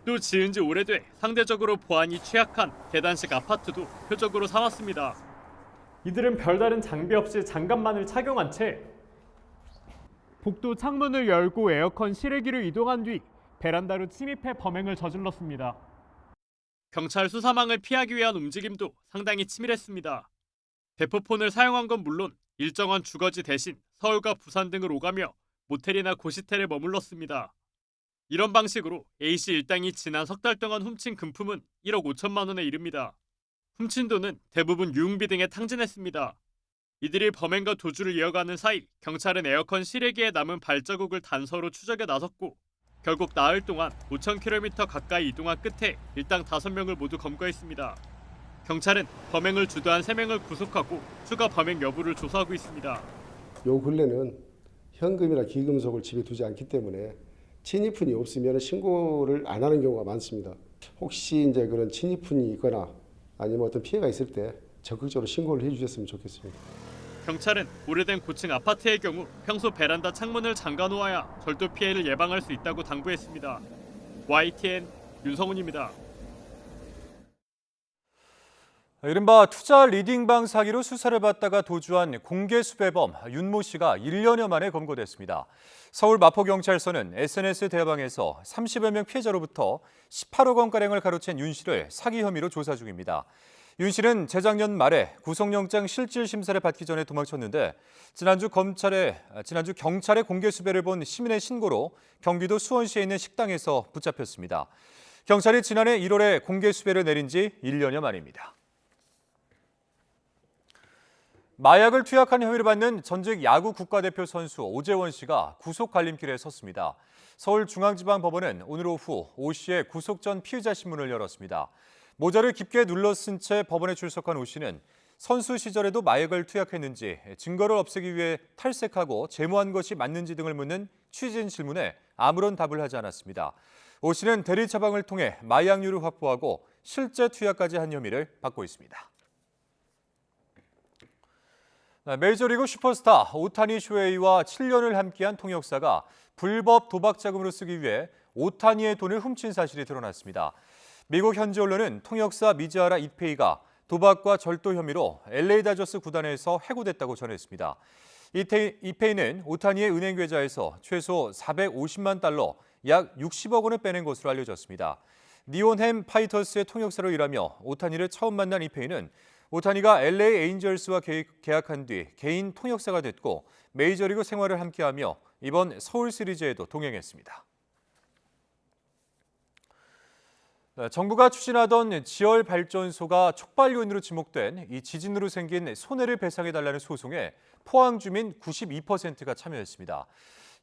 또 지은 지 오래돼 상대적으로 보안이 취약한 계단식 아파트도 표적으로 삼았습니다. 이들은 별다른 장비 없이 장갑만을 착용한 채 복도 창문을 열고 에어컨 실외기를 이동한 뒤 베란다로 침입해 범행을 저질렀습니다. 경찰 수사망을 피하기 위한 움직임도 상당히 치밀했습니다. 대포폰을 사용한 건 물론 일정한 주거지 대신 서울과 부산 등을 오가며 모텔이나 고시텔에 머물렀습니다. 이런 방식으로 A씨 일당이 지난 석 달 동안 훔친 금품은 1억 5천만 원에 이릅니다. 훔친 돈은 대부분 유흥비 등에 탕진했습니다. 이들이 범행과 도주를 이어가는 사이 경찰은 에어컨 실외기에 남은 발자국을 단서로 추적에 나섰고 결국 나흘 동안 5,000km 가까이 이동한 끝에 일당 5명을 모두 검거했습니다. 경찰은 범행을 주도한 3명을 구속하고 추가 범행 여부를 조사하고 있습니다. 요 근래는 현금이나 귀금속을 집에 두지 않기 때문에 친입훈이 없으면 신고를 안 하는 경우가 많습니다. 혹시 이제 그런 친입훈이 있거나 아니면 어떤 피해가 있을 때 적극적으로 신고를 해주셨으면 좋겠습니다. 경찰은 오래된 고층 아파트의 경우 평소 베란다 창문을 잠가 놓아야 절도 피해를 예방할 수 있다고 당부했습니다. YTN 윤성훈입니다. 이른바 투자 리딩방 사기로 수사를 받다가 도주한 공개 수배범 윤모 씨가 1년여 만에 검거됐습니다. 서울 마포경찰서는 SNS 대화방에서 30여 명 피해자로부터 18억 원가량을 가로챈 윤 씨를 사기 혐의로 조사 중입니다. 윤 씨는 재작년 말에 구속영장 실질 심사를 받기 전에 도망쳤는데 지난주 경찰의 공개 수배를 본 시민의 신고로 경기도 수원시에 있는 식당에서 붙잡혔습니다. 경찰이 지난해 1월에 공개 수배를 내린 지 1년여 만입니다. 마약을 투약한 혐의를 받는 전직 야구 국가대표 선수 오재원 씨가 구속 갈림길에 섰습니다. 서울중앙지방법원은 오늘 오후 오 씨의 구속 전 피의자 신문을 열었습니다. 모자를 깊게 눌러 쓴 채 법원에 출석한 오 씨는 선수 시절에도 마약을 투약했는지, 증거를 없애기 위해 탈색하고 제모한 것이 맞는지 등을 묻는 취재진 질문에 아무런 답을 하지 않았습니다. 오 씨는 대리 처방을 통해 마약류를 확보하고 실제 투약까지 한 혐의를 받고 있습니다. 메이저리그 슈퍼스타 오타니 쇼헤이와 7년을 함께한 통역사가 불법 도박 자금으로 쓰기 위해 오타니의 돈을 훔친 사실이 드러났습니다. 미국 현지 언론은 통역사 미즈하라 이페이가 도박과 절도 혐의로 LA 다저스 구단에서 해고됐다고 전했습니다. 이페이는 오타니의 은행 계좌에서 최소 450만 달러, 약 60억 원을 빼낸 것으로 알려졌습니다. 니온햄 파이터스의 통역사로 일하며 오타니를 처음 만난 이페이는 오타니가 LA 에인절스와 계약한 뒤 개인 통역사가 됐고 메이저리그 생활을 함께하며 이번 서울 시리즈에도 동행했습니다. 정부가 추진하던 지열발전소가 촉발 요인으로 지목된 이 지진으로 생긴 손해를 배상해달라는 소송에 포항 주민 92%가 참여했습니다.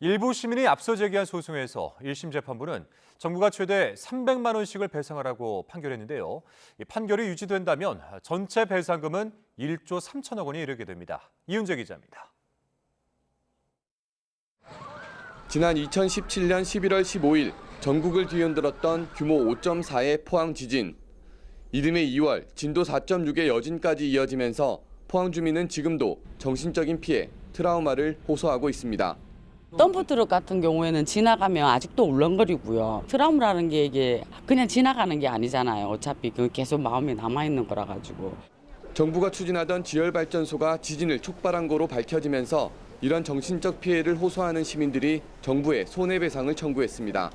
일부 시민이 앞서 제기한 소송에서 1심 재판부는 정부가 최대 300만 원씩을 배상하라고 판결했는데요. 이 판결이 유지된다면 전체 배상금은 1조 3천억 원이 이르게 됩니다. 이윤재 기자입니다. 지난 2017년 11월 15일 전국을 뒤흔들었던 규모 5.4의 포항 지진. 이듬해 2월 진도 4.6의 여진까지 이어지면서 포항 주민은 지금도 정신적인 피해, 트라우마를 호소하고 있습니다. 덤프트럭 같은 경우에는 지나가면 아직도 울렁거리고요. 트라우마라는 게 이게 그냥 지나가는 게 아니잖아요. 어차피 그 계속 마음에 남아있는 거라 가지고. 정부가 추진하던 지열발전소가 지진을 촉발한 거로 밝혀지면서 이런 정신적 피해를 호소하는 시민들이 정부에 손해배상을 청구했습니다.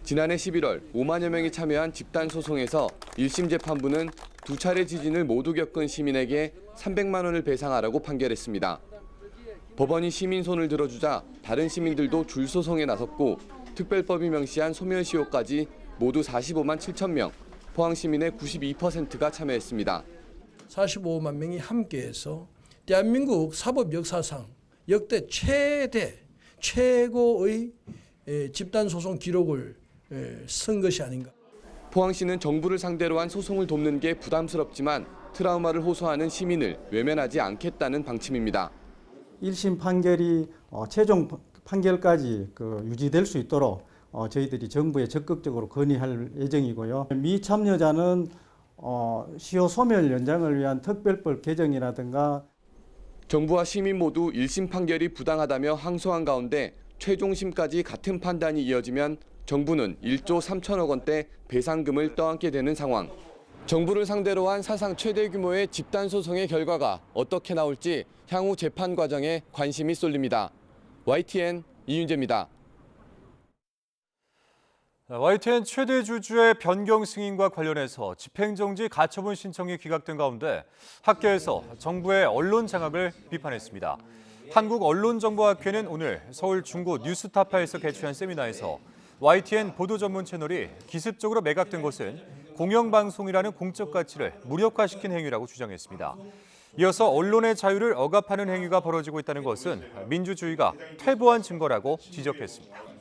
지난해 11월 5만여 명이 참여한 집단 소송에서 1심 재판부는 두 차례 지진을 모두 겪은 시민에게 300만 원을 배상하라고 판결했습니다. 법원이 시민 손을 들어주자 다른 시민들도 줄 소송에 나섰고 특별법이 명시한 소멸시효까지 모두 45만 7천 명, 포항 시민의 92%가 참여했습니다. 45만 명이 함께해서 대한민국 사법 역사상 역대 최고의 집단 소송 기록을 쓴 것이 아닌가. 포항시는 정부를 상대로 한 소송을 돕는 게 부담스럽지만 트라우마를 호소하는 시민을 외면하지 않겠다는 방침입니다. 1심 판결이 최종 판결까지 유지될 수 있도록 저희들이 정부에 적극적으로 건의할 예정이고요. 미참여자는 시효 소멸 연장을 위한 특별법 개정이라든가 정부와 시민 모두 1심 판결이 부당하다며 항소한 가운데 최종심까지 같은 판단이 이어지면 정부는 1조 3천억 원대 배상금을 떠안게 되는 상황. 정부를 상대로 한 사상 최대 규모의 집단 소송의 결과가 어떻게 나올지 향후 재판 과정에 관심이 쏠립니다. YTN 이윤재입니다. YTN 최대 주주의 변경 승인과 관련해서 집행정지 가처분 신청이 기각된 가운데 학계에서 정부의 언론 장악을 비판했습니다. 한국언론정보학회는 오늘 서울 중고 뉴스타파에서 개최한 세미나에서 YTN 보도 전문 채널이 기습적으로 매각된 것은 공영방송이라는 공적 가치를 무력화시킨 행위라고 주장했습니다. 이어서 언론의 자유를 억압하는 행위가 벌어지고 있다는 것은 민주주의가 퇴보한 증거라고 지적했습니다.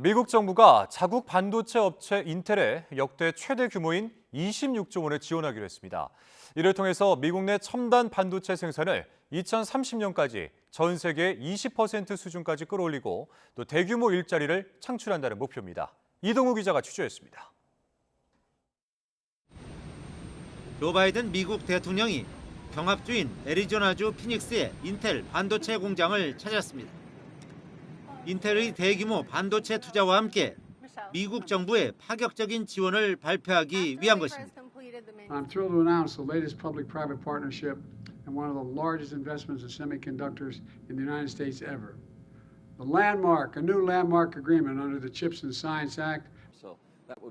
미국 정부가 자국 반도체 업체 인텔에 역대 최대 규모인 26조 원을 지원하기로 했습니다. 이를 통해서 미국 내 첨단 반도체 생산을 2030년까지 전 세계 20% 수준까지 끌어올리고 또 대규모 일자리를 창출한다는 목표입니다. 이동우 기자가 취재했습니다. 조 바이든 미국 대통령이 경합주인 애리조나주 피닉스의 인텔 반도체 공장을 찾았습니다. 인텔의 대규모 반도체 투자와 함께 미국 정부의 파격적인 지원을 발표하기 위한 것입니다. I'm thrilled to announce the latest public-private partnership and one of the largest investments in semiconductors in the United States ever. A new landmark agreement under the CHIPS and Science Act.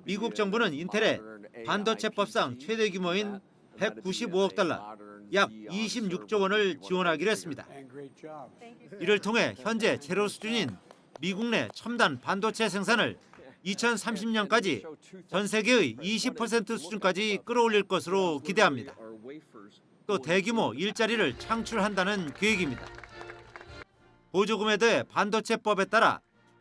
미국 정부는 인텔에 반도체법상 최대 규모인 195억 달러, 약 26조 원을 지원하기로 했습니다. 이를 통해 현재 제로 수준인 미국 내 첨단 반도체 생산을 2030년까지 전 세계의 20% 수준까지 끌어올릴 것으로 기대합니다. 또 대규모 일자리를 창출한다는 계획입니다. 보조금에 대해 반도체법에 따라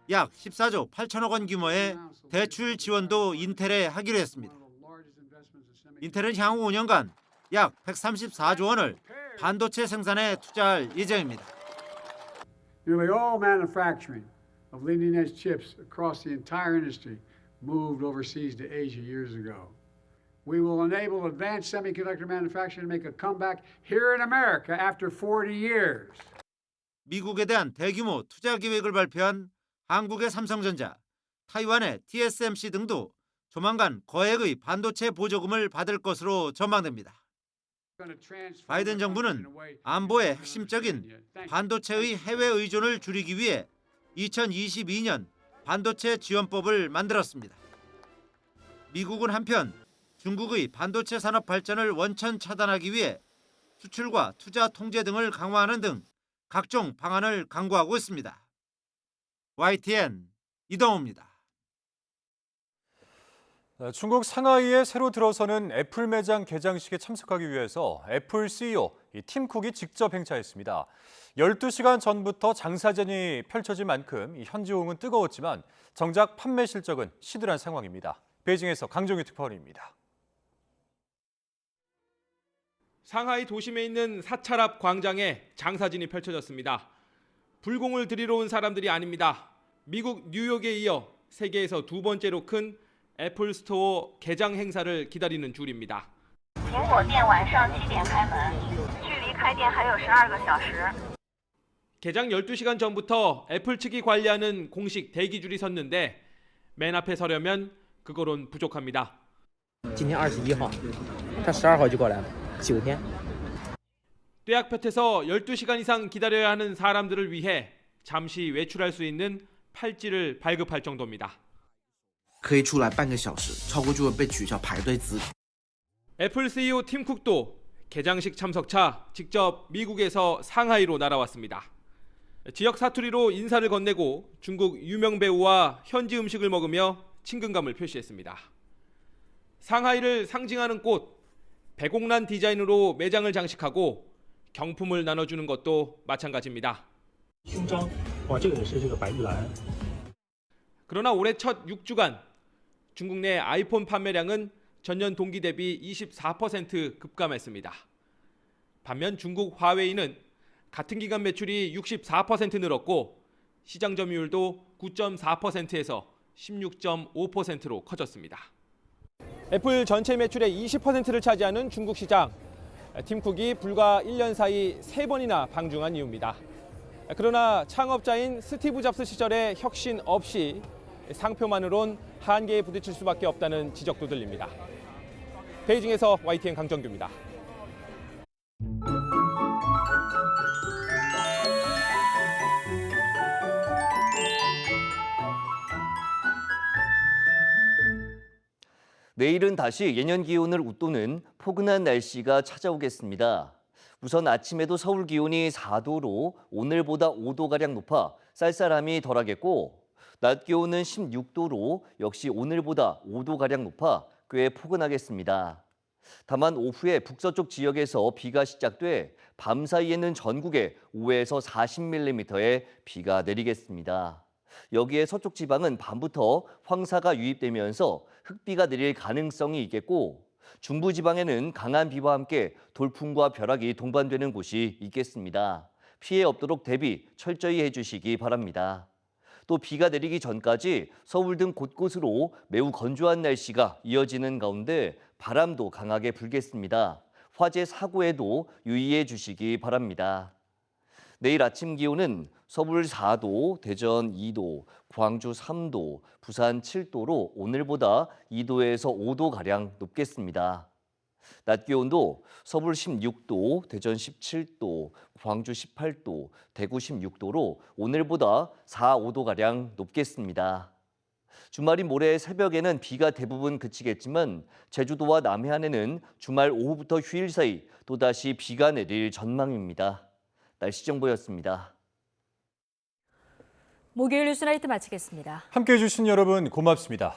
약 14조 8천억 원 규모의 대출 지원도 인텔에 하기로 했습니다. 인텔은 향후 5년간 약 134조 원을 반도체 생산에 투자할 예정입니다. Nearly all manufacturing of leading-edge chips across the entire industry moved overseas to Asia years ago. We will enable advanced semiconductor manufacturing to make a comeback here in America after 40 years. 미국에 대한 대규모 투자 계획을 발표한 한국의 삼성전자, 타이완의 TSMC 등도 조만간 거액의 반도체 보조금을 받을 것으로 전망됩니다. 바이든 정부는 안보의 핵심적인 반도체의 해외 의존을 줄이기 위해 2022년 반도체 지원법을 만들었습니다. 미국은 한편 중국의 반도체 산업 발전을 원천 차단하기 위해 수출과 투자 통제 등을 강화하는 등 각종 방안을 강구하고 있습니다. YTN 이동호입니다. 중국 상하이에 새로 들어서는 애플 매장 개장식에 참석하기 위해서 애플 CEO 팀 쿡이 직접 행차했습니다. 12시간 전부터 장사전이 펼쳐질 만큼 현지 호응은 뜨거웠지만 정작 판매 실적은 시들한 상황입니다. 베이징에서 강정유 특파원입니다. 상하이 도심에 있는 사찰 앞 광장에 장사진이 펼쳐졌습니다. 불공을 들이러 온 사람들이 아닙니다. 미국 뉴욕에 이어 세계에서 두 번째로 큰 애플 스토어 개장 행사를 기다리는 줄입니다. 개장 12시간 전부터 애플 측이 관리하는 공식 대기줄이 섰는데 맨 앞에 서려면 그거론 부족합니다. 今天21号，他12号就过来了，9天。 떼약볕에서 12시간 이상 기다려야 하는 사람들을 위해 잠시 외출할 수 있는 팔찌를 발급할 정도입니다. 可以出来半个小时，超过就会被取消排队资格。 애플 CEO 팀 쿡도 개장식 참석차 직접 미국에서 상하이로 날아왔습니다. 지역 사투리로 인사를 건네고 중국 유명 배우와 현지 음식을 먹으며 친근감을 표시했습니다. 상하이를 상징하는 꽃, 백옥란 디자인으로 매장을 장식하고 경품을 나눠주는 것도 마찬가지입니다. 그러나 올해 첫 6주간 중국 내 아이폰 판매량은 전년 동기 대비 24% 급감했습니다. 반면 중국 화웨이는 같은 기간 매출이 64% 늘었고 시장 점유율도 9.4%에서 16.5%로 커졌습니다. 애플 전체 매출의 20%를 차지하는 중국 시장. 팀쿡이 불과 1년 사이 3번이나 방중한 이유입니다. 그러나 창업자인 스티브 잡스 시절의 혁신 없이 상표만으론 한계에 부딪힐 수밖에 없다는 지적도 들립니다. 베이징에서 YTN 강정규입니다. 내일은 다시 예년 기온을 웃도는 포근한 날씨가 찾아오겠습니다. 우선 아침에도 서울 기온이 4도로 오늘보다 5도가량 높아 쌀쌀함이 덜하겠고 낮 기온은 16도로 역시 오늘보다 5도가량 높아 꽤 포근하겠습니다. 다만 오후에 북서쪽 지역에서 비가 시작돼 밤 사이에는 전국에 5에서 40mm의 비가 내리겠습니다. 여기에 서쪽 지방은 밤부터 황사가 유입되면서 흙비가 내릴 가능성이 있겠고 중부 지방에는 강한 비와 함께 돌풍과 벼락이 동반되는 곳이 있겠습니다. 피해 없도록 대비 철저히 해주시기 바랍니다. 또 비가 내리기 전까지 서울 등 곳곳으로 매우 건조한 날씨가 이어지는 가운데 바람도 강하게 불겠습니다. 화재 사고에도 유의해 주시기 바랍니다. 내일 아침 기온은 서울 4도, 대전 2도, 광주 3도, 부산 7도로 오늘보다 2도에서 5도가량 높겠습니다. 낮 기온도 서울 16도, 대전 17도, 광주 18도, 대구 16도로 오늘보다 4, 5도가량 높겠습니다. 주말인 모레 새벽에는 비가 대부분 그치겠지만 제주도와 남해안에는 주말 오후부터 휴일 사이 또다시 비가 내릴 전망입니다. 날씨 정보였습니다. 목요일 뉴스나이트 마치겠습니다. 함께해 주신 여러분 고맙습니다.